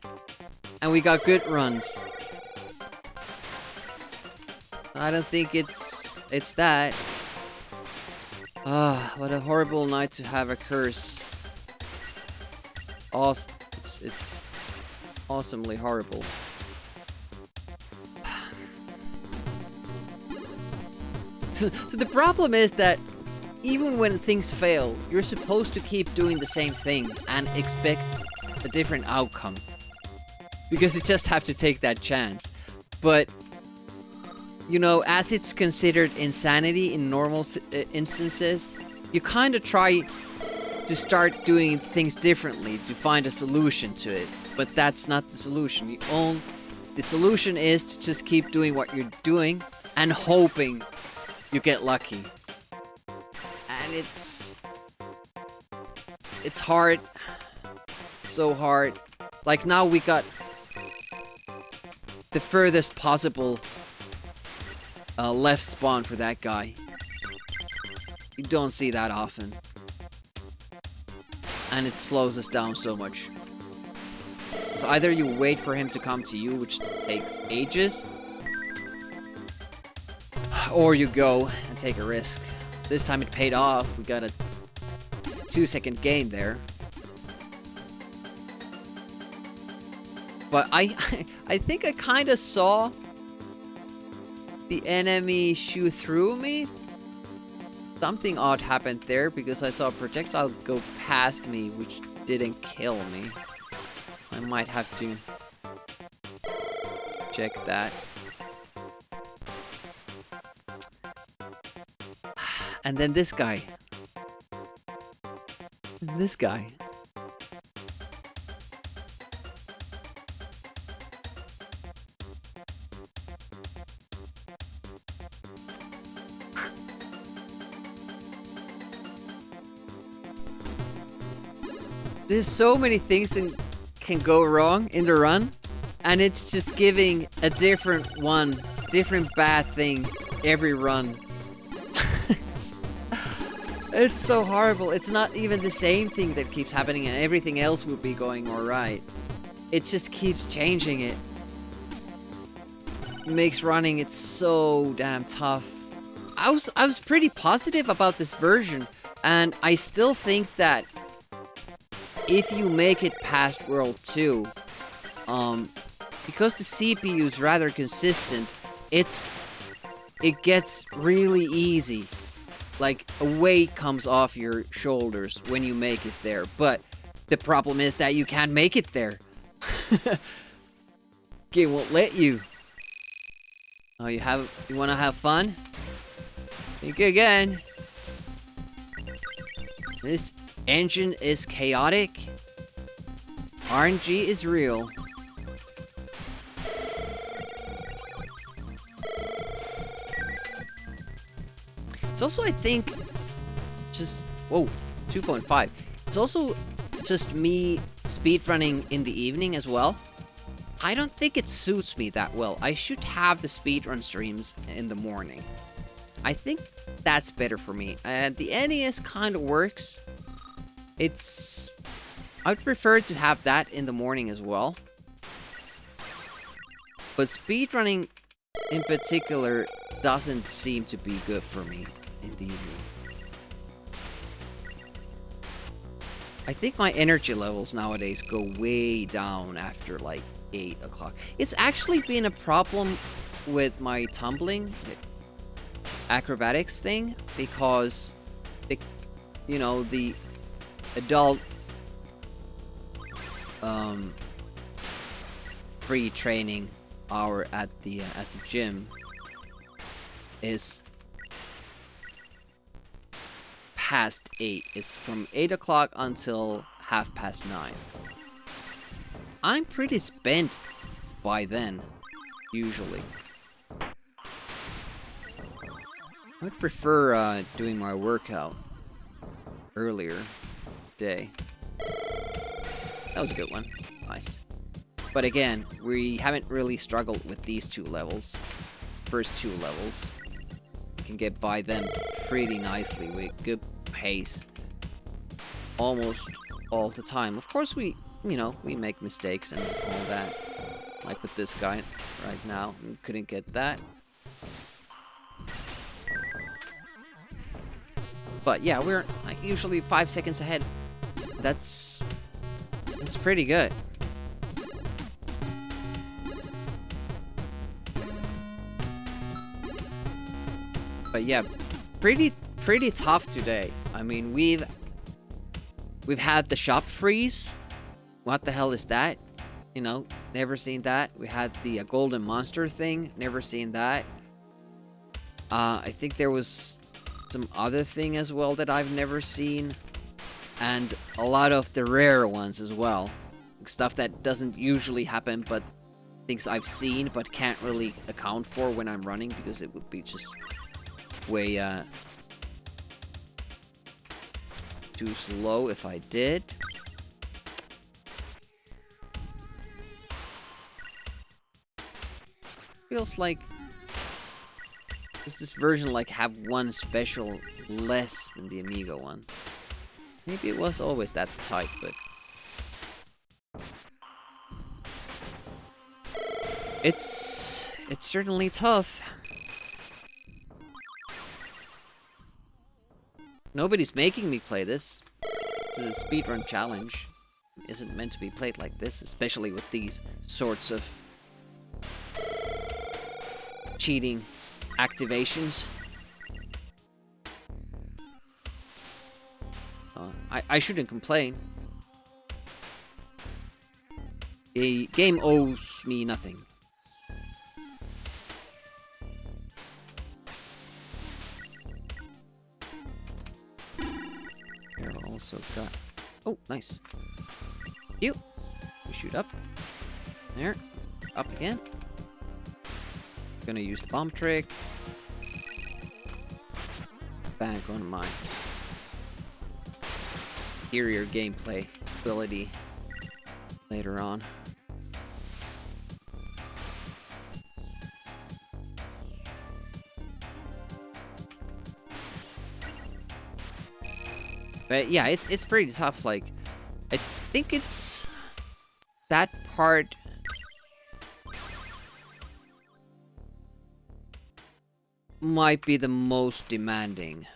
and we got good runs. I don't think it's that. Ah, what a horrible night to have a curse. It's awesomely horrible. So the problem is that even when things fail, you're supposed to keep doing the same thing and expect a different outcome. Because you just have to take that chance. But, you know, as it's considered insanity in normal instances, you kind of try to start doing things differently to find a solution to it. But that's not the solution. The solution is to just keep doing what you're doing and hoping you get lucky. And it's hard. So hard. Like now we got the furthest possible left spawn for that guy. You don't see that often. And it slows us down so much. So either you wait for him to come to you, which takes ages, or you go and take a risk. This time it paid off. We got a 2-second game there. But I think I kind of saw the enemy shoot through me. Something odd happened there because I saw a projectile go past me, which didn't kill me. I might have to check that. And then this guy. This guy. There's so many things that can go wrong in the run, and it's just giving a different bad thing every run. It's so horrible. It's not even the same thing that keeps happening and everything else would be going alright. It just keeps changing it. It makes running it so damn tough. I was pretty positive about this version, and I still think that if you make it past World 2, because the CPU is rather consistent, it gets really easy. like a weight comes off your shoulders when you make it there. But the problem is that you can't make it there. Game won't let you. Oh, you wanna have fun? Think again. This engine is chaotic. RNG is real. It's also, I think, just... Whoa, 2.5. It's also just me speedrunning in the evening as well. I don't think it suits me that well. I should have the speedrun streams in the morning. I think that's better for me. The NES kind of works. I'd prefer to have that in the morning as well. But speedrunning in particular doesn't seem to be good for me in the evening. I think my energy levels nowadays go way down after like 8 o'clock. It's actually been a problem with my tumbling acrobatics thing because the adult pre-training hour at the gym is past 8. It's from 8 o'clock until 9:30. I'm pretty spent by then, usually. I'd prefer doing my workout earlier day. That was a good one. Nice. But again, we haven't really struggled with these two levels. First two levels. We can get by them pretty nicely with good pace. Almost all the time. Of course we make mistakes and all that. Like with this guy right now. We couldn't get that. But yeah, we're like usually 5 seconds ahead. That's pretty good. But yeah, pretty tough today. I mean, we've had the shop freeze. What the hell is that? Never seen that. We had the golden monster thing. Never seen that. I think there was some other thing as well that I've never seen. And a lot of the rare ones as well. Stuff that doesn't usually happen, but things I've seen but can't really account for when I'm running because it would be just way too slow if I did. Feels like does this version like have one special less than the Amiga one? Maybe it was always that type, but it's certainly tough. Nobody's making me play this. It's a speedrun challenge. It isn't meant to be played like this, especially with these sorts of cheating activations. I shouldn't complain. The game owes me nothing. Here also got... Oh, nice. You. We shoot up. There. Up again. Gonna use the bomb trick. Back on my superior gameplay ability later on. But yeah, it's pretty tough. Like, I think it's that part might be the most demanding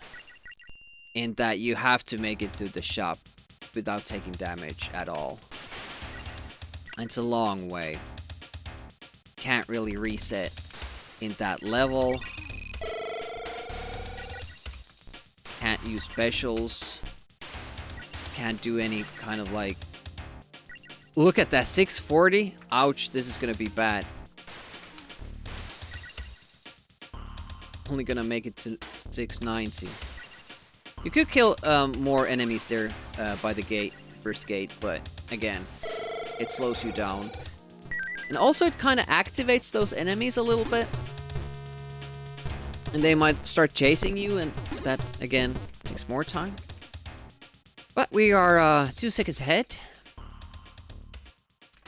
in that you have to make it to the shop without taking damage at all. It's a long way. Can't really reset in that level. can't use specials. Can't do any kind of like... Look at that, 640? Ouch, this is gonna be bad. Only gonna make it to 690. You could kill more enemies there by the gate, first gate, but again, it slows you down. And also it kind of activates those enemies a little bit. And they might start chasing you, and that, again, takes more time. But we are 2 seconds ahead.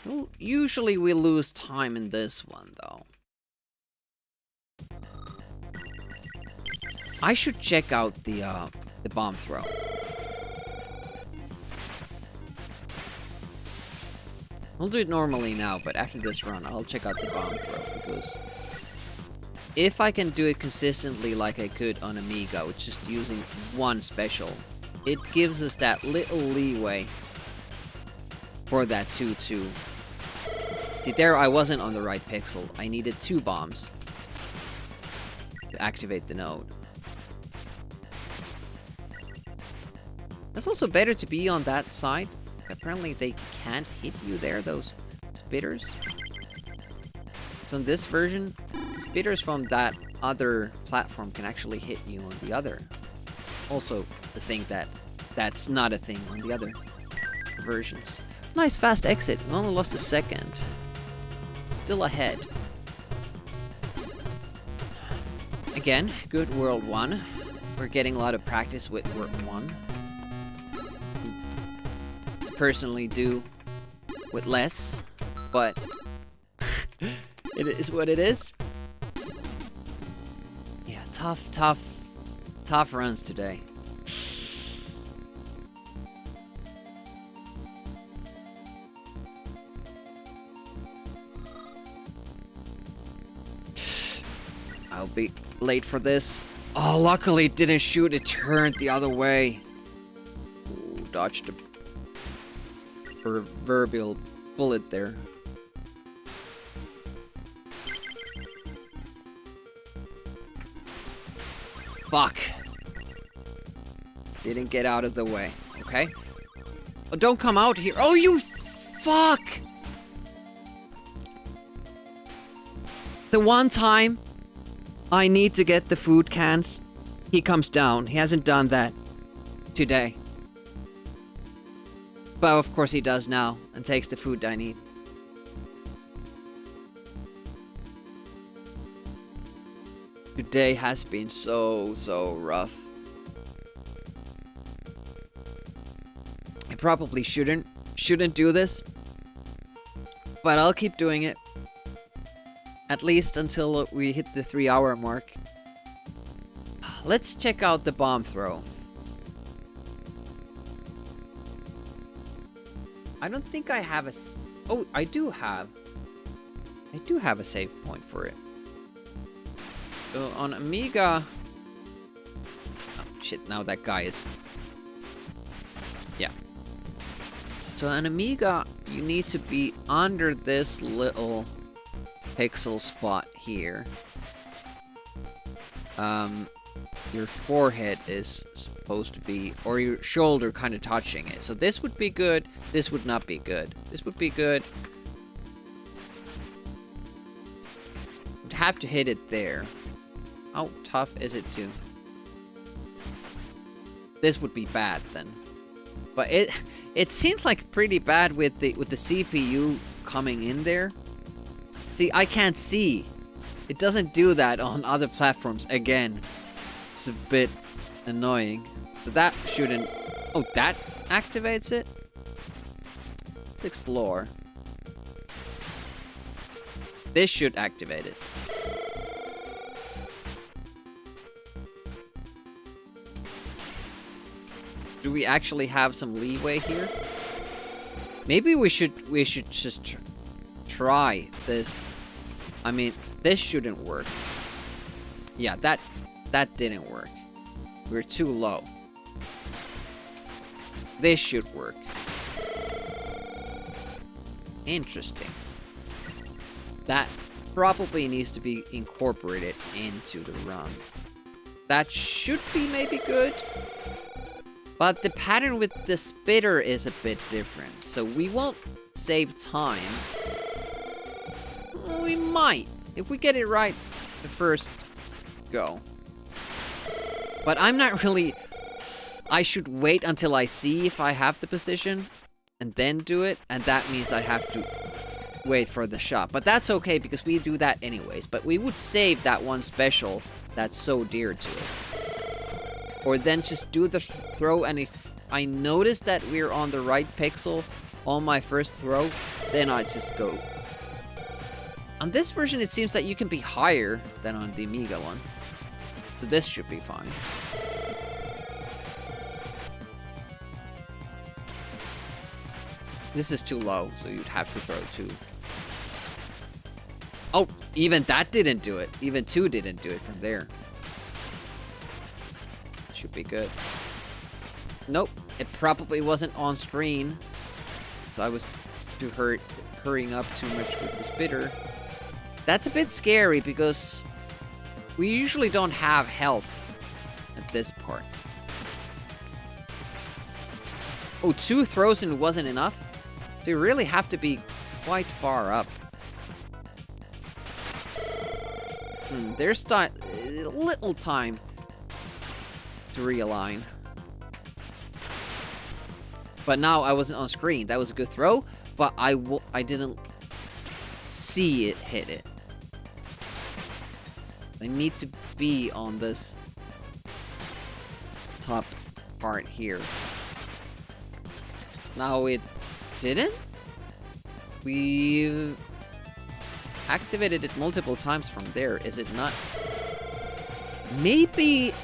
Well, usually we lose time in this one, though. I should check out the bomb throw. I'll do it normally now, but after this run, I'll check out the bomb throw, because if I can do it consistently like I could on Amiga, with just using one special, it gives us that little leeway for that 2-2. See, there I wasn't on the right pixel. I needed 2 bombs to activate the node. It's also better to be on that side. Apparently they can't hit you there, those spitters. So in this version, spitters from that other platform can actually hit you on the other. Also, it's a thing that's not a thing on the other versions. Nice fast exit. We only lost a second. Still ahead. Again, good World 1. We're getting a lot of practice with World 1. Personally do with less, but it is what it is. Yeah, tough runs today. I'll be late for this. Oh, luckily it didn't shoot, it turned the other way. Ooh, dodged a proverbial bullet there. Fuck. Didn't get out of the way. Okay. Oh, don't come out here. Oh, you fuck! The one time I need to get the food cans, he comes down. He hasn't done that today. But of course he does now, and takes the food I need. Today has been so rough. I probably shouldn't do this, but I'll keep doing it. At least until we hit the 3-hour mark. Let's check out the bomb throw. I don't think I have a... Oh, I do have a save point for it. So on Amiga... Oh, shit, now that guy is... Yeah. So on Amiga, you need to be under this little pixel spot here. Your forehead is supposed to be, or your shoulder kind of touching it. So this would be good, this would not be good. This would be good. Would have to hit it there. How tough is it to... This would be bad then. But it seems like pretty bad with the CPU coming in there. See, I can't see. It doesn't do that on other platforms again. It's a bit annoying. So that shouldn't... Oh, that activates it? Let's explore. This should activate it. Do we actually have some leeway here? Maybe we should just try this. I mean, this shouldn't work. Yeah, that didn't work. We're too low. This should work. Interesting. That probably needs to be incorporated into the run. That should be maybe good. But the pattern with the spitter is a bit different. So we won't save time. We might. If we get it right the first go. But I'm not really... I should wait until I see if I have the position. And then do it. And that means I have to wait for the shot. But that's okay because we do that anyways. But we would save that one special that's so dear to us. Or then just do the throw, and if I notice that we're on the right pixel on my first throw, then I just go. On this version, it seems that you can be higher than on the Amiga one. So this should be fine. This is too low, so you'd have to throw 2. Oh, even that didn't do it. Even 2 didn't do it from there. Should be good. Nope, it probably wasn't on screen. So I was hurrying up too much with the spitter. That's a bit scary because we usually don't have health at this part. Oh, 2 throws and it wasn't enough? So you really have to be quite far up. There's a little time to realign. But now I wasn't on screen. That was a good throw, but I didn't see it hit it. I need to be on this top part here. Now it didn't? We activated it multiple times from there, is it not? Maybe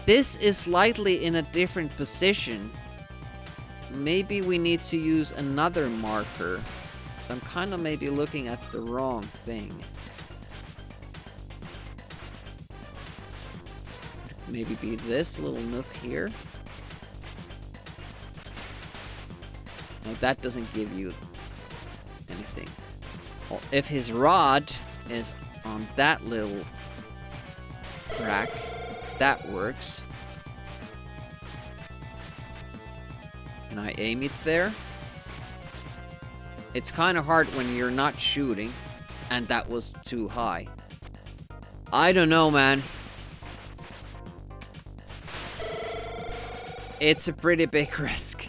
this is slightly in a different position. Maybe we need to use another marker. I'm kind of maybe looking at the wrong thing. Maybe be this little nook here. No, that doesn't give you anything. Well, if his rod is on that little crack, that works. Can I aim it there? It's kind of hard when you're not shooting, and that was too high. I don't know, man. It's a pretty big risk.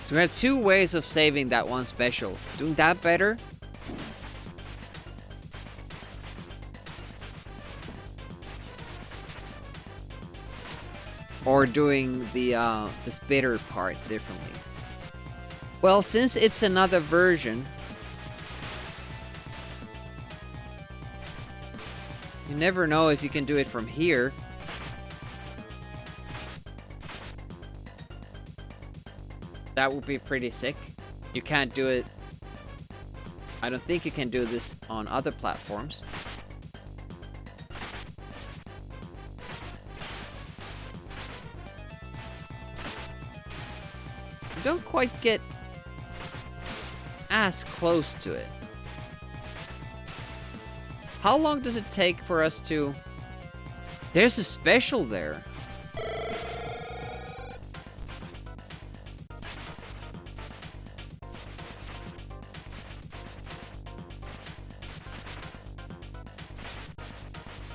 So we have 2 ways of saving that one special. Doing that better. Or doing the spitter part differently. Well, since it's another version, you never know if you can do it from here. That would be pretty sick. You can't do it. I don't think you can do this on other platforms. You don't quite get as close to it. How long does it take for us to... There's a special there.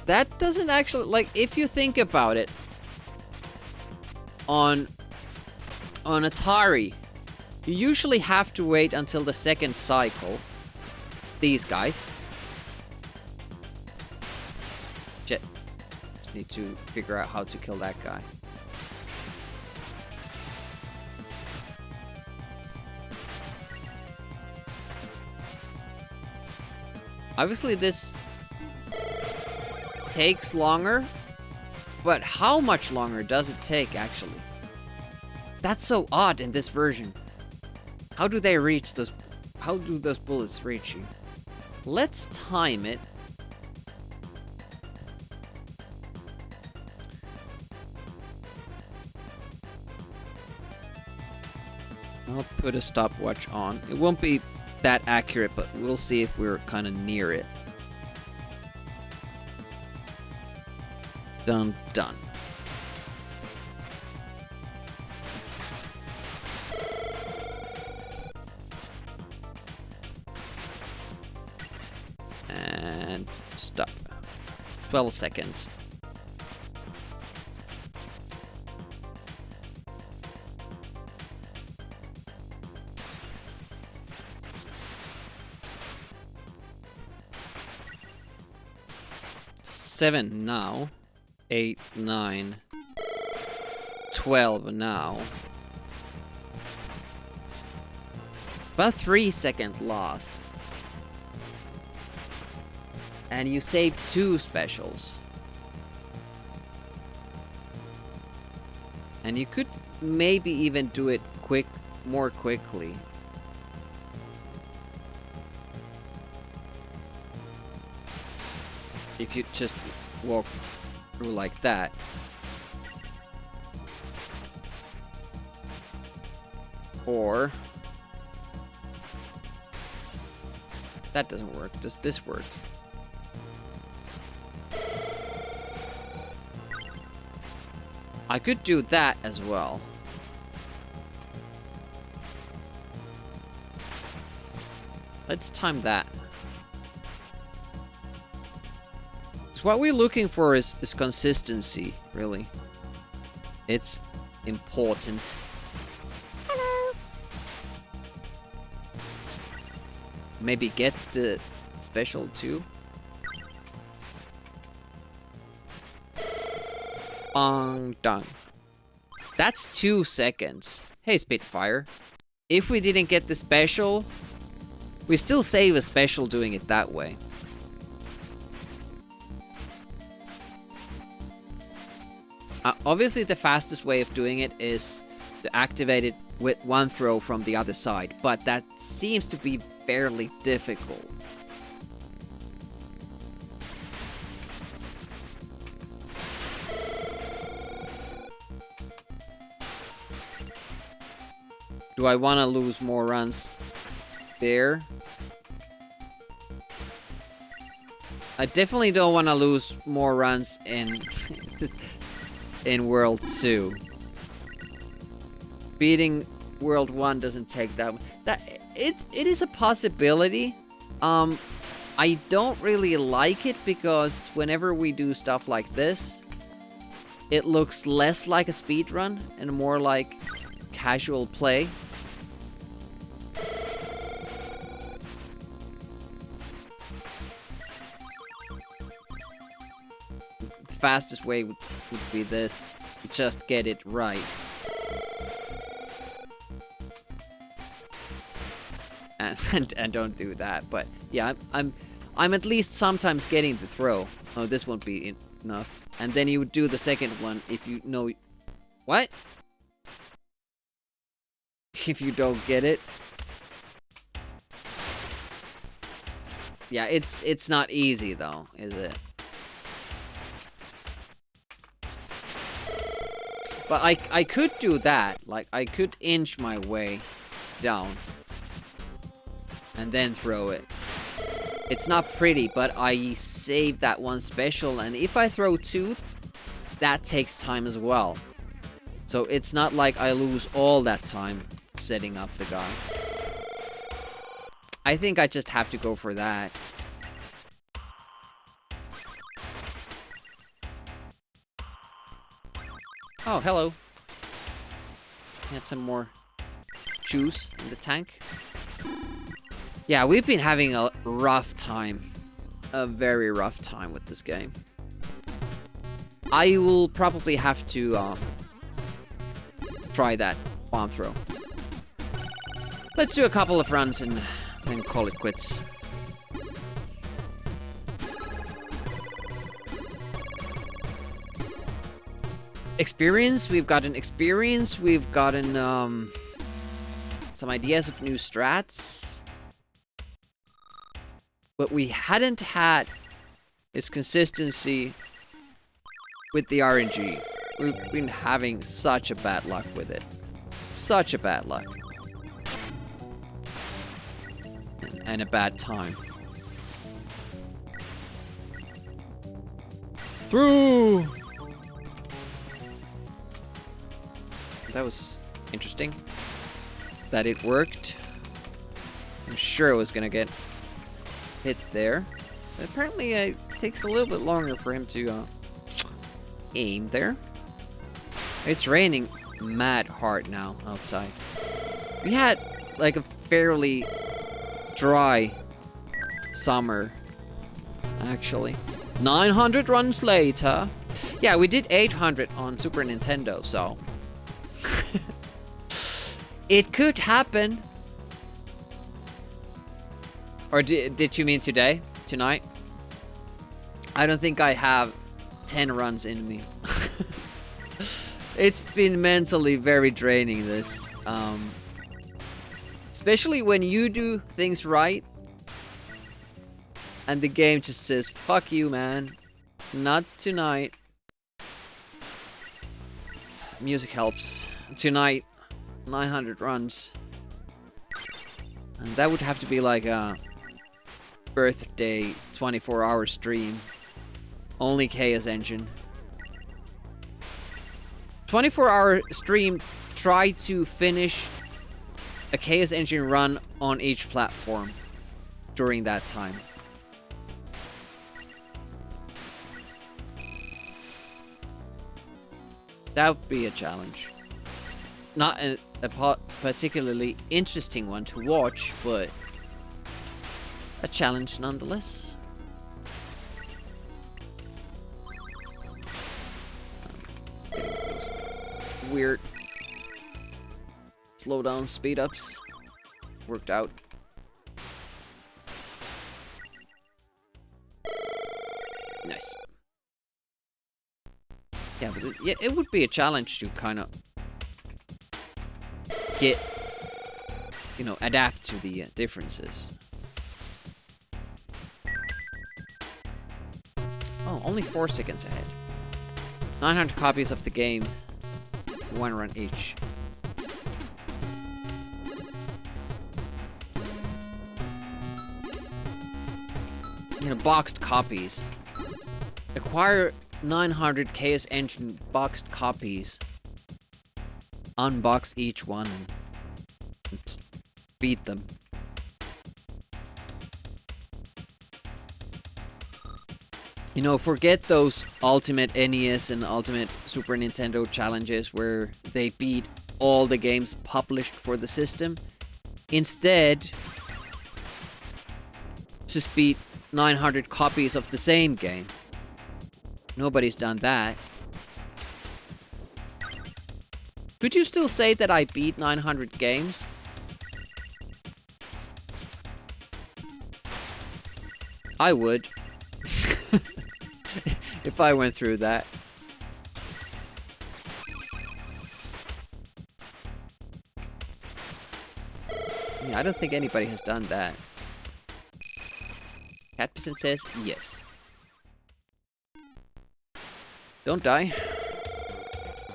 That doesn't actually... Like, if you think about it, on Atari, you usually have to wait until the second cycle. These guys. Just need to figure out how to kill that guy. Obviously this takes longer, but how much longer does it take actually? That's so odd in this version. How do they reach those? How do those bullets reach you? Let's time it. I'll put a stopwatch on. It won't be that accurate, but we'll see if we're kind of near it. Done. And stop. 12 seconds. Seven now. 8, 9, 12 now. About 3 second loss. And you saved 2 specials. And you could maybe even do it more quickly. If you just walk through like that. Or that doesn't work. Does this work? I could do that as well. Let's time that. So what we're looking for is consistency, really. It's important. Hello. Maybe get the special too. Done. That's 2 seconds. Hey, Spitfire. If we didn't get the special, we still save a special doing it that way. Obviously, the fastest way of doing it is to activate it with one throw from the other side, but that seems to be fairly difficult. Do I want to lose more runs there? I definitely don't want to lose more runs in in World 2. Beating World 1 doesn't take that. It is a possibility. I don't really like it because whenever we do stuff like this, it looks less like a speedrun and more like casual play. Fastest way would be this. Just get it right. And don't do that. But yeah, I'm at least sometimes getting the throw. Oh, this won't be enough. And then you would do the second one if you know. What? If you don't get it. Yeah, it's not easy though, is it? But I could do that. Like, I could inch my way down. And then throw it. It's not pretty, but I saved that one special. And if I throw 2, that takes time as well. So it's not like I lose all that time setting up the guy. I think I just have to go for that. Oh, hello. Had some more juice in the tank. Yeah, we've been having a rough time. A very rough time with this game. I will probably have to try that bomb throw. Let's do a couple of runs and then call it quits. Experience, we've gotten experience, we've gotten some ideas of new strats. What we hadn't had is consistency with the RNG. We've been having such a bad luck with it. Such a bad luck. and a bad time. Through! That was interesting. That it worked. I'm sure it was gonna get hit there. But apparently it takes a little bit longer for him to aim there. It's raining mad hard now outside. We had like a fairly dry summer, actually. 900 runs later. Yeah, we did 800 on Super Nintendo, so it could happen. Or did you mean today? Tonight? I don't think I have 10 runs in me. It's been mentally very draining, this. Especially when you do things right and the game just says, fuck you, man. Not tonight. Music helps. Tonight, 900 runs. And that would have to be like a birthday 24-hour stream. Only Chaos Engine. 24-hour stream, try to finish a Chaos Engine run on each platform during that time. That would be a challenge. Not a particularly interesting one to watch, but a challenge nonetheless. Getting those weird slowdown speed ups worked out. Nice. Yeah, but it would be a challenge to kind of get, you know, adapt to the differences. Oh, only 4 seconds ahead. 900 copies of the game. 1 run each. You know, boxed copies. Acquire 900 Chaos Engine boxed copies. Unbox each one and beat them. You know, forget those Ultimate NES and Ultimate Super Nintendo challenges where they beat all the games published for the system. Instead, just beat 900 copies of the same game. Nobody's done that. Could you still say that I beat 900 games? I would. If I went through that. Yeah, I don't think anybody has done that. Catperson says yes. Don't die.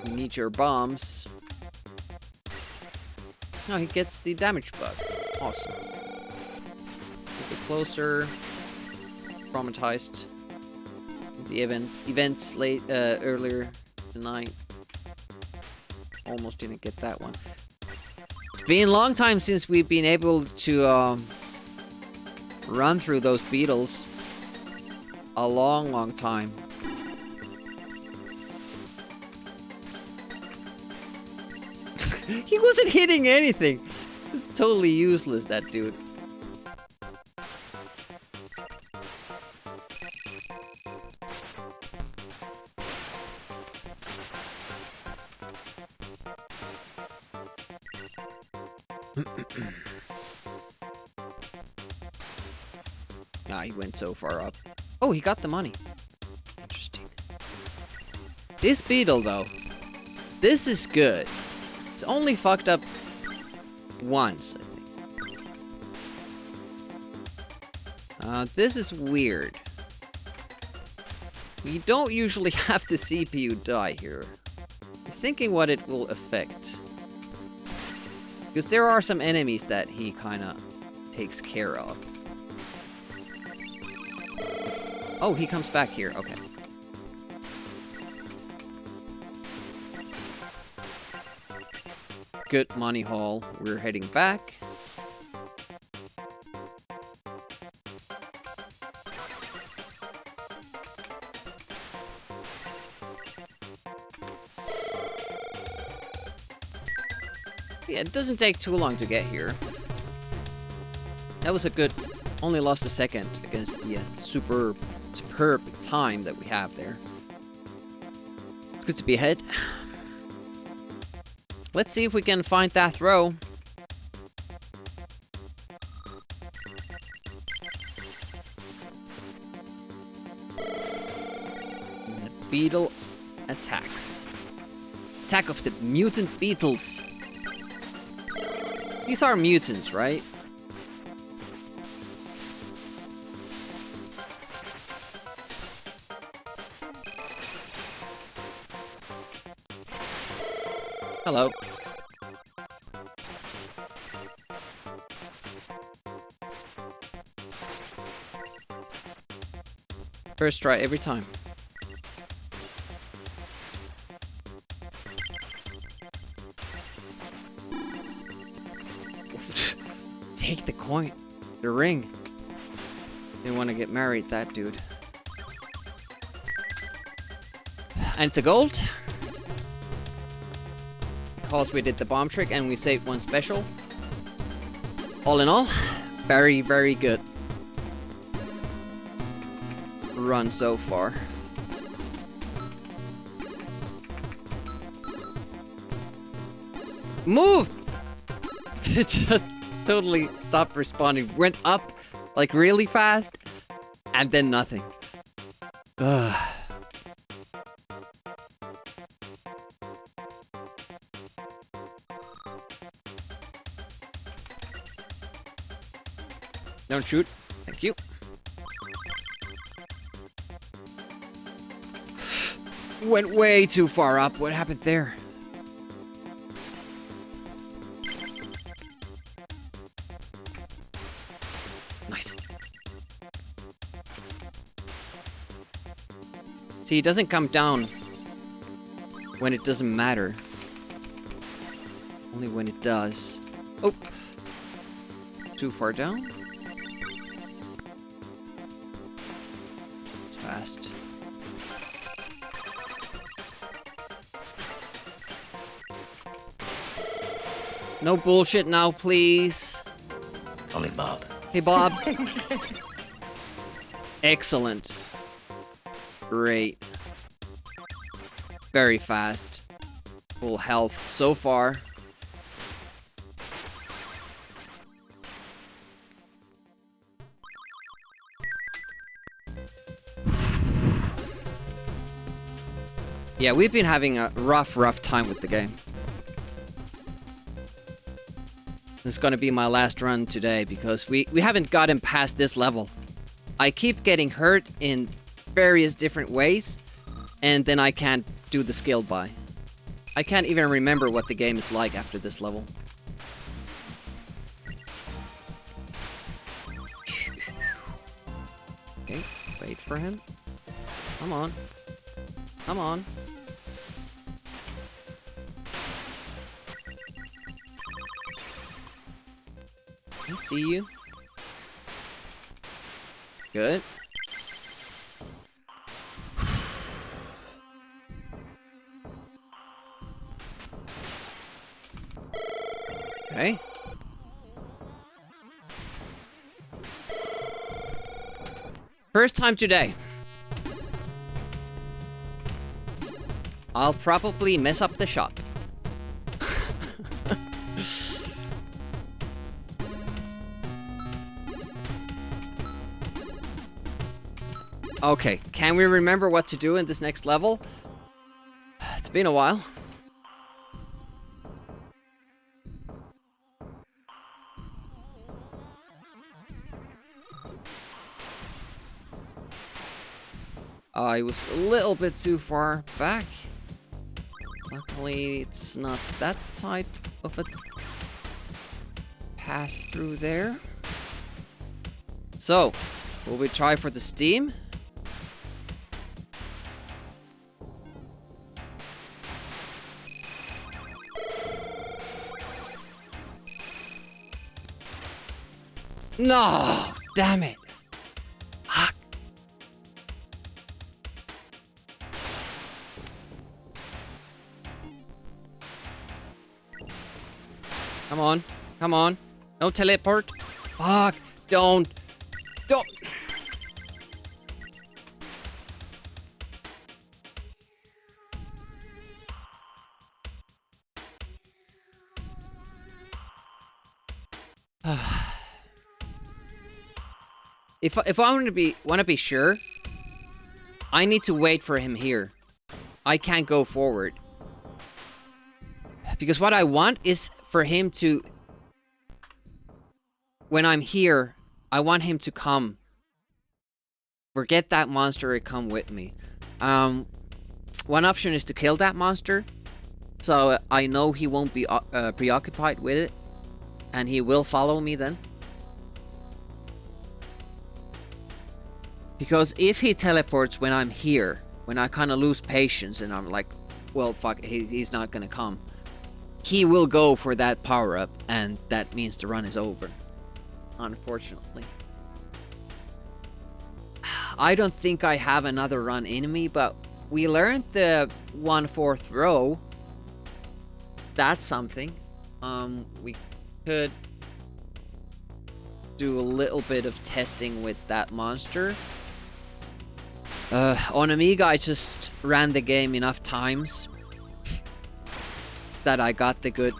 We need your bombs. Oh, he gets the damage bug. Awesome. A bit closer. Traumatized. The events late earlier tonight. Almost didn't get that one. It's been a long time since we've been able to run through those beetles. A long time. He wasn't hitting anything. It's totally useless, that dude. Ah, he went so far up. Oh, he got the money. Interesting. This beetle, though. This is good. It's only fucked up once, I think. This is weird. We don't usually have the CPU die here. I'm thinking what it will affect. Because there are some enemies that he kind of takes care of. Oh, he comes back here. Okay. Good money haul. We're heading back. Yeah, it doesn't take too long to get here. That was a good... Only lost a second against the superb time that we have there. It's good to be ahead. Let's see if we can find that throw. The beetle attacks. Attack of the mutant beetles. These are mutants, right? Hello. First try every time. Take the coin. The ring. They want to get married, that dude. And it's a gold. Because we did the bomb trick and we saved one special. All in all, very, very good run so far. Move! It just totally stopped responding. Went up like really fast and then nothing. Ugh. Don't shoot. Thank you. Went way too far up. What happened there? Nice. See, it doesn't come down when it doesn't matter. Only when it does. Oh. Too far down. Fast. No bullshit now, please. Only Bob. Hey, Bob. Excellent. Great. Very fast. Full health so far. Yeah, we've been having a rough time with the game. This is gonna be my last run today because we haven't gotten past this level. I keep getting hurt in various different ways, and then I can't do the skill buy. I can't even remember what the game is like after this level. Okay, wait for him. Come on. Come on. I see you. Good. Okay. First time today. I'll probably mess up the shot. Okay, can we remember what to do in this next level? It's been a while. I was a little bit too far back. Luckily, it's not that type of a pass through there. So, will we try for the steam? No! Damn it! Fuck. Come on. Come on. No teleport. Fuck. Don't. If I want to be sure, I need to wait for him here. I can't go forward. Because what I want is for him to, when I'm here, I want him to come. Forget that monster and come with me. One option is to kill that monster, so I know he won't be preoccupied with it, and he will follow me then. Because if he teleports when I'm here, when I kind of lose patience and I'm like, well, fuck, he's not gonna come, he will go for that power-up, and that means the run is over. Unfortunately. I don't think I have another run in me, but we learned the 1/4 row. That's something. We could do a little bit of testing with that monster. On Amiga, I just ran the game enough times that I got the good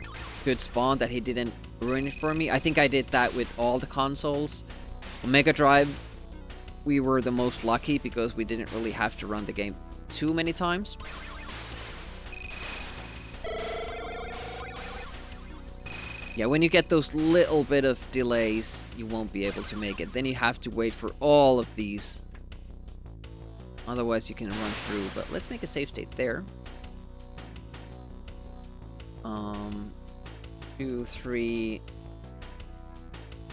spawn that he didn't ruin it for me. I think I did that with all the consoles. On Mega Drive, we were the most lucky because we didn't really have to run the game too many times. Yeah, when you get those little bit of delays, you won't be able to make it. Then you have to wait for all of these. Otherwise, you can run through. But let's make a save state there. 2, 3.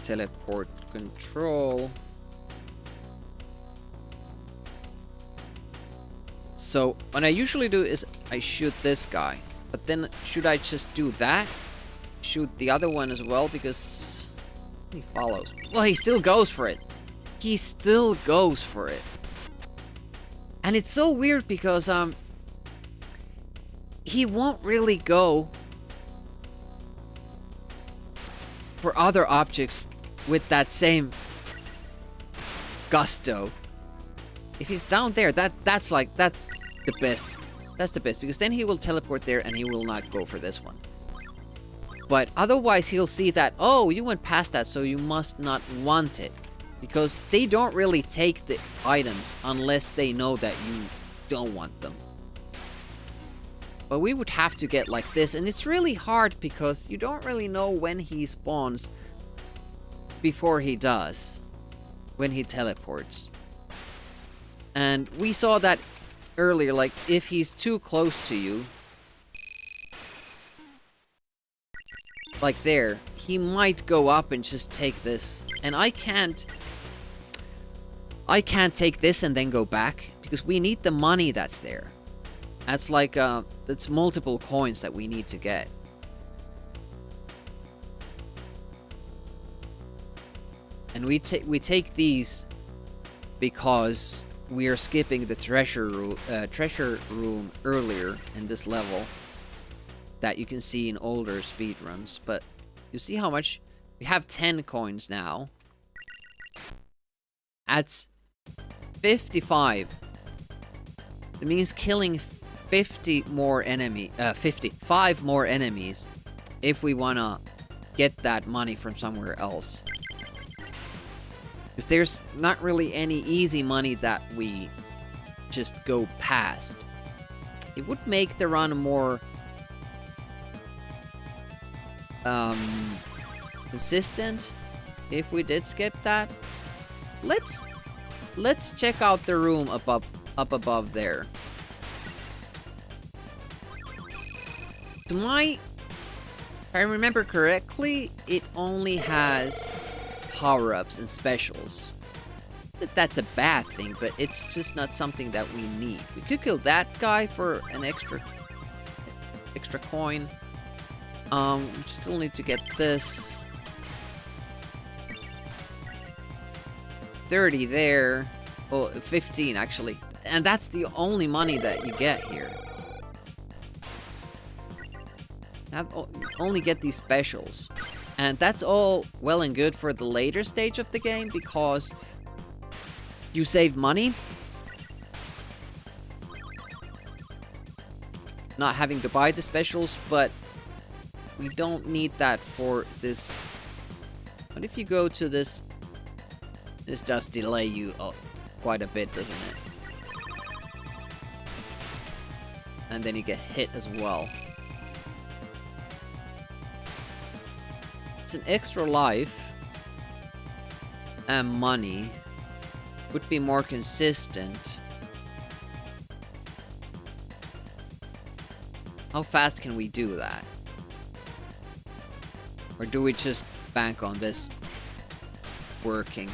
Teleport control. So, what I usually do is I shoot this guy. But then, should I just do that? Shoot the other one as well, because he follows. Well, he still goes for it. He still goes for it. And it's so weird because he won't really go for other objects with that same gusto. If he's down there, that's the best. That's the best, because then he will teleport there and he will not go for this one. But otherwise, he'll see that, oh, you went past that, so you must not want it. Because they don't really take the items unless they know that you don't want them. But we would have to get like this, and it's really hard because you don't really know when he spawns before he does. When he teleports. And we saw that earlier, like, if he's too close to you, like there, he might go up and just take this. And I can't take this and then go back, because we need the money that's there. That's like, that's multiple coins that we need to get. And we take these because we are skipping the treasure room earlier in this level that you can see in older speedruns. But you see how much we have? 10 coins now. That's 55. It means killing 55 more enemies if we wanna get that money from somewhere else. Because there's not really any easy money that we just go past. It would make the run more consistent if we did skip that. Let's check out the room up above there. If I remember correctly, it only has power-ups and specials. that that's a bad thing, but it's just not something that we need. We could kill that guy for an extra coin. We still need to get this. 30 there. Well, 15 actually. And that's the only money that you get here. Only get these specials. And that's all well and good for the later stage of the game because you save money. Not having to buy the specials, but we don't need that for this. But if you go to this, this does delay you quite a bit, doesn't it? And then you get hit as well. It's an extra life and money. Would be more consistent. How fast can we do that? Or do we just bank on this working?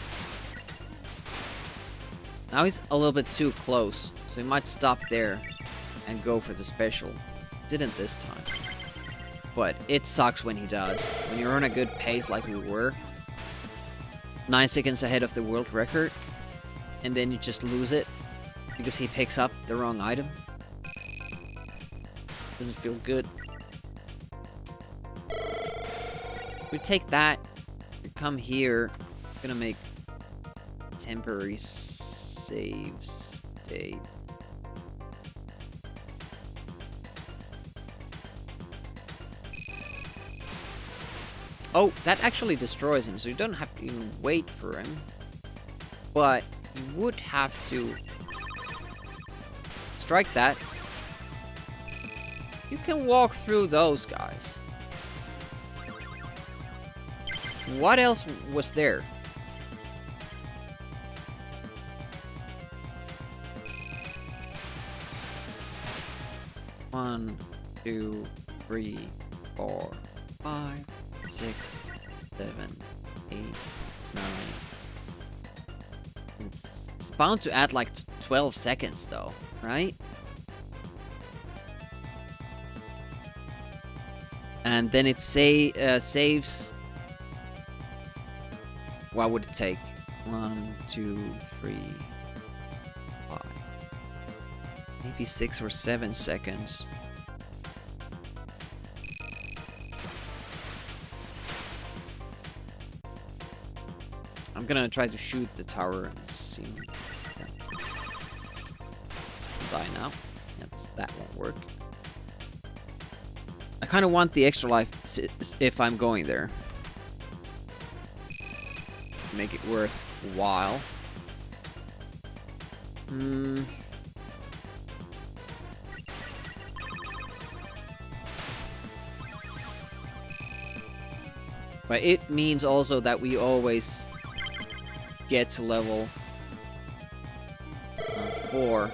Now he's a little bit too close, so we might stop there and go for the special. Didn't this time. But it sucks when he does. When you're on a good pace like we were, 9 seconds ahead of the world record, and then you just lose it because he picks up the wrong item. Doesn't feel good. We take that, we come here, we're gonna make temporary save state. Oh, that actually destroys him, so you don't have to even wait for him. But you would have to strike that. You can walk through those guys. What else was there? One, 2, 3, 4, 5, 6, 7, 8, 9. It's bound to add like 12 seconds though, right? And then it saves. What would it take? 1, 2, 3, 5. Maybe 6 or 7 seconds. I'm gonna try to shoot the tower and see. Yeah. Die now. Yeah, that won't work. I kind of want the extra life if I'm going there. Make it worthwhile. But it means also that we always get to level 4.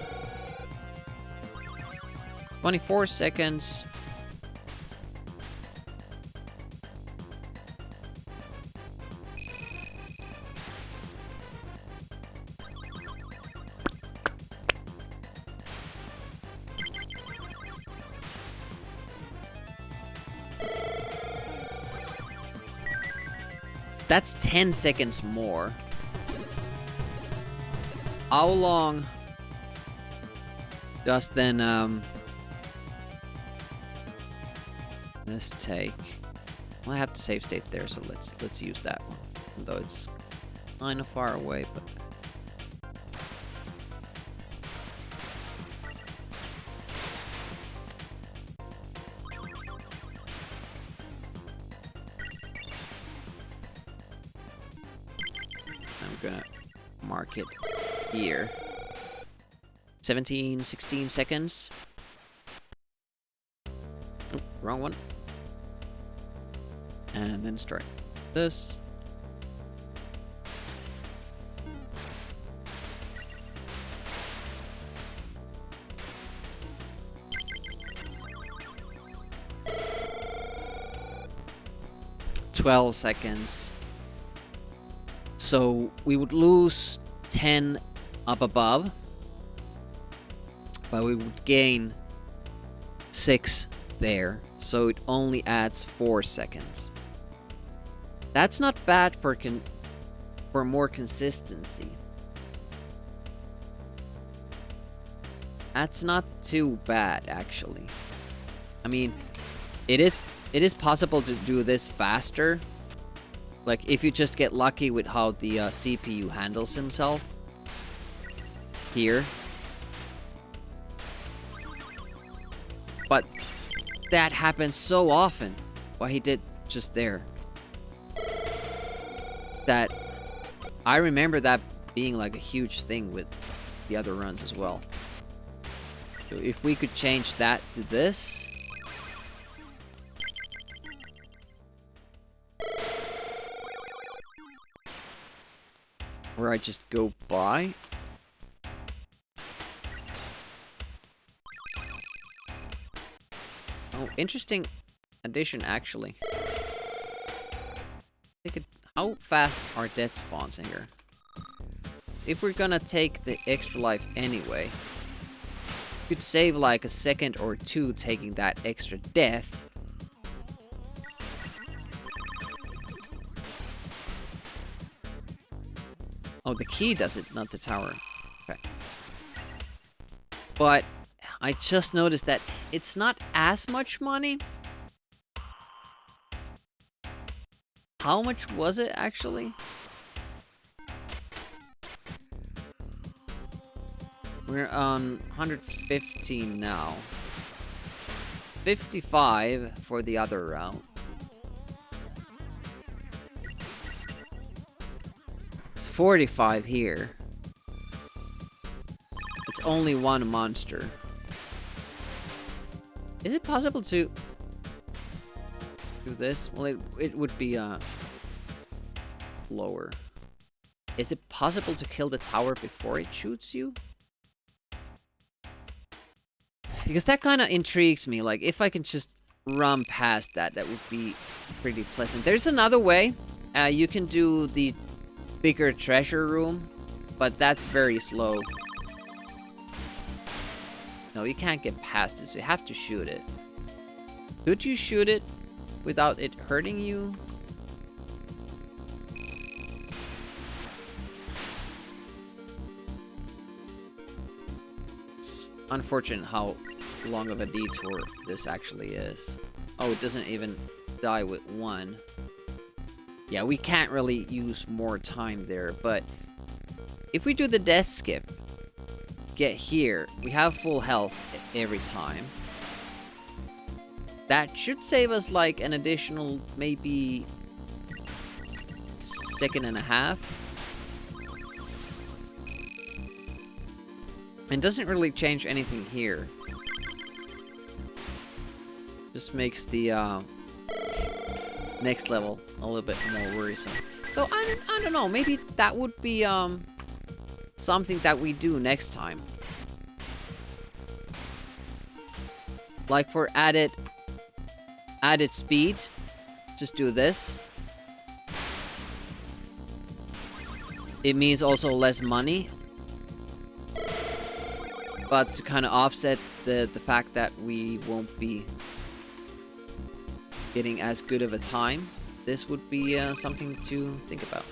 24 seconds. That's 10 seconds more. How long does then this take? Well, I have to save state there, so let's use that one. Although it's kind of far away, but I'm gonna mark it here. 17, 16 seconds. Oh, wrong one. And then start this. ...12 seconds. So we would lose 10 up above. But we would gain 6 there. So it only adds 4 seconds. That's not bad for more consistency. That's not too bad, actually. I mean, it is possible to do this faster. Like, if you just get lucky with how the CPU handles himself. Here. But that happens so often. What he did just there. That I remember that being like a huge thing with the other runs as well. So if we could change that to this. Where I just go by. Oh, interesting addition actually. How fast are death spawns in here? If we're gonna take the extra life anyway, we could save like a second or two taking that extra death. Oh, the key does it, not the tower. Okay. But I just noticed that it's not as much money. How much was it actually? We're on 115 now. 55 for the other route. It's 45 here. It's only one monster. Is it possible to do this? Well, it would be lower. Is it possible to kill the tower before it shoots you? Because that kind of intrigues me. Like, if I can just run past that, that would be pretty pleasant. There's another way. You can do the bigger treasure room, but that's very slow. No, you can't get past it, so you have to shoot it. Could you shoot it without it hurting you? It's unfortunate how long of a detour this actually is. Oh, it doesn't even die with one. Yeah, we can't really use more time there, but if we do the death skip, get here, we have full health every time. That should save us like an additional maybe second and a half. And doesn't really change anything here. Just makes the next level a little bit more worrisome. So I don't know, maybe that would be something that we do next time. Like for added speed, just do this. It means also less money. But to kind of offset the fact that we won't be getting as good of a time, this would be something to think about.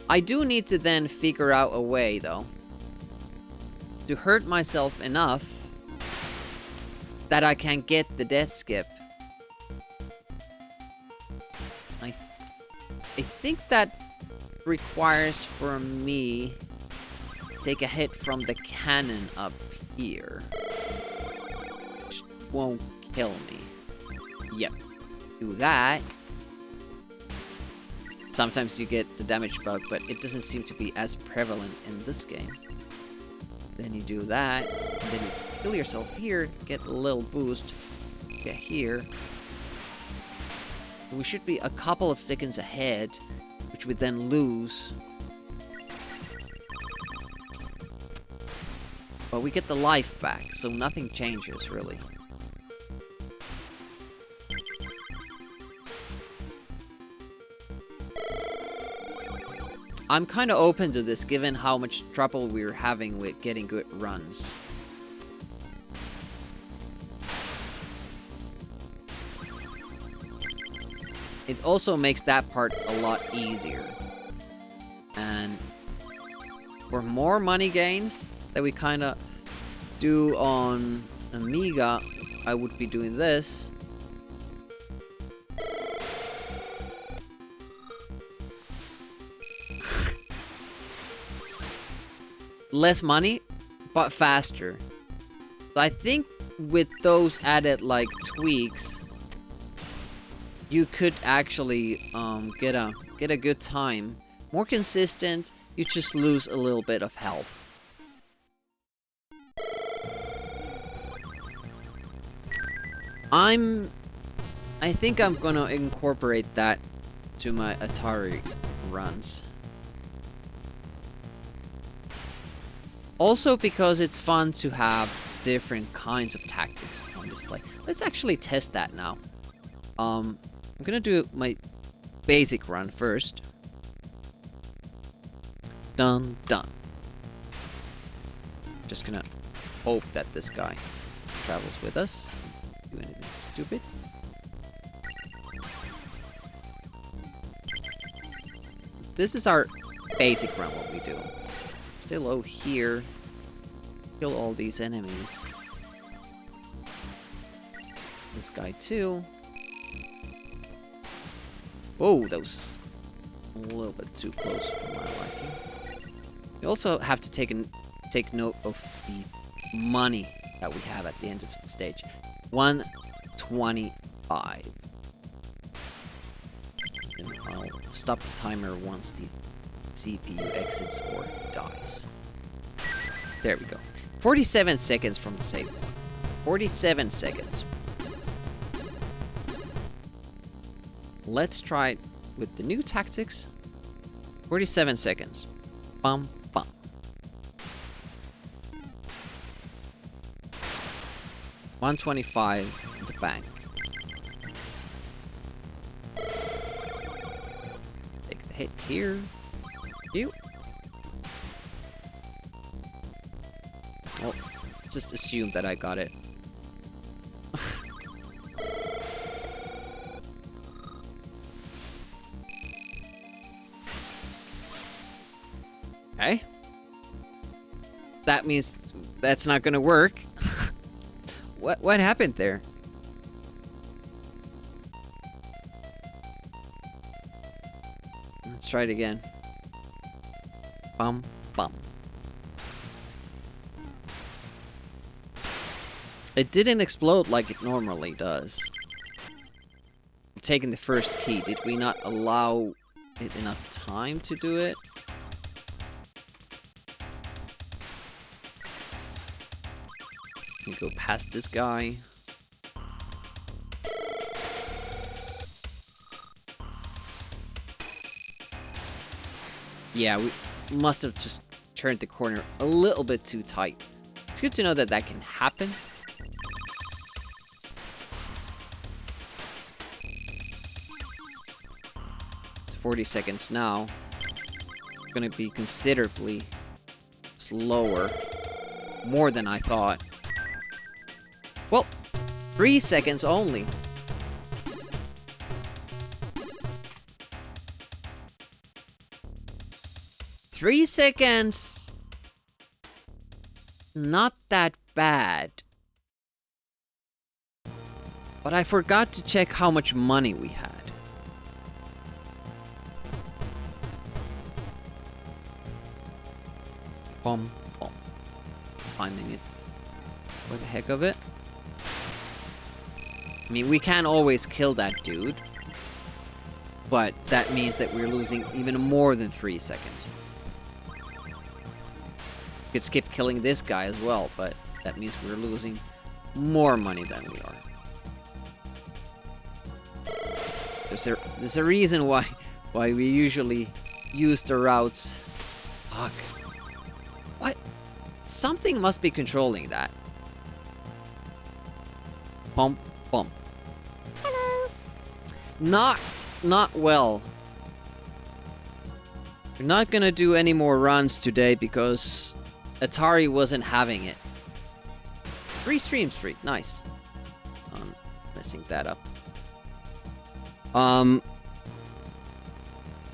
I do need to then figure out a way, though, to hurt myself enough that I can get the death skip. I think that requires for me to take a hit from the cannon up here, which won't kill me. Yep. Do that. Sometimes you get the damage bug, but it doesn't seem to be as prevalent in this game. Then you do that, and then you kill yourself here, get a little boost, get here. We should be a couple of seconds ahead, which we then lose. But we get the life back, so nothing changes, really. I'm kind of open to this given how much trouble we're having with getting good runs. It also makes that part a lot easier. And for more money gains that we kind of do on Amiga, I would be doing this. Less money, but faster. So I think with those added like tweaks, you could actually get a good time. More consistent, you just lose a little bit of health. I think I'm gonna incorporate that to my Atari runs. Also because it's fun to have different kinds of tactics on display. Let's actually test that now. I'm gonna do my basic run first. Done. Just gonna hope that this guy travels with us. Do anything stupid. This is our basic run, what we do. Stay low here. Kill all these enemies. This guy too. Whoa, that was a little bit too close for my liking. You also have to take note of the money that we have at the end of the stage. 125. And I'll stop the timer once the CPU exits or dies. There we go. 47 seconds from the save point. 47 seconds. Let's try it with the new tactics. 47 seconds. Bum, bum. $125 in the bank. Take the hit here. You. Well, just assume that I got it. Okay. That means that's not gonna work. What happened there? Let's try it again. Bum, bum. It didn't explode like it normally does. Taking the first key, did we not allow it enough time to do it? We go past this guy. Yeah, we must have just turned the corner a little bit too tight. It's good to know that that can happen. It's 40 seconds now. It's gonna be considerably slower. More than I thought. Well, 3 seconds only. Three seconds. Not that bad. But I forgot to check how much money we had. Bum, bum. Timing it for the heck of it. I mean, we can always kill that dude. But that means that we're losing even more than 3 seconds. We could skip killing this guy as well, but that means we're losing more money than we are. There's a reason why we usually use the routes. Fuck. What? Something must be controlling that. Bump, bump. Hello. Not well. We're not gonna do any more runs today because Atari wasn't having it. 3 stream streak, nice. I'm messing that up.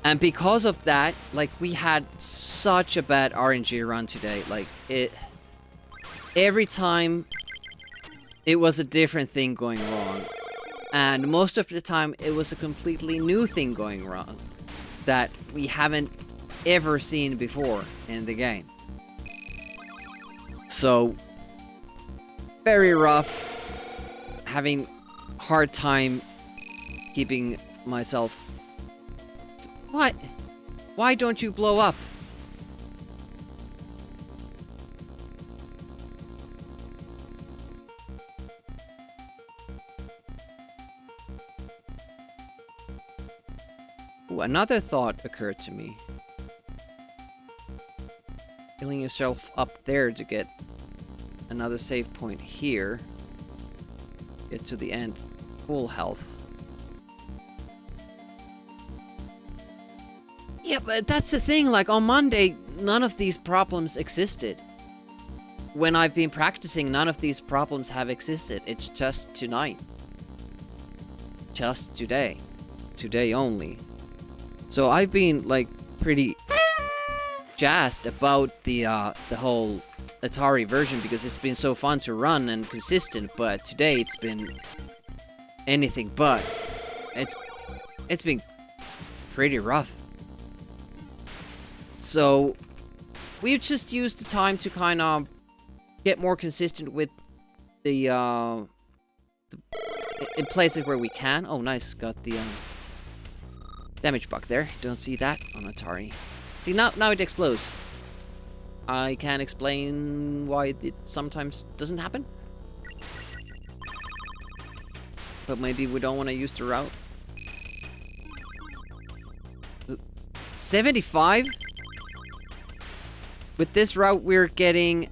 And because of that, like, we had such a bad RNG run today. Like, every time it was a different thing going wrong. And most of the time it was a completely new thing going wrong that we haven't ever seen before in the game. So, very rough. Having hard time keeping myself... What? Why don't you blow up? Ooh, another thought occurred to me. Filling yourself up there to get another save point here. Get to the end. Full health. Yeah, but that's the thing, like, on Monday, none of these problems existed. When I've been practicing, none of these problems have existed. It's just tonight. Just today. Today only. So I've been, like, pretty jazzed about the whole Atari version because it's been so fun to run and consistent, but today it's been anything but. It's been pretty rough. So we've just used the time to kind of get more consistent with the in places where we can. Oh, nice, got the damage bug there. Don't see that on Atari. See, now it explodes. I can't explain why it sometimes doesn't happen. But maybe we don't want to use the route. 75? With this route, we're getting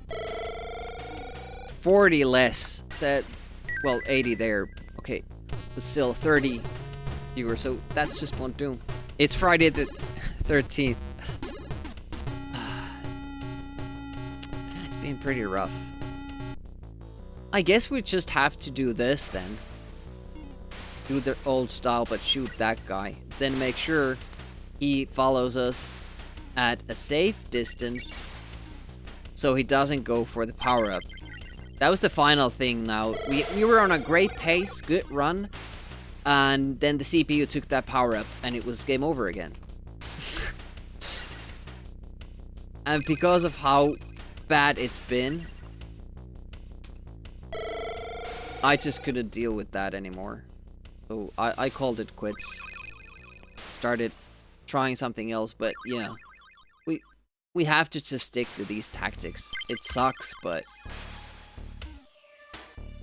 40 less. So, well, 80 there. Okay, but still 30 viewers, so that just won't do. It's Friday the 13th. It's been pretty rough. I guess we just have to do this then. Do the old style, but shoot that guy. Then make sure he follows us at a safe distance so he doesn't go for the power-up. That was the final thing now. We were on a great pace, good run, and then the CPU took that power-up and it was game over again. And because of how bad it's been, I just couldn't deal with that anymore. So I called it quits. Started trying something else, but yeah. We have to just stick to these tactics. It sucks, but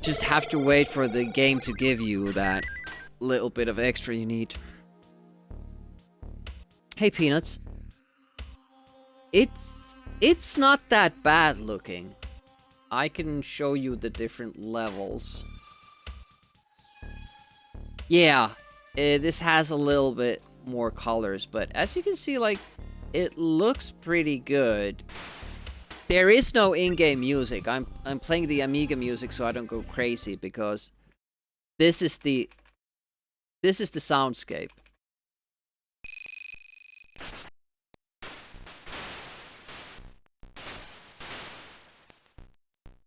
just have to wait for the game to give you that little bit of extra you need. Hey, Peanuts. It's not that bad looking. I can show you the different levels. Yeah, this has a little bit more colors, but as you can see, like, it looks pretty good. There is no in-game music. I'm playing the Amiga music so I don't go crazy because this is the soundscape.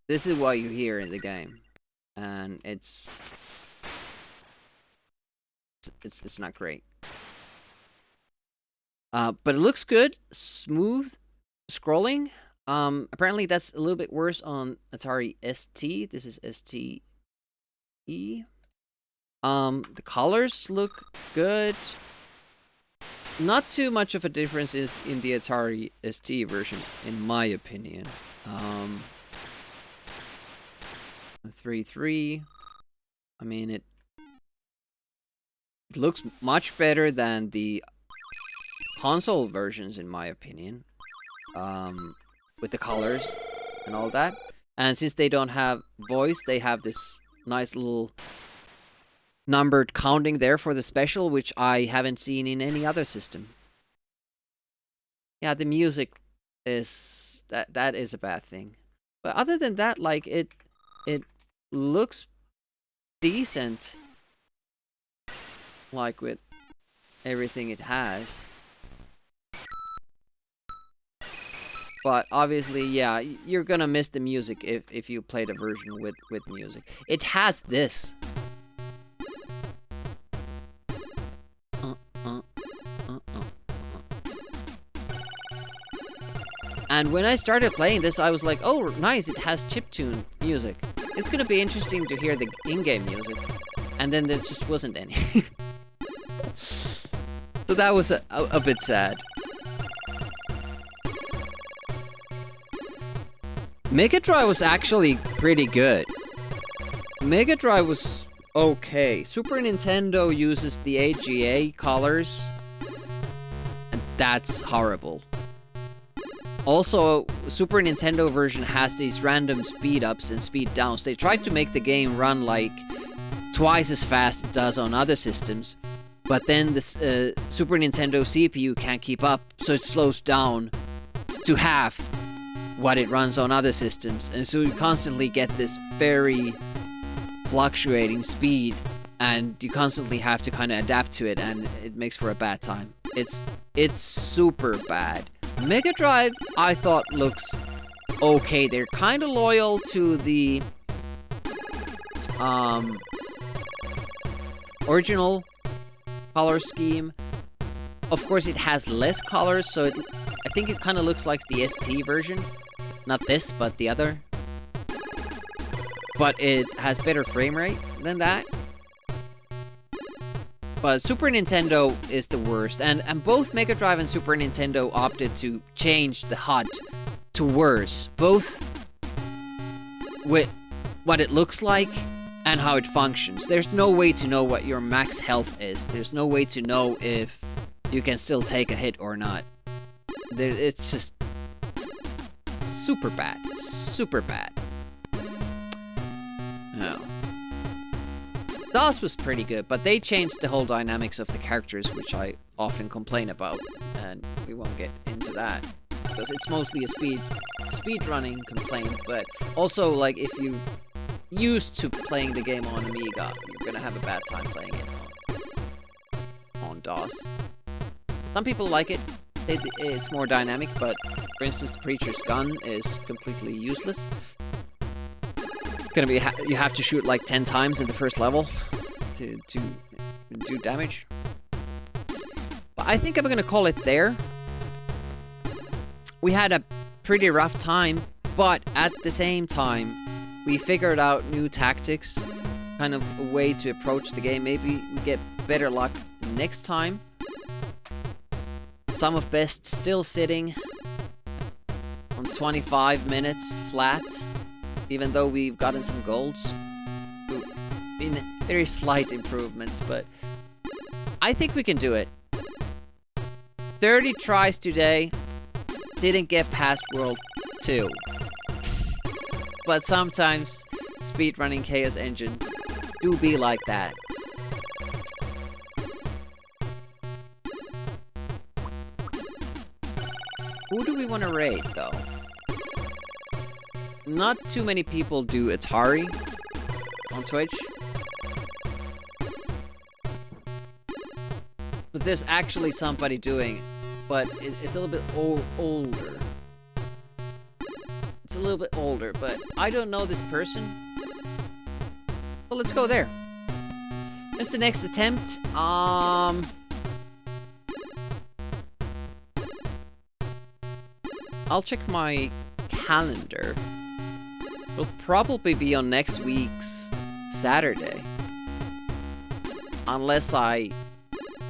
This is what you hear in the game, and it's not great. But it looks good. Smooth scrolling. Apparently that's a little bit worse on Atari ST. This is STE. The colors look good. Not too much of a difference is in the Atari ST version, in my opinion. 3.3. I mean, it looks much better than the console versions, in my opinion, with the colors and all that. And since they don't have voice, they have this nice little numbered counting there for the special, which I haven't seen in any other system. Yeah, the music is that is a bad thing. But other than that, like it looks decent, like with everything it has. But obviously, yeah, you're gonna miss the music if you play the version with music. It has this. And when I started playing this, I was like, oh, nice, it has chiptune music. It's gonna be interesting to hear the in-game music. And then there just wasn't any. So that was a bit sad. Mega Drive was actually pretty good. Mega Drive was okay. Super Nintendo uses the AGA colors, and that's horrible. Also, Super Nintendo version has these random speed ups and speed downs. They tried to make the game run like twice as fast it does on other systems, but then the Super Nintendo CPU can't keep up, so it slows down to half what it runs on other systems, and so you constantly get this very fluctuating speed, and you constantly have to kind of adapt to it, and it makes for a bad time. It's super bad. Mega Drive, I thought, looks okay. They're kind of loyal to the original color scheme. Of course, it has less colors, so I think it kind of looks like the STE version. Not this, but the other. But it has better frame rate than that. But Super Nintendo is the worst. And both Mega Drive and Super Nintendo opted to change the HUD to worse. Both with what it looks like and how it functions. There's no way to know what your max health is. There's no way to know if you can still take a hit or not. It's just super bad. Super bad. Oh. DOS was pretty good, but they changed the whole dynamics of the characters, which I often complain about, and we won't get into that because it's mostly a speedrunning complaint. But also, like, if you used to playing the game on Amiga, you're gonna have a bad time playing it on DOS. Some people like it. It's more dynamic, but for instance, the Preacher's gun is completely useless. It's gonna be you have to shoot like 10 times in the first level to do damage. But I think I'm gonna call it there. We had a pretty rough time, but at the same time, we figured out new tactics, kind of a way to approach the game. Maybe we get better luck next time. Sum of best still sitting on 25 minutes flat, even though we've gotten some golds. Been very slight improvements, but I think we can do it. 30 tries today, didn't get past World 2. But sometimes speedrunning Chaos Engine do be like that. Who do we want to raid, though? Not too many people do Atari on Twitch. But there's actually somebody doing it. But it's a little bit older. It's a little bit older, but I don't know this person. Well, let's go there. That's the next attempt. I'll check my calendar. It'll probably be on next week's Saturday. Unless I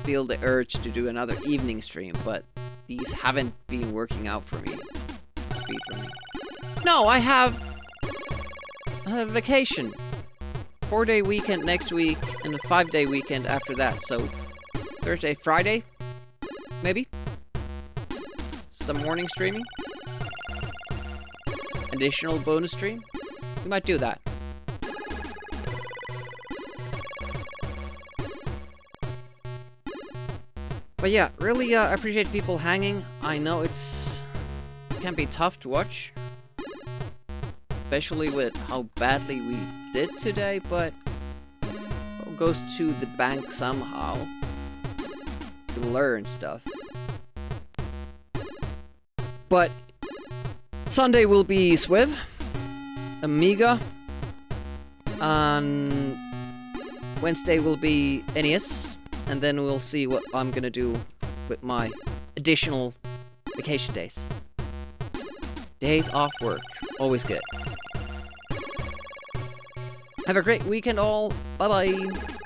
feel the urge to do another evening stream, but these haven't been working out for me. Speedrunning. No, I have a vacation. 4-day weekend next week and a 5-day weekend after that. So Thursday, Friday, maybe. Some morning streaming. Additional bonus stream. We might do that. But yeah, really appreciate people hanging. I know it can be tough to watch, especially with how badly we did today, but it goes to the bank somehow to learn stuff. But Sunday will be Swiv, Amiga, and Wednesday will be NES, and then we'll see what I'm gonna do with my additional vacation days. Days off work, always good. Have a great weekend all, bye bye!